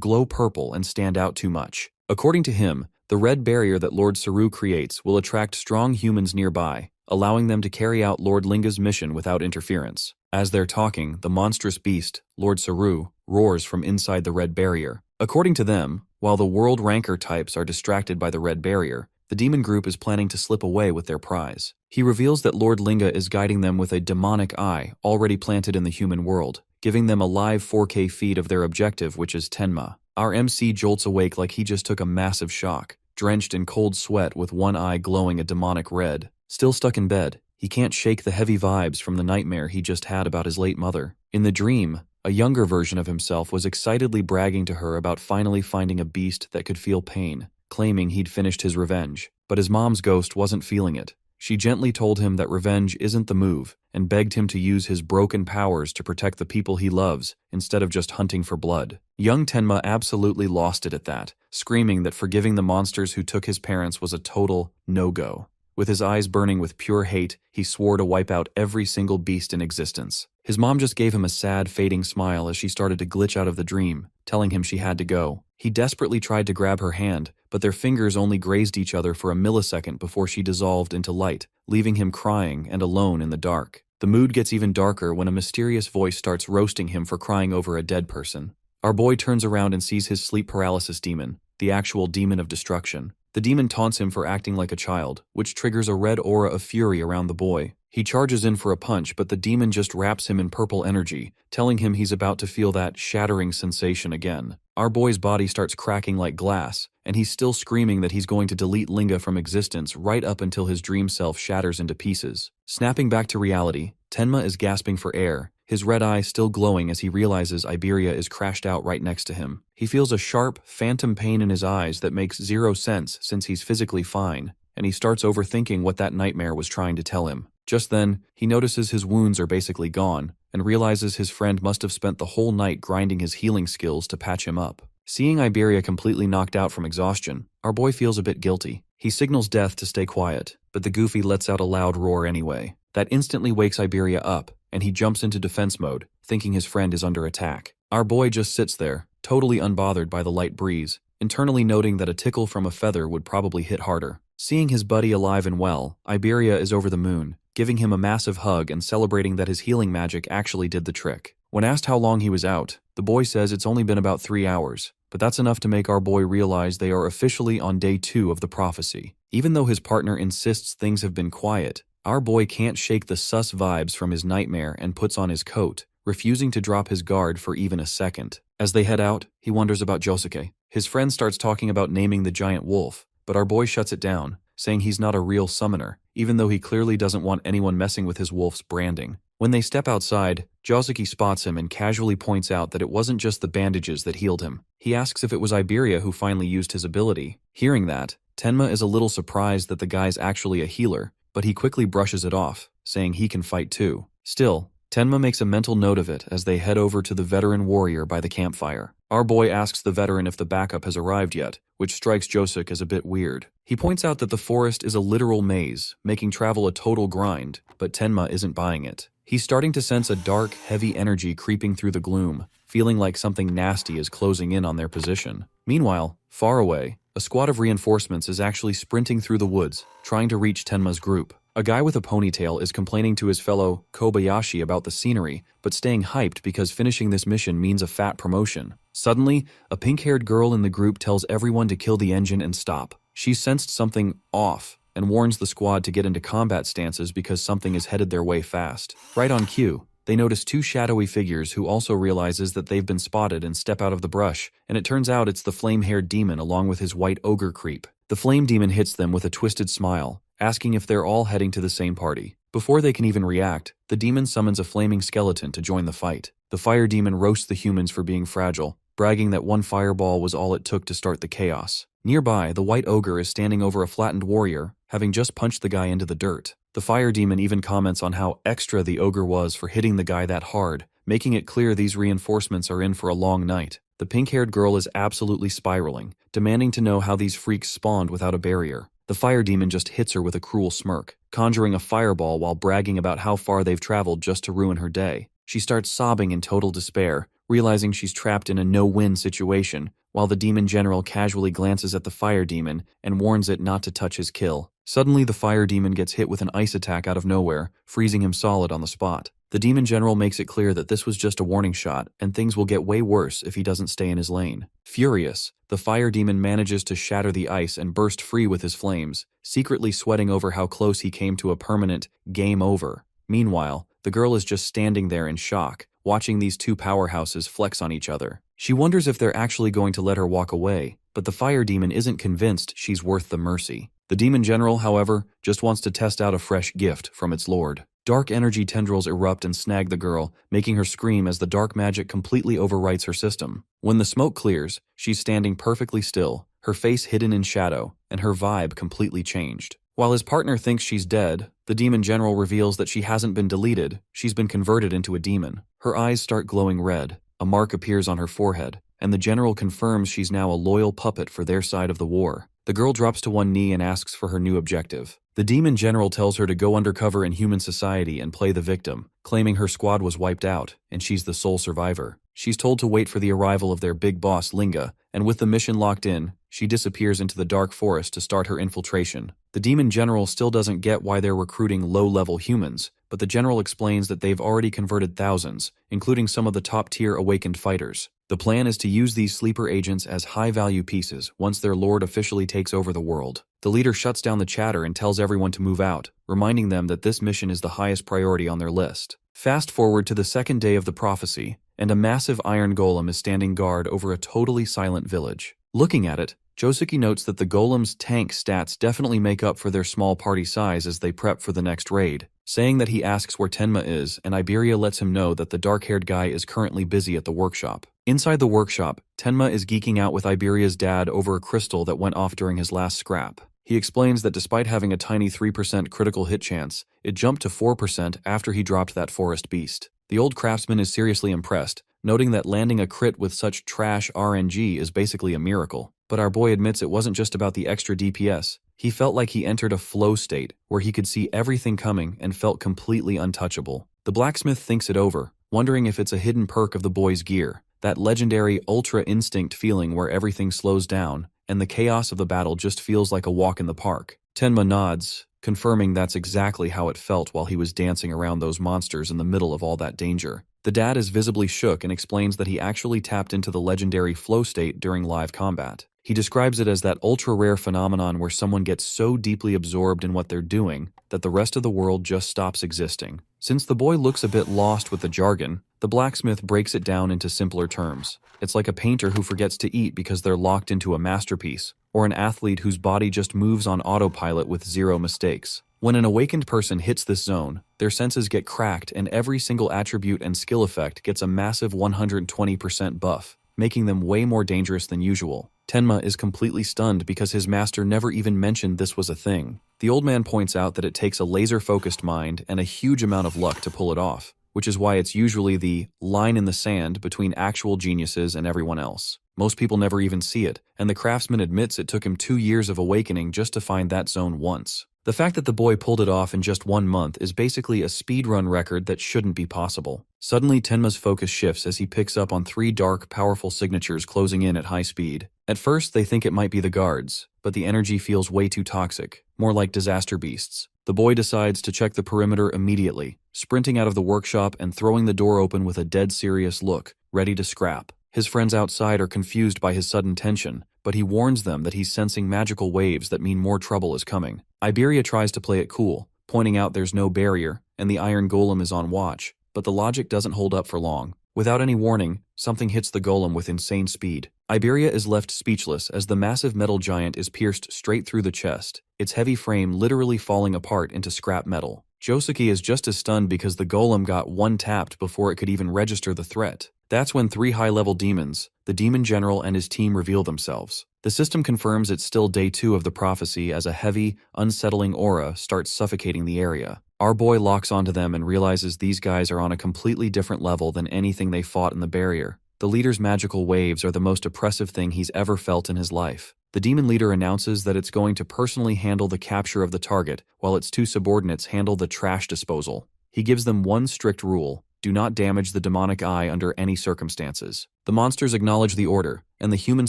glow purple and stand out too much. According to him, the red barrier that Lord Saru creates will attract strong humans nearby, allowing them to carry out Lord Linga's mission without interference. As they're talking, the monstrous beast, Lord Saru, roars from inside the red barrier. According to them, while the world ranker types are distracted by the red barrier, the demon group is planning to slip away with their prize. He reveals that Lord Linga is guiding them with a demonic eye already planted in the human world, giving them a live 4K feed of their objective, which is Tenma. Our MC jolts awake like he just took a massive shock, drenched in cold sweat with one eye glowing a demonic red. Still stuck in bed, he can't shake the heavy vibes from the nightmare he just had about his late mother. In the dream, a younger version of himself was excitedly bragging to her about finally finding a beast that could feel pain, claiming he'd finished his revenge. But his mom's ghost wasn't feeling it. She gently told him that revenge isn't the move and begged him to use his broken powers to protect the people he loves instead of just hunting for blood. Young Tenma absolutely lost it at that, screaming that forgiving the monsters who took his parents was a total no-go. With his eyes burning with pure hate, he swore to wipe out every single beast in existence. His mom just gave him a sad, fading smile as she started to glitch out of the dream, telling him she had to go. He desperately tried to grab her hand, but their fingers only grazed each other for a millisecond before she dissolved into light, leaving him crying and alone in the dark. The mood gets even darker when a mysterious voice starts roasting him for crying over a dead person. Our boy turns around and sees his sleep paralysis demon, the actual demon of destruction. The demon taunts him for acting like a child, which triggers a red aura of fury around the boy. He charges in for a punch, but the demon just wraps him in purple energy, telling him he's about to feel that shattering sensation again. Our boy's body starts cracking like glass, and he's still screaming that he's going to delete Linga from existence right up until his dream self shatters into pieces. Snapping back to reality, Tenma is gasping for air, his red eye still glowing as he realizes Iberia is crashed out right next to him. He feels a sharp, phantom pain in his eyes that makes zero sense since he's physically fine, and he starts overthinking what that nightmare was trying to tell him. Just then, he notices his wounds are basically gone, and realizes his friend must have spent the whole night grinding his healing skills to patch him up. Seeing Iberia completely knocked out from exhaustion, our boy feels a bit guilty. He signals Death to stay quiet, but the Goofy lets out a loud roar anyway. That instantly wakes Iberia up, and he jumps into defense mode, thinking his friend is under attack. Our boy just sits there, totally unbothered by the light breeze, internally noting that a tickle from a feather would probably hit harder. Seeing his buddy alive and well, Iberia is over the moon, giving him a massive hug and celebrating that his healing magic actually did the trick. When asked how long he was out, the boy says it's only been about 3 hours, but that's enough to make our boy realize they are officially on day 2 of the prophecy. Even though his partner insists things have been quiet, our boy can't shake the sus vibes from his nightmare and puts on his coat, refusing to drop his guard for even a second. As they head out, he wonders about Josuke. His friend starts talking about naming the giant wolf, but our boy shuts it down, saying he's not a real summoner, even though he clearly doesn't want anyone messing with his wolf's branding. When they step outside, Josuke spots him and casually points out that it wasn't just the bandages that healed him. He asks if it was Iberia who finally used his ability. Hearing that, Tenma is a little surprised that the guy's actually a healer, but he quickly brushes it off, saying he can fight too. Still, Tenma makes a mental note of it as they head over to the veteran warrior by the campfire. Our boy asks the veteran if the backup has arrived yet, which strikes Josuke as a bit weird. He points out that the forest is a literal maze, making travel a total grind, but Tenma isn't buying it. He's starting to sense a dark, heavy energy creeping through the gloom, feeling like something nasty is closing in on their position. Meanwhile, far away, a squad of reinforcements is actually sprinting through the woods, trying to reach Tenma's group. A guy with a ponytail is complaining to his fellow Kobayashi about the scenery, but staying hyped because finishing this mission means a fat promotion. Suddenly, a pink-haired girl in the group tells everyone to kill the engine and stop. She sensed something off and warns the squad to get into combat stances because something is headed their way fast. Right on cue, they notice two shadowy figures who also realizes that they've been spotted and step out of the brush, and it turns out it's the flame-haired demon along with his white ogre creep. The flame demon hits them with a twisted smile, asking if they're all heading to the same party. Before they can even react, the demon summons a flaming skeleton to join the fight. The fire demon roasts the humans for being fragile, bragging that one fireball was all it took to start the chaos. Nearby, the white ogre is standing over a flattened warrior, having just punched the guy into the dirt. The fire demon even comments on how extra the ogre was for hitting the guy that hard, making it clear these reinforcements are in for a long night. The pink-haired girl is absolutely spiraling, demanding to know how these freaks spawned without a barrier. The fire demon just hits her with a cruel smirk, conjuring a fireball while bragging about how far they've traveled just to ruin her day. She starts sobbing in total despair, realizing she's trapped in a no-win situation, while the demon general casually glances at the fire demon and warns it not to touch his kill. Suddenly, the fire demon gets hit with an ice attack out of nowhere, freezing him solid on the spot. The demon general makes it clear that this was just a warning shot, and things will get way worse if he doesn't stay in his lane. Furious, the fire demon manages to shatter the ice and burst free with his flames, secretly sweating over how close he came to a permanent game over. Meanwhile, the girl is just standing there in shock, watching these two powerhouses flex on each other. She wonders if they're actually going to let her walk away, but the fire demon isn't convinced she's worth the mercy. The demon general, however, just wants to test out a fresh gift from its lord. Dark energy tendrils erupt and snag the girl, making her scream as the dark magic completely overwrites her system. When the smoke clears, she's standing perfectly still, her face hidden in shadow, and her vibe completely changed. While his partner thinks she's dead, the demon general reveals that she hasn't been deleted, she's been converted into a demon. Her eyes start glowing red, a mark appears on her forehead, and the general confirms she's now a loyal puppet for their side of the war. The girl drops to one knee and asks for her new objective. The demon general tells her to go undercover in human society and play the victim, claiming her squad was wiped out, and she's the sole survivor. She's told to wait for the arrival of their big boss, Linga, and with the mission locked in, she disappears into the dark forest to start her infiltration. The demon general still doesn't get why they're recruiting low-level humans, but the general explains that they've already converted thousands, including some of the top-tier awakened fighters. The plan is to use these sleeper agents as high-value pieces once their lord officially takes over the world. The leader shuts down the chatter and tells everyone to move out, reminding them that this mission is the highest priority on their list. Fast forward to the second day of the prophecy, and a massive iron golem is standing guard over a totally silent village. Looking at it, Josuke notes that the golem's tank stats definitely make up for their small party size as they prep for the next raid, saying that he asks where Tenma is, and Iberia lets him know that the dark-haired guy is currently busy at the workshop. Inside the workshop, Tenma is geeking out with Iberia's dad over a crystal that went off during his last scrap. He explains that despite having a tiny 3% critical hit chance, it jumped to 4% after he dropped that forest beast. The old craftsman is seriously impressed, noting that landing a crit with such trash RNG is basically a miracle. But our boy admits it wasn't just about the extra DPS. He felt like he entered a flow state, where he could see everything coming and felt completely untouchable. The blacksmith thinks it over, wondering if it's a hidden perk of the boy's gear, that legendary Ultra Instinct feeling where everything slows down, and the chaos of the battle just feels like a walk in the park. Tenma nods, confirming that's exactly how it felt while he was dancing around those monsters in the middle of all that danger. The dad is visibly shook and explains that he actually tapped into the legendary flow state during live combat. He describes it as that ultra-rare phenomenon where someone gets so deeply absorbed in what they're doing that the rest of the world just stops existing. Since the boy looks a bit lost with the jargon, the blacksmith breaks it down into simpler terms. It's like a painter who forgets to eat because they're locked into a masterpiece, or an athlete whose body just moves on autopilot with zero mistakes. When an awakened person hits this zone, their senses get cracked and every single attribute and skill effect gets a massive 120% buff, making them way more dangerous than usual. Tenma is completely stunned because his master never even mentioned this was a thing. The old man points out that it takes a laser-focused mind and a huge amount of luck to pull it off. which is why it's usually the line in the sand between actual geniuses and everyone else. Most people never even see it, and the craftsman admits it took him 2 years of awakening just to find that zone once. The fact that the boy pulled it off in just 1 month is basically a speedrun record that shouldn't be possible. Suddenly, Tenma's focus shifts as he picks up on 3 dark, powerful signatures closing in at high speed. At first, they think it might be the guards, but the energy feels way too toxic, more like disaster beasts. The boy decides to check the perimeter immediately, sprinting out of the workshop and throwing the door open with a dead serious look, ready to scrap. His friends outside are confused by his sudden tension, but he warns them that he's sensing magical waves that mean more trouble is coming. Iberia tries to play it cool, pointing out there's no barrier and the iron golem is on watch, but the logic doesn't hold up for long. Without any warning, something hits the golem with insane speed. Iberia is left speechless as the massive metal giant is pierced straight through the chest, its heavy frame literally falling apart into scrap metal. Josuke is just as stunned because the golem got one-tapped before it could even register the threat. That's when 3 high-level demons, the demon general and his team, reveal themselves. The system confirms it's still day 2 of the prophecy as a heavy, unsettling aura starts suffocating the area. Our boy locks onto them and realizes these guys are on a completely different level than anything they fought in the barrier. The leader's magical waves are the most oppressive thing he's ever felt in his life. The demon leader announces that it's going to personally handle the capture of the target, while its 2 subordinates handle the trash disposal. He gives them one strict rule: do not damage the demonic eye under any circumstances. The monsters acknowledge the order, and the human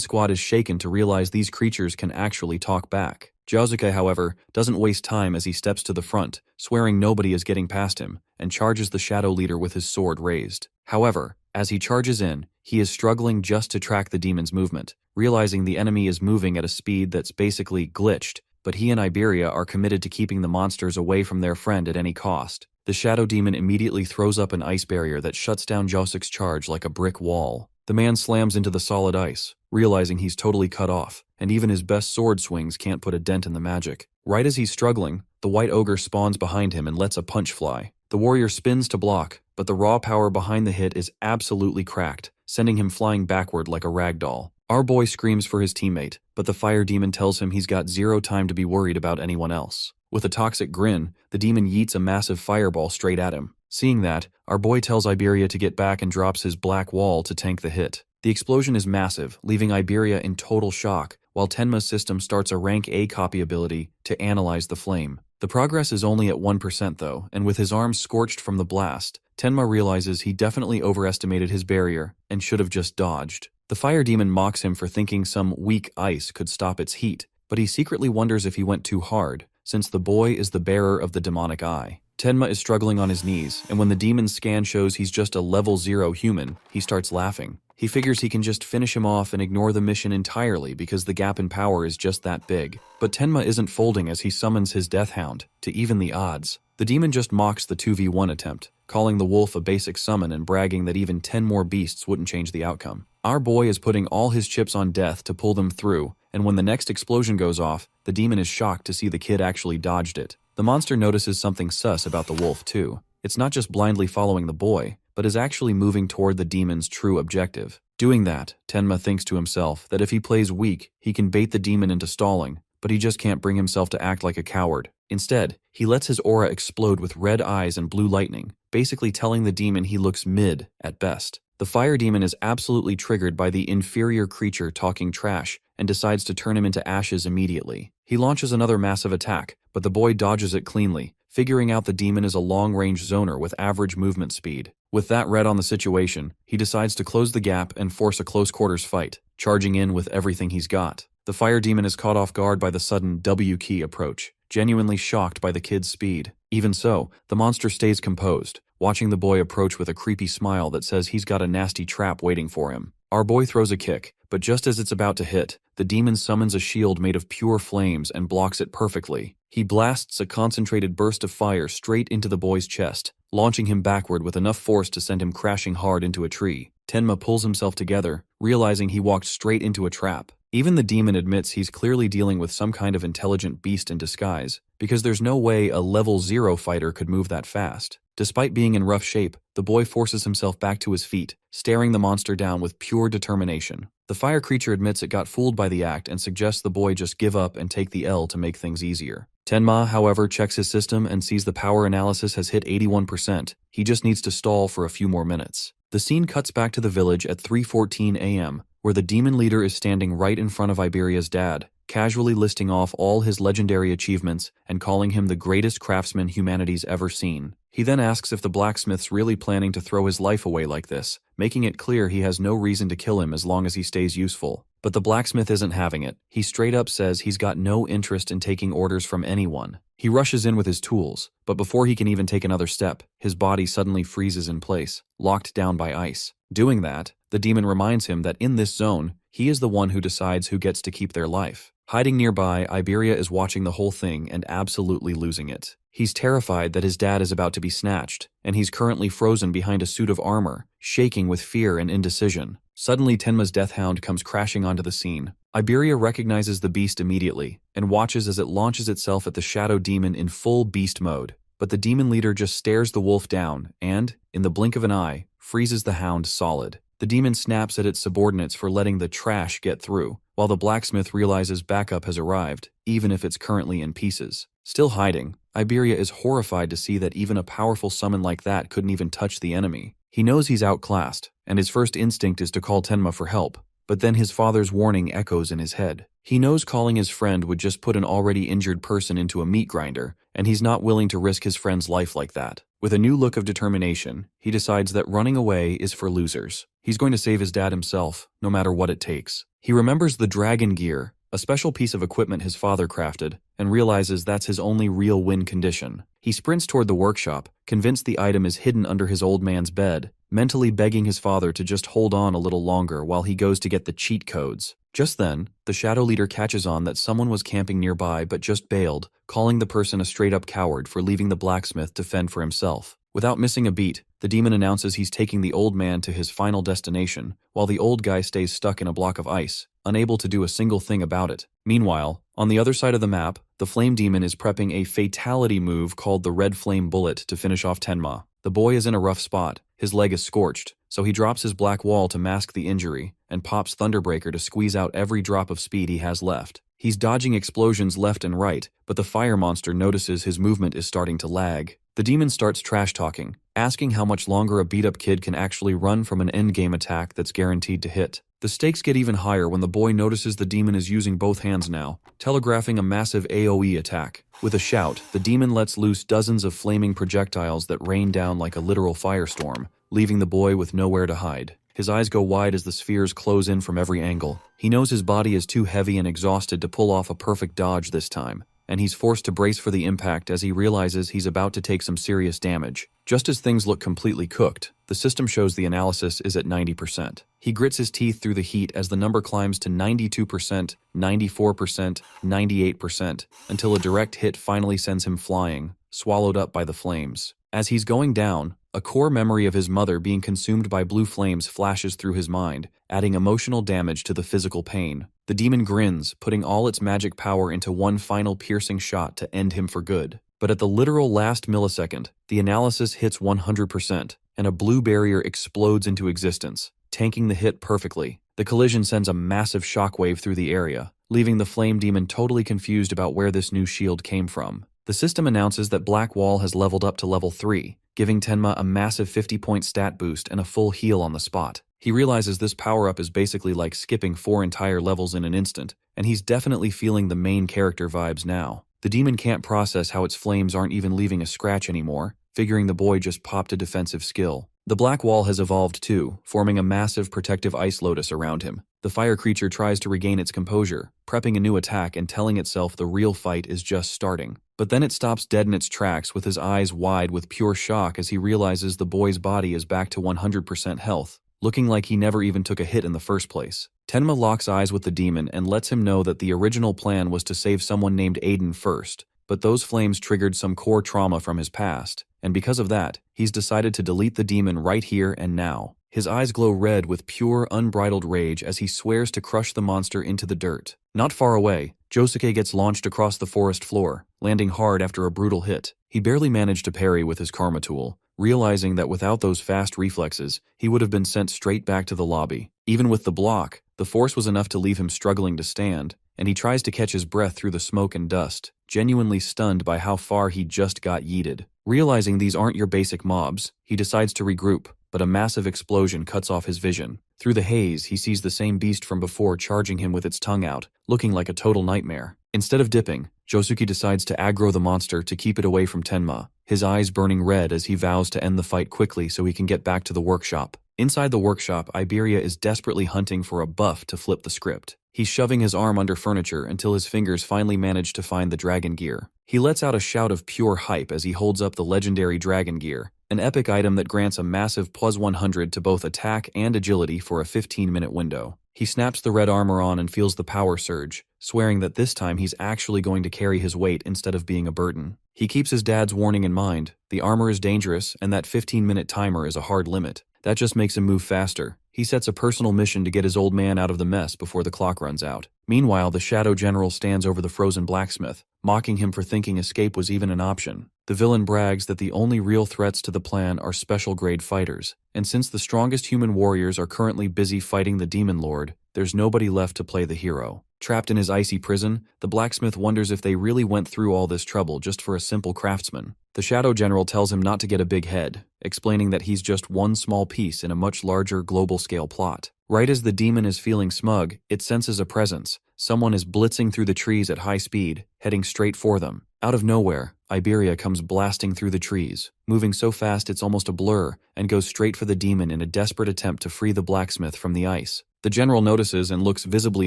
squad is shaken to realize these creatures can actually talk back. Josuke, however, doesn't waste time as he steps to the front, swearing nobody is getting past him, and charges the shadow leader with his sword raised. However, as he charges in, he is struggling just to track the demon's movement, realizing the enemy is moving at a speed that's basically glitched, but he and Iberia are committed to keeping the monsters away from their friend at any cost. The shadow demon immediately throws up an ice barrier that shuts down Josuke's charge like a brick wall. The man slams into the solid ice, realizing he's totally cut off, and even his best sword swings can't put a dent in the magic. Right as he's struggling, the white ogre spawns behind him and lets a punch fly. The warrior spins to block, but the raw power behind the hit is absolutely cracked, sending him flying backward like a rag doll. Our boy screams for his teammate, but the fire demon tells him he's got 0 time to be worried about anyone else. With a toxic grin, the demon yeets a massive fireball straight at him. Seeing that, our boy tells Iberia to get back and drops his black wall to tank the hit. The explosion is massive, leaving Iberia in total shock, while Tenma's system starts a rank A copy ability to analyze the flame. The progress is only at 1% though, and with his arms scorched from the blast, Tenma realizes he definitely overestimated his barrier and should have just dodged. The fire demon mocks him for thinking some weak ice could stop its heat, but he secretly wonders if he went too hard, since the boy is the bearer of the demonic eye. Tenma is struggling on his knees, and when the demon's scan shows he's just a level 0 human, he starts laughing. He figures he can just finish him off and ignore the mission entirely because the gap in power is just that big. But Tenma isn't folding as he summons his Death Hound to even the odds. The demon just mocks the 2v1 attempt, calling the wolf a basic summon and bragging that even 10 more beasts wouldn't change the outcome. Our boy is putting all his chips on death to pull them through, and when the next explosion goes off, the demon is shocked to see the kid actually dodged it. The monster notices something sus about the wolf too. It's not just blindly following the boy, but is actually moving toward the demon's true objective. Doing that, Tenma thinks to himself that if he plays weak, he can bait the demon into stalling, but he just can't bring himself to act like a coward. Instead, he lets his aura explode with red eyes and blue lightning, basically telling the demon he looks mid at best. The fire demon is absolutely triggered by the inferior creature talking trash and decides to turn him into ashes immediately. He launches another massive attack, but the boy dodges it cleanly, figuring out the demon is a long-range zoner with average movement speed. With that read on the situation, he decides to close the gap and force a close-quarters fight, charging in with everything he's got. The fire demon is caught off guard by the sudden W key approach, genuinely shocked by the kid's speed. Even so, the monster stays composed, watching the boy approach with a creepy smile that says he's got a nasty trap waiting for him. Our boy throws a kick, but just as it's about to hit, the demon summons a shield made of pure flames and blocks it perfectly. He blasts a concentrated burst of fire straight into the boy's chest, launching him backward with enough force to send him crashing hard into a tree. Tenma pulls himself together, realizing he walked straight into a trap. Even the demon admits he's clearly dealing with some kind of intelligent beast in disguise, because there's no way a level 0 fighter could move that fast. Despite being in rough shape, the boy forces himself back to his feet, staring the monster down with pure determination. The fire creature admits it got fooled by the act and suggests the boy just give up and take the L to make things easier. Tenma, however, checks his system and sees the power analysis has hit 81%. He just needs to stall for a few more minutes. The scene cuts back to the village at 3:14 a.m., where the demon leader is standing right in front of Iberia's dad, casually listing off all his legendary achievements and calling him the greatest craftsman humanity's ever seen. He then asks if the blacksmith's really planning to throw his life away like this, making it clear he has no reason to kill him as long as he stays useful. But the blacksmith isn't having it. He straight up says he's got no interest in taking orders from anyone. He rushes in with his tools, but before he can even take another step, his body suddenly freezes in place, locked down by ice. Doing that, the demon reminds him that in this zone, he is the one who decides who gets to keep their life. Hiding nearby, Iberia is watching the whole thing and absolutely losing it. He's terrified that his dad is about to be snatched, and he's currently frozen behind a suit of armor, shaking with fear and indecision. Suddenly, Tenma's death hound comes crashing onto the scene. Iberia recognizes the beast immediately, and watches as it launches itself at the shadow demon in full beast mode. But the demon leader just stares the wolf down and, in the blink of an eye, freezes the hound solid. The demon snaps at its subordinates for letting the trash get through, while the blacksmith realizes backup has arrived, even if it's currently in pieces. Still hiding, Iberia is horrified to see that even a powerful summon like that couldn't even touch the enemy. He knows he's outclassed, and his first instinct is to call Tenma for help, but then his father's warning echoes in his head. He knows calling his friend would just put an already injured person into a meat grinder, and he's not willing to risk his friend's life like that. With a new look of determination, he decides that running away is for losers. He's going to save his dad himself, no matter what it takes. He remembers the dragon gear, a special piece of equipment his father crafted, and realizes that's his only real win condition. He sprints toward the workshop, convinced the item is hidden under his old man's bed, mentally begging his father to just hold on a little longer while he goes to get the cheat codes. Just then, the shadow leader catches on that someone was camping nearby but just bailed, calling the person a straight-up coward for leaving the blacksmith to fend for himself. Without missing a beat, the demon announces he's taking the old man to his final destination, while the old guy stays stuck in a block of ice, unable to do a single thing about it. Meanwhile, on the other side of the map, the flame demon is prepping a fatality move called the Red Flame Bullet to finish off Tenma. The boy is in a rough spot. His leg is scorched, so he drops his black wall to mask the injury and pops Thunderbreaker to squeeze out every drop of speed he has left. He's dodging explosions left and right, but the fire monster notices his movement is starting to lag. The demon starts trash-talking, asking how much longer a beat-up kid can actually run from an endgame attack that's guaranteed to hit. The stakes get even higher when the boy notices the demon is using both hands now, telegraphing a massive AoE attack. With a shout, the demon lets loose dozens of flaming projectiles that rain down like a literal firestorm, leaving the boy with nowhere to hide. His eyes go wide as the spheres close in from every angle. He knows his body is too heavy and exhausted to pull off a perfect dodge this time, and he's forced to brace for the impact as he realizes he's about to take some serious damage. Just as things look completely cooked, the system shows the analysis is at 90%. He grits his teeth through the heat as the number climbs to 92%, 94%, 98%, until a direct hit finally sends him flying, swallowed up by the flames. As he's going down, a core memory of his mother being consumed by blue flames flashes through his mind, adding emotional damage to the physical pain. The demon grins, putting all its magic power into one final piercing shot to end him for good. But at the literal last millisecond, the analysis hits 100%, and a blue barrier explodes into existence, tanking the hit perfectly. The collision sends a massive shockwave through the area, leaving the flame demon totally confused about where this new shield came from. The system announces that Black Wall has leveled up to level 3, giving Tenma a massive 50-point stat boost and a full heal on the spot. He realizes this power-up is basically like skipping 4 entire levels in an instant, and he's definitely feeling the main character vibes now. The demon can't process how its flames aren't even leaving a scratch anymore, figuring the boy just popped a defensive skill. The Black Wall has evolved too, forming a massive protective ice lotus around him. The fire creature tries to regain its composure, prepping a new attack and telling itself the real fight is just starting. But then it stops dead in its tracks with his eyes wide with pure shock as he realizes the boy's body is back to 100% health, looking like he never even took a hit in the first place. Tenma locks eyes with the demon and lets him know that the original plan was to save someone named Aiden first, but those flames triggered some core trauma from his past, and because of that, he's decided to delete the demon right here and now. His eyes glow red with pure, unbridled rage as he swears to crush the monster into the dirt. Not far away, Josuke gets launched across the forest floor, landing hard after a brutal hit. He barely managed to parry with his karma tool, realizing that without those fast reflexes, he would have been sent straight back to the lobby. Even with the block, the force was enough to leave him struggling to stand, and he tries to catch his breath through the smoke and dust, genuinely stunned by how far he just got yeeted. Realizing these aren't your basic mobs, he decides to regroup, but a massive explosion cuts off his vision. Through the haze, he sees the same beast from before charging him with its tongue out, looking like a total nightmare. Instead of dipping, Josuke decides to aggro the monster to keep it away from Tenma, his eyes burning red as he vows to end the fight quickly so he can get back to the workshop. Inside the workshop, Iberia is desperately hunting for a buff to flip the script. He's shoving his arm under furniture until his fingers finally manage to find the dragon gear. He lets out a shout of pure hype as he holds up the legendary dragon gear, an epic item that grants a massive +100 to both attack and agility for a 15-minute window. He snaps the red armor on and feels the power surge, swearing that this time he's actually going to carry his weight instead of being a burden. He keeps his dad's warning in mind: the armor is dangerous and that 15-minute timer is a hard limit. That just makes him move faster. He sets a personal mission to get his old man out of the mess before the clock runs out. Meanwhile, the Shadow General stands over the frozen blacksmith, mocking him for thinking escape was even an option. The villain brags that the only real threats to the plan are special-grade fighters, and since the strongest human warriors are currently busy fighting the Demon Lord, there's nobody left to play the hero. Trapped in his icy prison, the blacksmith wonders if they really went through all this trouble just for a simple craftsman. The Shadow General tells him not to get a big head, explaining that he's just one small piece in a much larger global-scale plot. Right as the demon is feeling smug, it senses a presence. Someone is blitzing through the trees at high speed, heading straight for them. Out of nowhere, Iberia comes blasting through the trees, moving so fast it's almost a blur, and goes straight for the demon in a desperate attempt to free the blacksmith from the ice. The general notices and looks visibly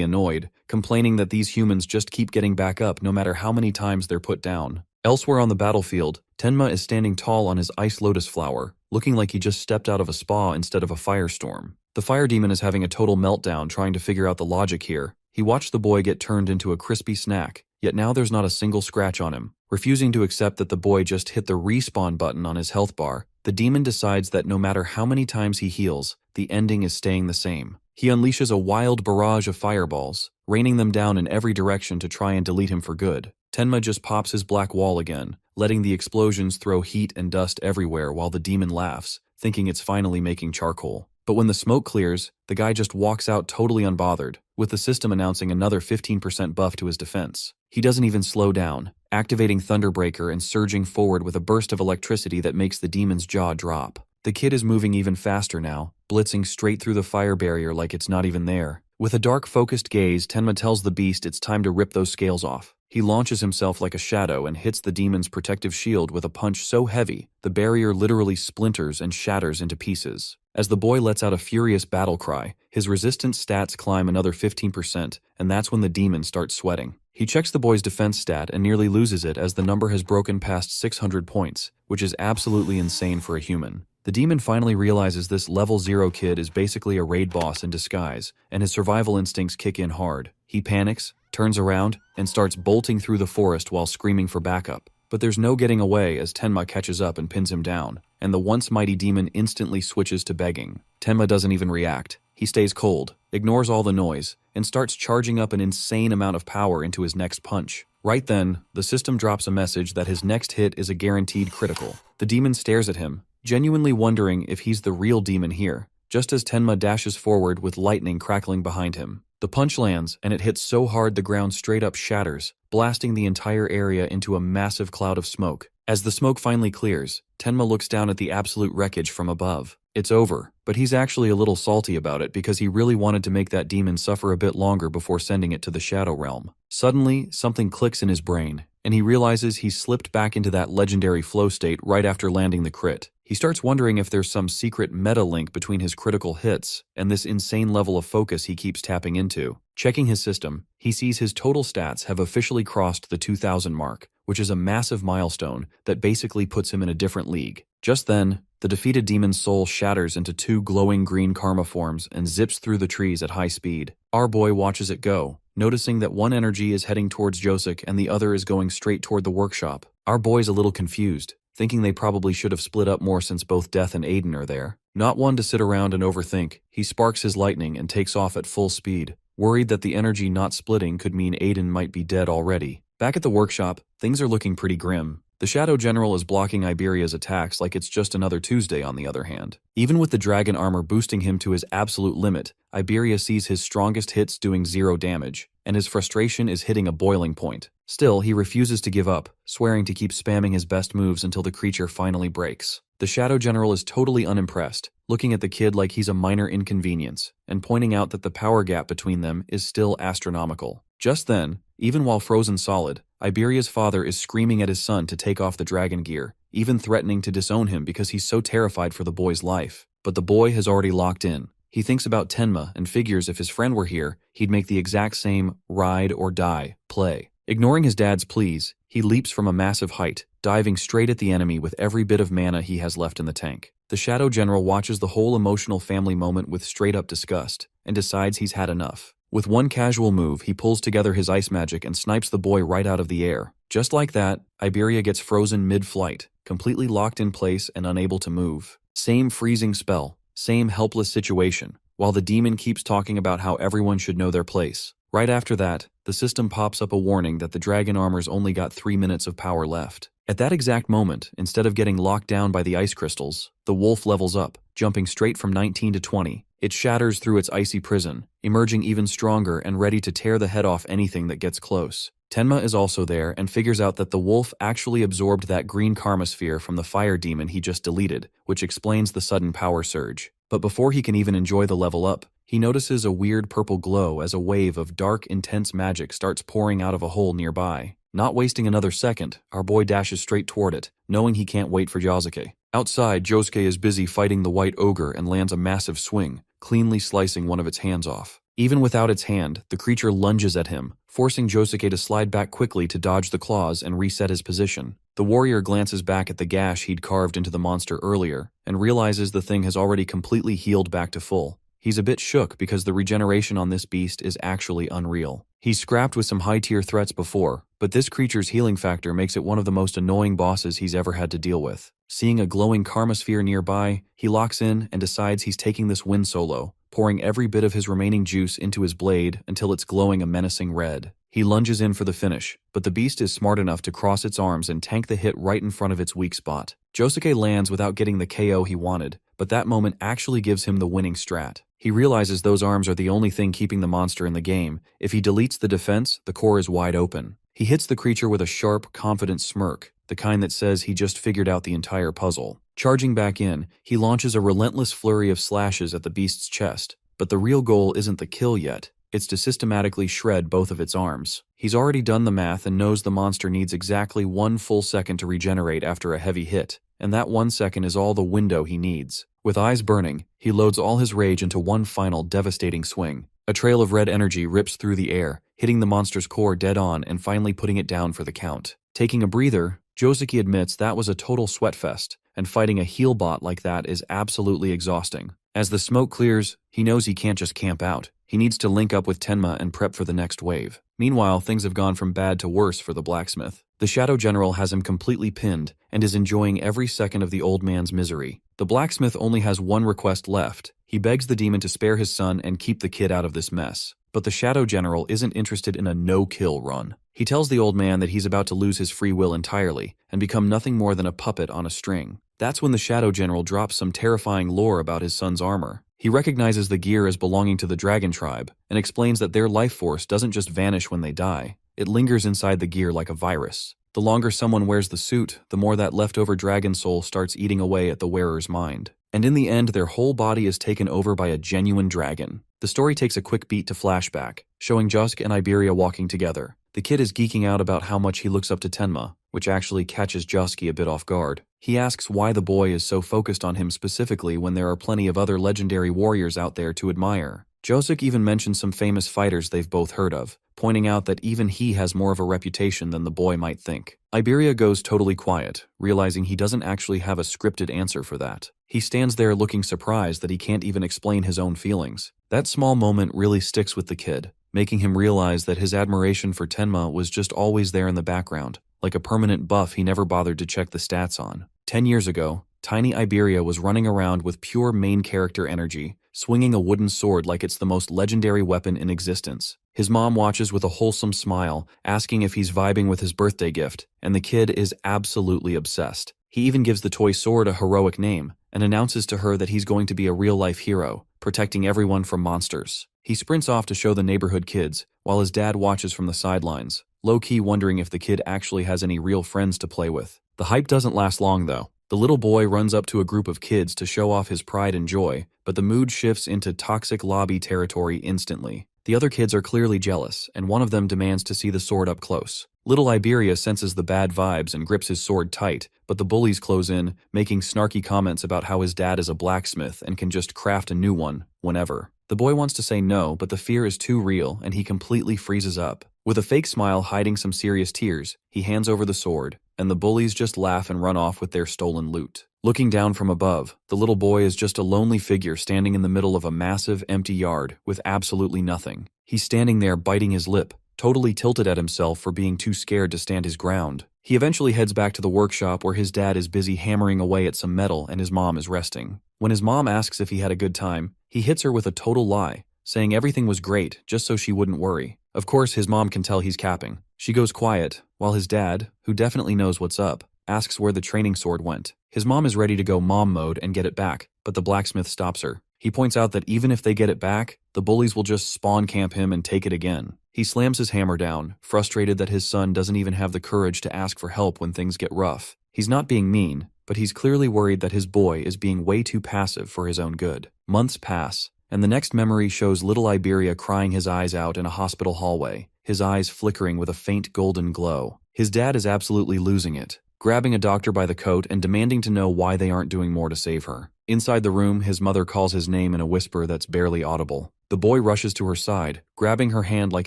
annoyed, complaining that these humans just keep getting back up no matter how many times they're put down. Elsewhere on the battlefield, Tenma is standing tall on his ice lotus flower, looking like he just stepped out of a spa instead of a firestorm. The fire demon is having a total meltdown trying to figure out the logic here. He watched the boy get turned into a crispy snack, yet now there's not a single scratch on him. Refusing to accept that the boy just hit the respawn button on his health bar, the demon decides that no matter how many times he heals, the ending is staying the same. He unleashes a wild barrage of fireballs, raining them down in every direction to try and delete him for good. Tenma just pops his black wall again, letting the explosions throw heat and dust everywhere while the demon laughs, thinking it's finally making charcoal. But when the smoke clears, the guy just walks out totally unbothered, with the system announcing another 15% buff to his defense. He doesn't even slow down, activating Thunderbreaker and surging forward with a burst of electricity that makes the demon's jaw drop. The kid is moving even faster now, blitzing straight through the fire barrier like it's not even there. With a dark, focused gaze, Tenma tells the beast it's time to rip those scales off. He launches himself like a shadow and hits the demon's protective shield with a punch so heavy, the barrier literally splinters and shatters into pieces. As the boy lets out a furious battle cry, his resistance stats climb another 15%, and that's when the demon starts sweating. He checks the boy's defense stat and nearly loses it as the number has broken past 600 points, which is absolutely insane for a human. The demon finally realizes this level 0 kid is basically a raid boss in disguise, and his survival instincts kick in hard. He panics, turns around, and starts bolting through the forest while screaming for backup. But there's no getting away as Tenma catches up and pins him down, and the once mighty demon instantly switches to begging. Tenma doesn't even react. He stays cold, ignores all the noise, and starts charging up an insane amount of power into his next punch. Right then, the system drops a message that his next hit is a guaranteed critical. The demon stares at him, genuinely wondering if he's the real demon here, just as Tenma dashes forward with lightning crackling behind him. The punch lands, and it hits so hard the ground straight up shatters, blasting the entire area into a massive cloud of smoke. As the smoke finally clears, Tenma looks down at the absolute wreckage from above. It's over, but he's actually a little salty about it because he really wanted to make that demon suffer a bit longer before sending it to the Shadow Realm. Suddenly, something clicks in his brain, and he realizes he's slipped back into that legendary flow state right after landing the crit. He starts wondering if there's some secret meta link between his critical hits and this insane level of focus he keeps tapping into. Checking his system, he sees his total stats have officially crossed the 2,000 mark, which is a massive milestone that basically puts him in a different league. Just then, the defeated demon's soul shatters into 2 glowing green karma forms and zips through the trees at high speed. Our boy watches it go, noticing that one energy is heading towards Josuke and the other is going straight toward the workshop. Our boy's a little confused, thinking they probably should have split up more since both Death and Aiden are there. Not one to sit around and overthink, he sparks his lightning and takes off at full speed, worried that the energy not splitting could mean Aiden might be dead already. Back at the workshop, things are looking pretty grim. The Shadow General is blocking Iberia's attacks like it's just another Tuesday on the other hand. Even with the dragon armor boosting him to his absolute limit, Iberia sees his strongest hits doing 0 damage, and his frustration is hitting a boiling point. Still, he refuses to give up, swearing to keep spamming his best moves until the creature finally breaks. The Shadow General is totally unimpressed, looking at the kid like he's a minor inconvenience, and pointing out that the power gap between them is still astronomical. Just then, even while frozen solid, Iberia's father is screaming at his son to take off the dragon gear, even threatening to disown him because he's so terrified for the boy's life. But the boy has already locked in. He thinks about Tenma and figures if his friend were here, he'd make the exact same ride or die play. Ignoring his dad's pleas, he leaps from a massive height, diving straight at the enemy with every bit of mana he has left in the tank. The Shadow General watches the whole emotional family moment with straight-up disgust, and decides he's had enough. With one casual move, he pulls together his ice magic and snipes the boy right out of the air. Just like that, Iberia gets frozen mid-flight, completely locked in place and unable to move. Same freezing spell, same helpless situation, while the demon keeps talking about how everyone should know their place. Right after that, the system pops up a warning that the dragon armor's only got 3 minutes of power left. At that exact moment, instead of getting locked down by the ice crystals, the wolf levels up, jumping straight from 19 to 20. It shatters through its icy prison, emerging even stronger and ready to tear the head off anything that gets close. Tenma is also there and figures out that the wolf actually absorbed that green karma sphere from the fire demon he just deleted, which explains the sudden power surge. But before he can even enjoy the level up, he notices a weird purple glow as a wave of dark, intense magic starts pouring out of a hole nearby. Not wasting another second, our boy dashes straight toward it, knowing he can't wait for Josuke. Outside, Josuke is busy fighting the white ogre and lands a massive swing, cleanly slicing one of its hands off. Even without its hand, the creature lunges at him, forcing Josuke to slide back quickly to dodge the claws and reset his position. The warrior glances back at the gash he'd carved into the monster earlier, and realizes the thing has already completely healed back to full. He's a bit shook because the regeneration on this beast is actually unreal. He's scrapped with some high-tier threats before, but this creature's healing factor makes it one of the most annoying bosses he's ever had to deal with. Seeing a glowing karma sphere nearby, he locks in and decides he's taking this win solo, pouring every bit of his remaining juice into his blade until it's glowing a menacing red. He lunges in for the finish, but the beast is smart enough to cross its arms and tank the hit right in front of its weak spot. Josuke lands without getting the KO he wanted, but that moment actually gives him the winning strat. He realizes those arms are the only thing keeping the monster in the game. If he deletes the defense, the core is wide open. He hits the creature with a sharp, confident smirk, the kind that says he just figured out the entire puzzle. Charging back in, he launches a relentless flurry of slashes at the beast's chest, but the real goal isn't the kill yet. It's to systematically shred both of its arms. He's already done the math and knows the monster needs exactly 1 full second to regenerate after a heavy hit, and that 1 second is all the window he needs. With eyes burning, he loads all his rage into one final devastating swing. A trail of red energy rips through the air, hitting the monster's core dead on and finally putting it down for the count. Taking a breather, Josuke admits that was a total sweatfest, and fighting a heal bot like that is absolutely exhausting. As the smoke clears, he knows he can't just camp out. He needs to link up with Tenma and prep for the next wave. Meanwhile, things have gone from bad to worse for the blacksmith. The Shadow General has him completely pinned and is enjoying every second of the old man's misery. The blacksmith only has one request left. He begs the demon to spare his son and keep the kid out of this mess. But the Shadow General isn't interested in a no-kill run. He tells the old man that he's about to lose his free will entirely and become nothing more than a puppet on a string. That's when the Shadow General drops some terrifying lore about his son's armor. He recognizes the gear as belonging to the Dragon Tribe and explains that their life force doesn't just vanish when they die. It lingers inside the gear like a virus. The longer someone wears the suit, the more that leftover dragon soul starts eating away at the wearer's mind. And in the end, their whole body is taken over by a genuine dragon. The story takes a quick beat to flashback, showing Josuke and Iberia walking together. The kid is geeking out about how much he looks up to Tenma, which actually catches Josuke a bit off guard. He asks why the boy is so focused on him specifically when there are plenty of other legendary warriors out there to admire. Josuke even mentions some famous fighters they've both heard of, pointing out that even he has more of a reputation than the boy might think. Iberia goes totally quiet, realizing he doesn't actually have a scripted answer for that. He stands there looking surprised that he can't even explain his own feelings. That small moment really sticks with the kid, making him realize that his admiration for Tenma was just always there in the background, like a permanent buff he never bothered to check the stats on. 10 years ago, tiny Iberia was running around with pure main character energy, swinging a wooden sword like it's the most legendary weapon in existence. His mom watches with a wholesome smile, asking if he's vibing with his birthday gift, and the kid is absolutely obsessed. He even gives the toy sword a heroic name, and announces to her that he's going to be a real-life hero, protecting everyone from monsters. He sprints off to show the neighborhood kids, while his dad watches from the sidelines, low-key wondering if the kid actually has any real friends to play with. The hype doesn't last long, though. The little boy runs up to a group of kids to show off his pride and joy, but the mood shifts into toxic lobby territory instantly. The other kids are clearly jealous, and one of them demands to see the sword up close. Little Iberia senses the bad vibes and grips his sword tight, but the bullies close in, making snarky comments about how his dad is a blacksmith and can just craft a new one, whenever. The boy wants to say no, but the fear is too real, and he completely freezes up. With a fake smile hiding some serious tears, he hands over the sword, and the bullies just laugh and run off with their stolen loot. Looking down from above, the little boy is just a lonely figure standing in the middle of a massive, empty yard with absolutely nothing. He's standing there biting his lip, totally tilted at himself for being too scared to stand his ground. He eventually heads back to the workshop where his dad is busy hammering away at some metal and his mom is resting. When his mom asks if he had a good time, he hits her with a total lie, saying everything was great just so she wouldn't worry. Of course, his mom can tell he's capping. She goes quiet, while his dad, who definitely knows what's up, asks where the training sword went. His mom is ready to go mom mode and get it back, but the blacksmith stops her. He points out that even if they get it back, the bullies will just spawn camp him and take it again. He slams his hammer down, frustrated that his son doesn't even have the courage to ask for help when things get rough. He's not being mean, but he's clearly worried that his boy is being way too passive for his own good. Months pass, and the next memory shows little Iberia crying his eyes out in a hospital hallway, his eyes flickering with a faint golden glow. His dad is absolutely losing it, grabbing a doctor by the coat and demanding to know why they aren't doing more to save her. Inside the room, his mother calls his name in a whisper that's barely audible. The boy rushes to her side, grabbing her hand like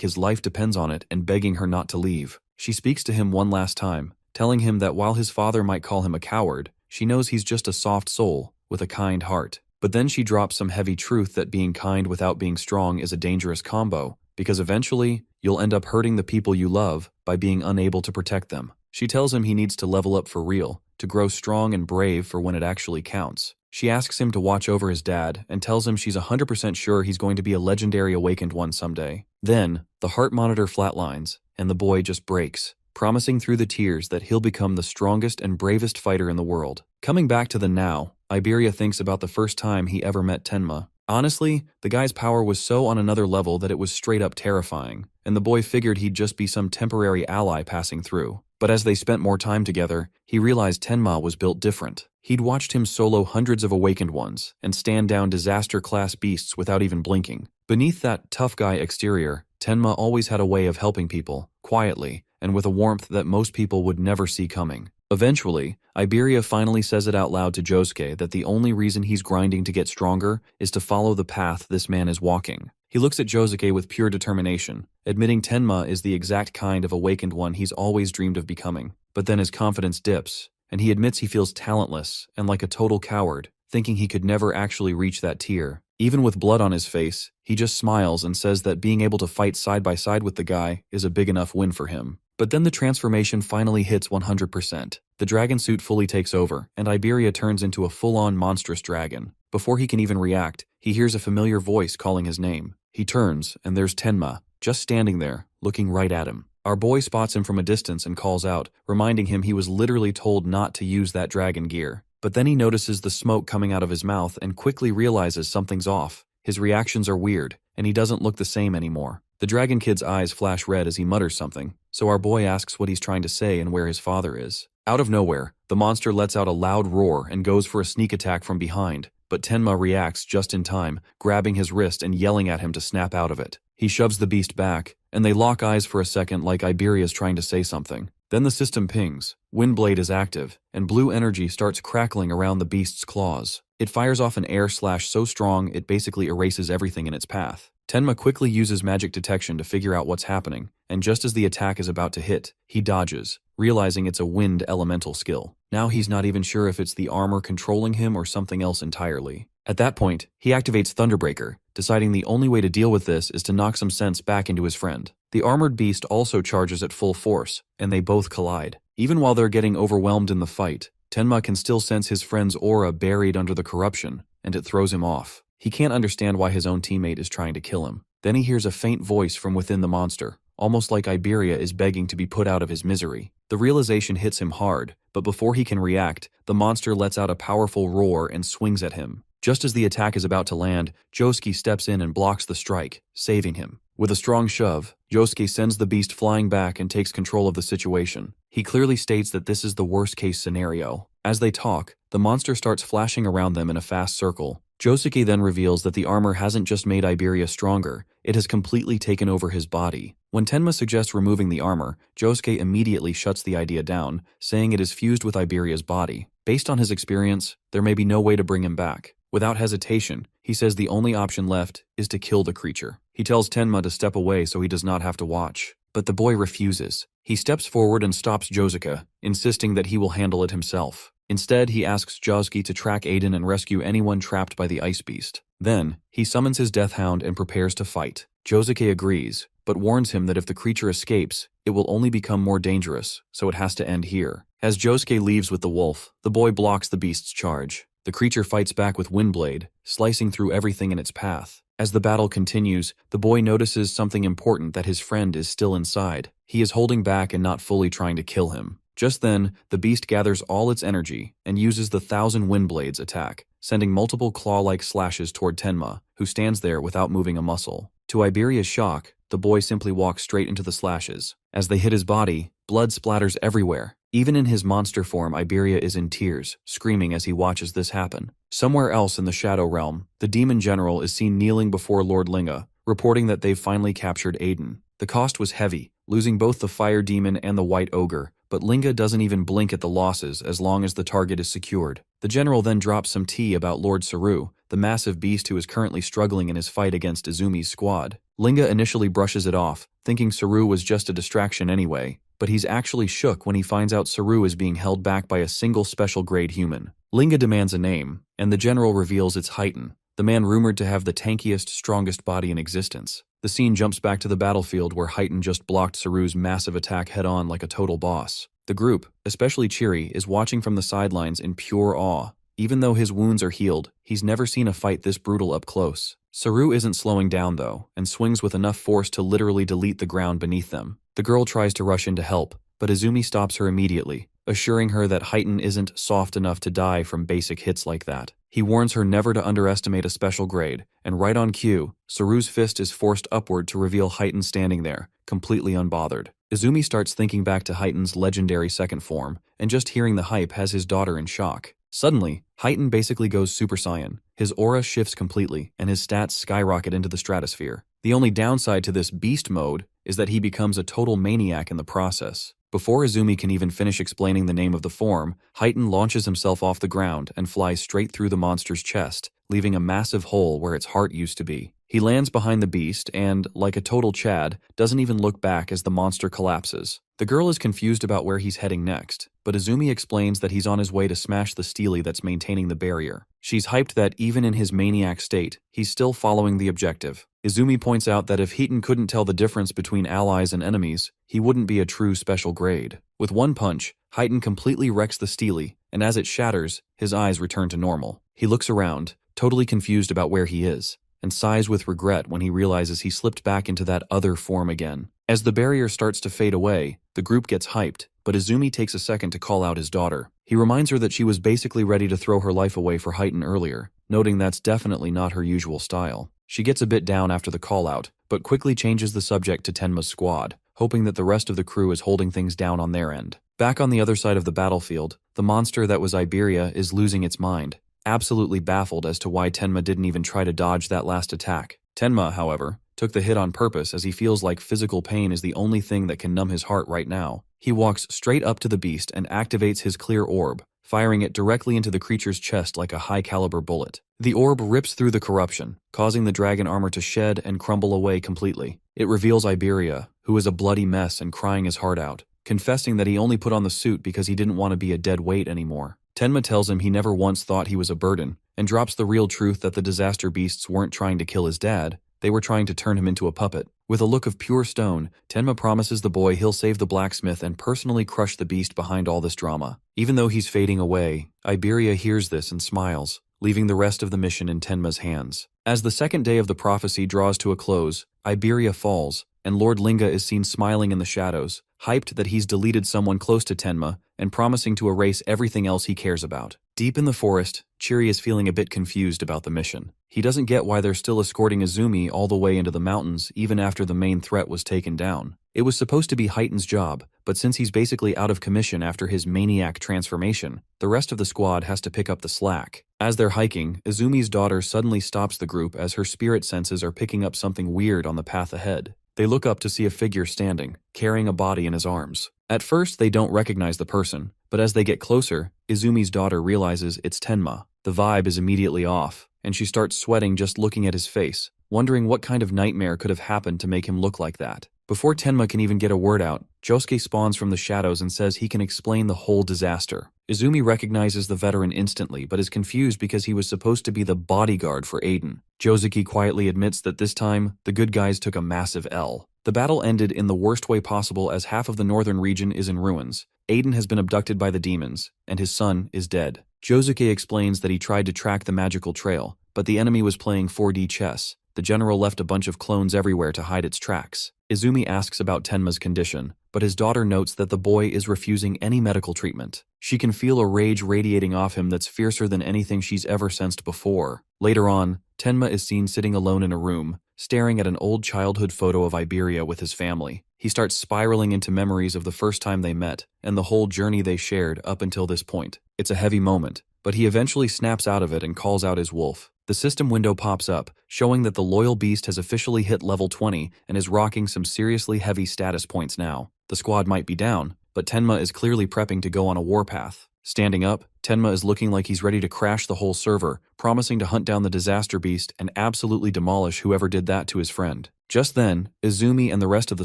his life depends on it and begging her not to leave. She speaks to him one last time, telling him that while his father might call him a coward, she knows he's just a soft soul with a kind heart. But then she drops some heavy truth that being kind without being strong is a dangerous combo, because eventually, you'll end up hurting the people you love by being unable to protect them. She tells him he needs to level up for real, to grow strong and brave for when it actually counts. She asks him to watch over his dad and tells him she's 100% sure he's going to be a legendary awakened one someday. Then, the heart monitor flatlines, and the boy just breaks, promising through the tears that he'll become the strongest and bravest fighter in the world. Coming back to the now, Iberia thinks about the first time he ever met Tenma. Honestly, the guy's power was so on another level that it was straight up terrifying, and the boy figured he'd just be some temporary ally passing through. But as they spent more time together, he realized Tenma was built different. He'd watched him solo hundreds of awakened ones and stand down disaster-class beasts without even blinking. Beneath that tough guy exterior, Tenma always had a way of helping people, quietly, and with a warmth that most people would never see coming. Eventually, Iberia finally says it out loud to Josuke that the only reason he's grinding to get stronger is to follow the path this man is walking. He looks at Josuke with pure determination, admitting Tenma is the exact kind of awakened one he's always dreamed of becoming. But then his confidence dips, and he admits he feels talentless and like a total coward, thinking he could never actually reach that tier. Even with blood on his face, he just smiles and says that being able to fight side by side with the guy is a big enough win for him. But then the transformation finally hits 100%. The dragon suit fully takes over, and Iberia turns into a full-on monstrous dragon. Before he can even react, he hears a familiar voice calling his name. He turns, and there's Tenma, just standing there, looking right at him. Our boy spots him from a distance and calls out, reminding him he was literally told not to use that dragon gear. But then he notices the smoke coming out of his mouth and quickly realizes something's off. His reactions are weird, and he doesn't look the same anymore. The dragon kid's eyes flash red as he mutters something, so our boy asks what he's trying to say and where his father is. Out of nowhere, the monster lets out a loud roar and goes for a sneak attack from behind, but Tenma reacts just in time, grabbing his wrist and yelling at him to snap out of it. He shoves the beast back, and they lock eyes for a second like Iberia's trying to say something. Then the system pings, Windblade is active, and blue energy starts crackling around the beast's claws. It fires off an air slash so strong it basically erases everything in its path. Tenma quickly uses magic detection to figure out what's happening, and just as the attack is about to hit, he dodges, realizing it's a wind elemental skill. Now he's not even sure if it's the armor controlling him or something else entirely. At that point, he activates Thunderbreaker, deciding the only way to deal with this is to knock some sense back into his friend. The armored beast also charges at full force, and they both collide. Even while they're getting overwhelmed in the fight, Tenma can still sense his friend's aura buried under the corruption, and it throws him off. He can't understand why his own teammate is trying to kill him. Then he hears a faint voice from within the monster, almost like Iberia is begging to be put out of his misery. The realization hits him hard, but before he can react, the monster lets out a powerful roar and swings at him. Just as the attack is about to land, Josuke steps in and blocks the strike, saving him. With a strong shove, Josuke sends the beast flying back and takes control of the situation. He clearly states that this is the worst-case scenario. As they talk, the monster starts flashing around them in a fast circle. Josuke then reveals that the armor hasn't just made Iberia stronger, it has completely taken over his body. When Tenma suggests removing the armor, Josuke immediately shuts the idea down, saying it is fused with Iberia's body. Based on his experience, there may be no way to bring him back. Without hesitation, he says the only option left is to kill the creature. He tells Tenma to step away so he does not have to watch. But the boy refuses. He steps forward and stops Josuke, insisting that he will handle it himself. Instead, he asks Josuke to track Aiden and rescue anyone trapped by the ice beast. Then, he summons his death hound and prepares to fight. Josuke agrees, but warns him that if the creature escapes, it will only become more dangerous, so it has to end here. As Josuke leaves with the wolf, the boy blocks the beast's charge. The creature fights back with Windblade, slicing through everything in its path. As the battle continues, the boy notices something important, that his friend is still inside. He is holding back and not fully trying to kill him. Just then, the beast gathers all its energy and uses the 1,000 Windblades attack, sending multiple claw-like slashes toward Tenma, who stands there without moving a muscle. To Iberia's shock, the boy simply walks straight into the slashes. As they hit his body, blood splatters everywhere. Even in his monster form, Iberia is in tears, screaming as he watches this happen. Somewhere else in the Shadow Realm, the demon general is seen kneeling before Lord Linga, reporting that they've finally captured Aiden. The cost was heavy, losing both the fire demon and the white ogre, but Linga doesn't even blink at the losses as long as the target is secured. The general then drops some tea about Lord Saru, the massive beast who is currently struggling in his fight against Izumi's squad. Linga initially brushes it off, thinking Saru was just a distraction anyway, but he's actually shook when he finds out Saru is being held back by a single special-grade human. Linga demands a name, and the general reveals it's Heighten, the man rumored to have the tankiest, strongest body in existence. The scene jumps back to the battlefield where Heighten just blocked Saru's massive attack head-on like a total boss. The group, especially Chiri, is watching from the sidelines in pure awe. Even though his wounds are healed, he's never seen a fight this brutal up close. Saru isn't slowing down though, and swings with enough force to literally delete the ground beneath them. The girl tries to rush in to help, but Izumi stops her immediately, assuring her that Heighten isn't soft enough to die from basic hits like that. He warns her never to underestimate a special grade, and right on cue, Saru's fist is forced upward to reveal Heighten standing there, completely unbothered. Izumi starts thinking back to Heighten's legendary second form, and just hearing the hype has his daughter in shock. Suddenly, Heighten basically goes Super Saiyan. His aura shifts completely, and his stats skyrocket into the stratosphere. The only downside to this beast mode is that he becomes a total maniac in the process. Before Izumi can even finish explaining the name of the form, Heighten launches himself off the ground and flies straight through the monster's chest, leaving a massive hole where its heart used to be. He lands behind the beast and, like a total Chad, doesn't even look back as the monster collapses. The girl is confused about where he's heading next, but Izumi explains that he's on his way to smash the Steely that's maintaining the barrier. She's hyped that even in his maniac state, he's still following the objective. Izumi points out that if Heighten couldn't tell the difference between allies and enemies, he wouldn't be a true special grade. With one punch, Heighten completely wrecks the Steely, and as it shatters, his eyes return to normal. He looks around, totally confused about where he is, and sighs with regret when he realizes he slipped back into that other form again. As the barrier starts to fade away, the group gets hyped, but Izumi takes a second to call out his daughter. He reminds her that she was basically ready to throw her life away for Heighten earlier, noting that's definitely not her usual style. She gets a bit down after the call-out, but quickly changes the subject to Tenma's squad, hoping that the rest of the crew is holding things down on their end. Back on the other side of the battlefield, the monster that was Iberia is losing its mind, absolutely baffled as to why Tenma didn't even try to dodge that last attack. Tenma, however, took the hit on purpose as he feels like physical pain is the only thing that can numb his heart right now. He walks straight up to the beast and activates his clear orb, firing it directly into the creature's chest like a high-caliber bullet. The orb rips through the corruption, causing the dragon armor to shed and crumble away completely. It reveals Iberia, who is a bloody mess and crying his heart out, confessing that he only put on the suit because he didn't want to be a dead weight anymore. Tenma tells him he never once thought he was a burden, and drops the real truth that the disaster beasts weren't trying to kill his dad, They were trying to turn him into a puppet. With a look of pure stone, Tenma promises the boy he'll save the blacksmith and personally crush the beast behind all this drama. Even though he's fading away, Iberia hears this and smiles, leaving the rest of the mission in Tenma's hands. As the second day of the prophecy draws to a close, Iberia falls, and Lord Linga is seen smiling in the shadows, hyped that he's deleted someone close to Tenma and promising to erase everything else he cares about. Deep in the forest, Chiri is feeling a bit confused about the mission. He doesn't get why they're still escorting Izumi all the way into the mountains even after the main threat was taken down. It was supposed to be Heighten's job, but since he's basically out of commission after his maniac transformation, the rest of the squad has to pick up the slack. As they're hiking, Izumi's daughter suddenly stops the group as her spirit senses are picking up something weird on the path ahead. They look up to see a figure standing, carrying a body in his arms. At first, they don't recognize the person, but as they get closer, Izumi's daughter realizes it's Tenma. The vibe is immediately off, and she starts sweating just looking at his face, wondering what kind of nightmare could have happened to make him look like that. Before Tenma can even get a word out, Josuke spawns from the shadows and says he can explain the whole disaster. Izumi recognizes the veteran instantly but is confused because he was supposed to be the bodyguard for Aiden. Josuke quietly admits that this time, the good guys took a massive L. The battle ended in the worst way possible as half of the northern region is in ruins. Aiden has been abducted by the demons, and his son is dead. Josuke explains that he tried to track the magical trail, but the enemy was playing 4D chess. The general left a bunch of clones everywhere to hide its tracks. Izumi asks about Tenma's condition, but his daughter notes that the boy is refusing any medical treatment. She can feel a rage radiating off him that's fiercer than anything she's ever sensed before. Later on, Tenma is seen sitting alone in a room, staring at an old childhood photo of Iberia with his family. He starts spiraling into memories of the first time they met and the whole journey they shared up until this point. It's a heavy moment, but he eventually snaps out of it and calls out his wolf. The system window pops up, showing that the loyal beast has officially hit level 20 and is rocking some seriously heavy status points now. The squad might be down, but Tenma is clearly prepping to go on a warpath. Standing up, Tenma is looking like he's ready to crash the whole server, promising to hunt down the disaster beast and absolutely demolish whoever did that to his friend. Just then, Izumi and the rest of the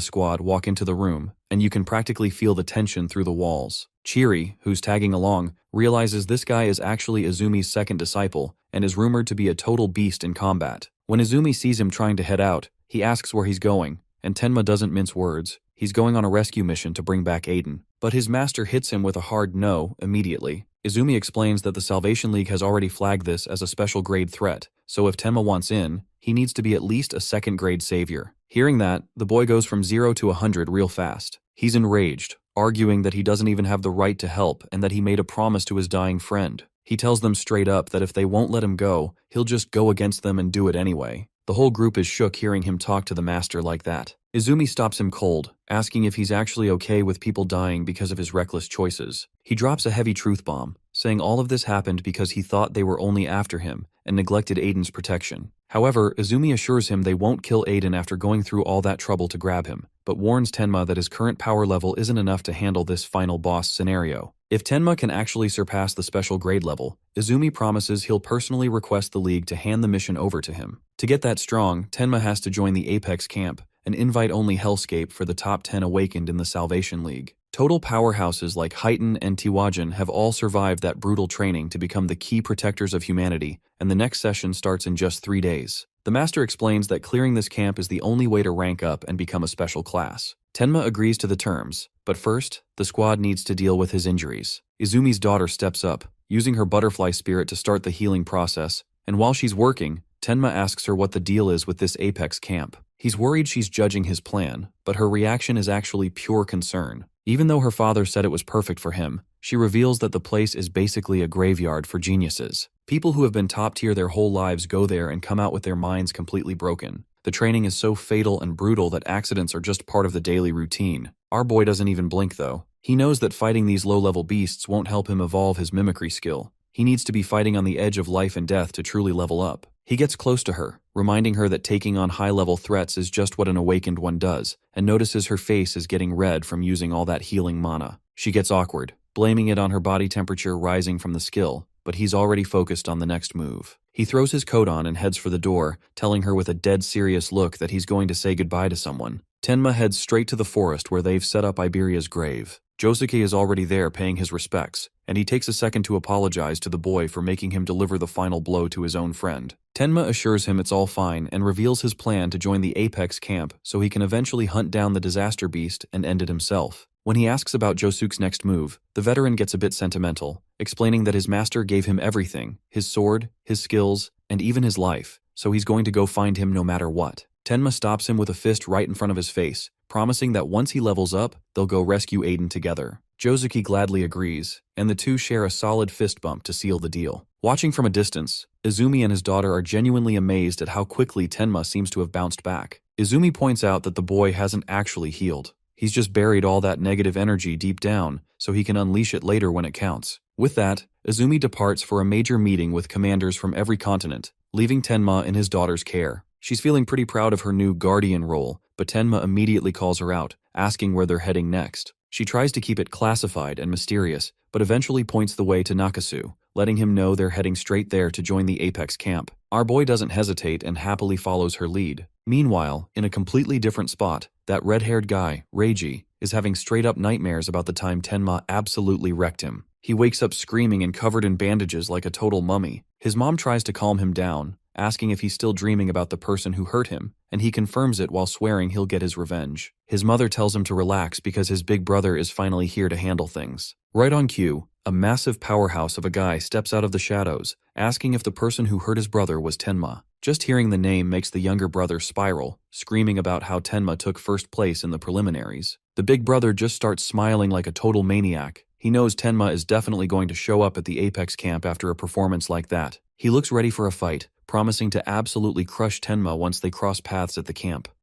squad walk into the room, and you can practically feel the tension through the walls. Chiri, who's tagging along, realizes this guy is actually Izumi's second disciple and is rumored to be a total beast in combat. When Izumi sees him trying to head out, he asks where he's going, and Tenma doesn't mince words. He's going on a rescue mission to bring back Aiden. But his master hits him with a hard no immediately. Izumi explains that the Salvation League has already flagged this as a special grade threat, so if Tenma wants in, he needs to be at least a second grade savior. Hearing that, the boy goes from 0 to 100 real fast. He's enraged, arguing that he doesn't even have the right to help and that he made a promise to his dying friend. He tells them straight up that if they won't let him go, he'll just go against them and do it anyway. The whole group is shook hearing him talk to the master like that. Izumi stops him cold, asking if he's actually okay with people dying because of his reckless choices. He drops a heavy truth bomb, saying all of this happened because he thought they were only after him and neglected Aiden's protection. However, Izumi assures him they won't kill Aiden after going through all that trouble to grab him, but warns Tenma that his current power level isn't enough to handle this final boss scenario. If Tenma can actually surpass the special grade level, Izumi promises he'll personally request the League to hand the mission over to him. To get that strong, Tenma has to join the Apex camp, an invite-only hellscape for the top 10 awakened in the Salvation League. Total powerhouses like Heighten and Tiwajin have all survived that brutal training to become the key protectors of humanity, and the next session starts in just 3 days. The master explains that clearing this camp is the only way to rank up and become a special class. Tenma agrees to the terms, but first, the squad needs to deal with his injuries. Izumi's daughter steps up, using her butterfly spirit to start the healing process, and while she's working, Tenma asks her what the deal is with this Apex camp. He's worried she's judging his plan, but her reaction is actually pure concern. Even though her father said it was perfect for him, she reveals that the place is basically a graveyard for geniuses. People who have been top tier their whole lives go there and come out with their minds completely broken. The training is so fatal and brutal that accidents are just part of the daily routine. Our boy doesn't even blink though. He knows that fighting these low-level beasts won't help him evolve his mimicry skill. He needs to be fighting on the edge of life and death to truly level up. He gets close to her, reminding her that taking on high-level threats is just what an awakened one does, and notices her face is getting red from using all that healing mana. She gets awkward, blaming it on her body temperature rising from the skill, but he's already focused on the next move. He throws his coat on and heads for the door, telling her with a dead serious look that he's going to say goodbye to someone. Tenma heads straight to the forest where they've set up Iberia's grave. Josuke is already there paying his respects, and he takes a second to apologize to the boy for making him deliver the final blow to his own friend. Tenma assures him it's all fine and reveals his plan to join the Apex camp so he can eventually hunt down the disaster beast and end it himself. When he asks about Josuke's next move, the veteran gets a bit sentimental, explaining that his master gave him everything, his sword, his skills, and even his life, so he's going to go find him no matter what. Tenma stops him with a fist right in front of his face, promising that once he levels up, they'll go rescue Aiden together. Josuke gladly agrees, and the two share a solid fist bump to seal the deal. Watching from a distance, Izumi and his daughter are genuinely amazed at how quickly Tenma seems to have bounced back. Izumi points out that the boy hasn't actually healed. He's just buried all that negative energy deep down, so he can unleash it later when it counts. With that, Izumi departs for a major meeting with commanders from every continent, leaving Tenma in his daughter's care. She's feeling pretty proud of her new guardian role, but Tenma immediately calls her out, asking where they're heading next. She tries to keep it classified and mysterious, but eventually points the way to Nakasu, letting him know they're heading straight there to join the Apex camp. Our boy doesn't hesitate and happily follows her lead. Meanwhile, in a completely different spot, that red-haired guy, Reiji, is having straight-up nightmares about the time Tenma absolutely wrecked him. He wakes up screaming and covered in bandages like a total mummy. His mom tries to calm him down, asking if he's still dreaming about the person who hurt him, and he confirms it while swearing he'll get his revenge. His mother tells him to relax because his big brother is finally here to handle things. Right on cue, a massive powerhouse of a guy steps out of the shadows, asking if the person who hurt his brother was Tenma. Just hearing the name makes the younger brother spiral, screaming about how Tenma took first place in the preliminaries. The big brother just starts smiling like a total maniac. He knows Tenma is definitely going to show up at the Apex camp after a performance like that. He looks ready for a fight, promising to absolutely crush Tenma once they cross paths at the camp.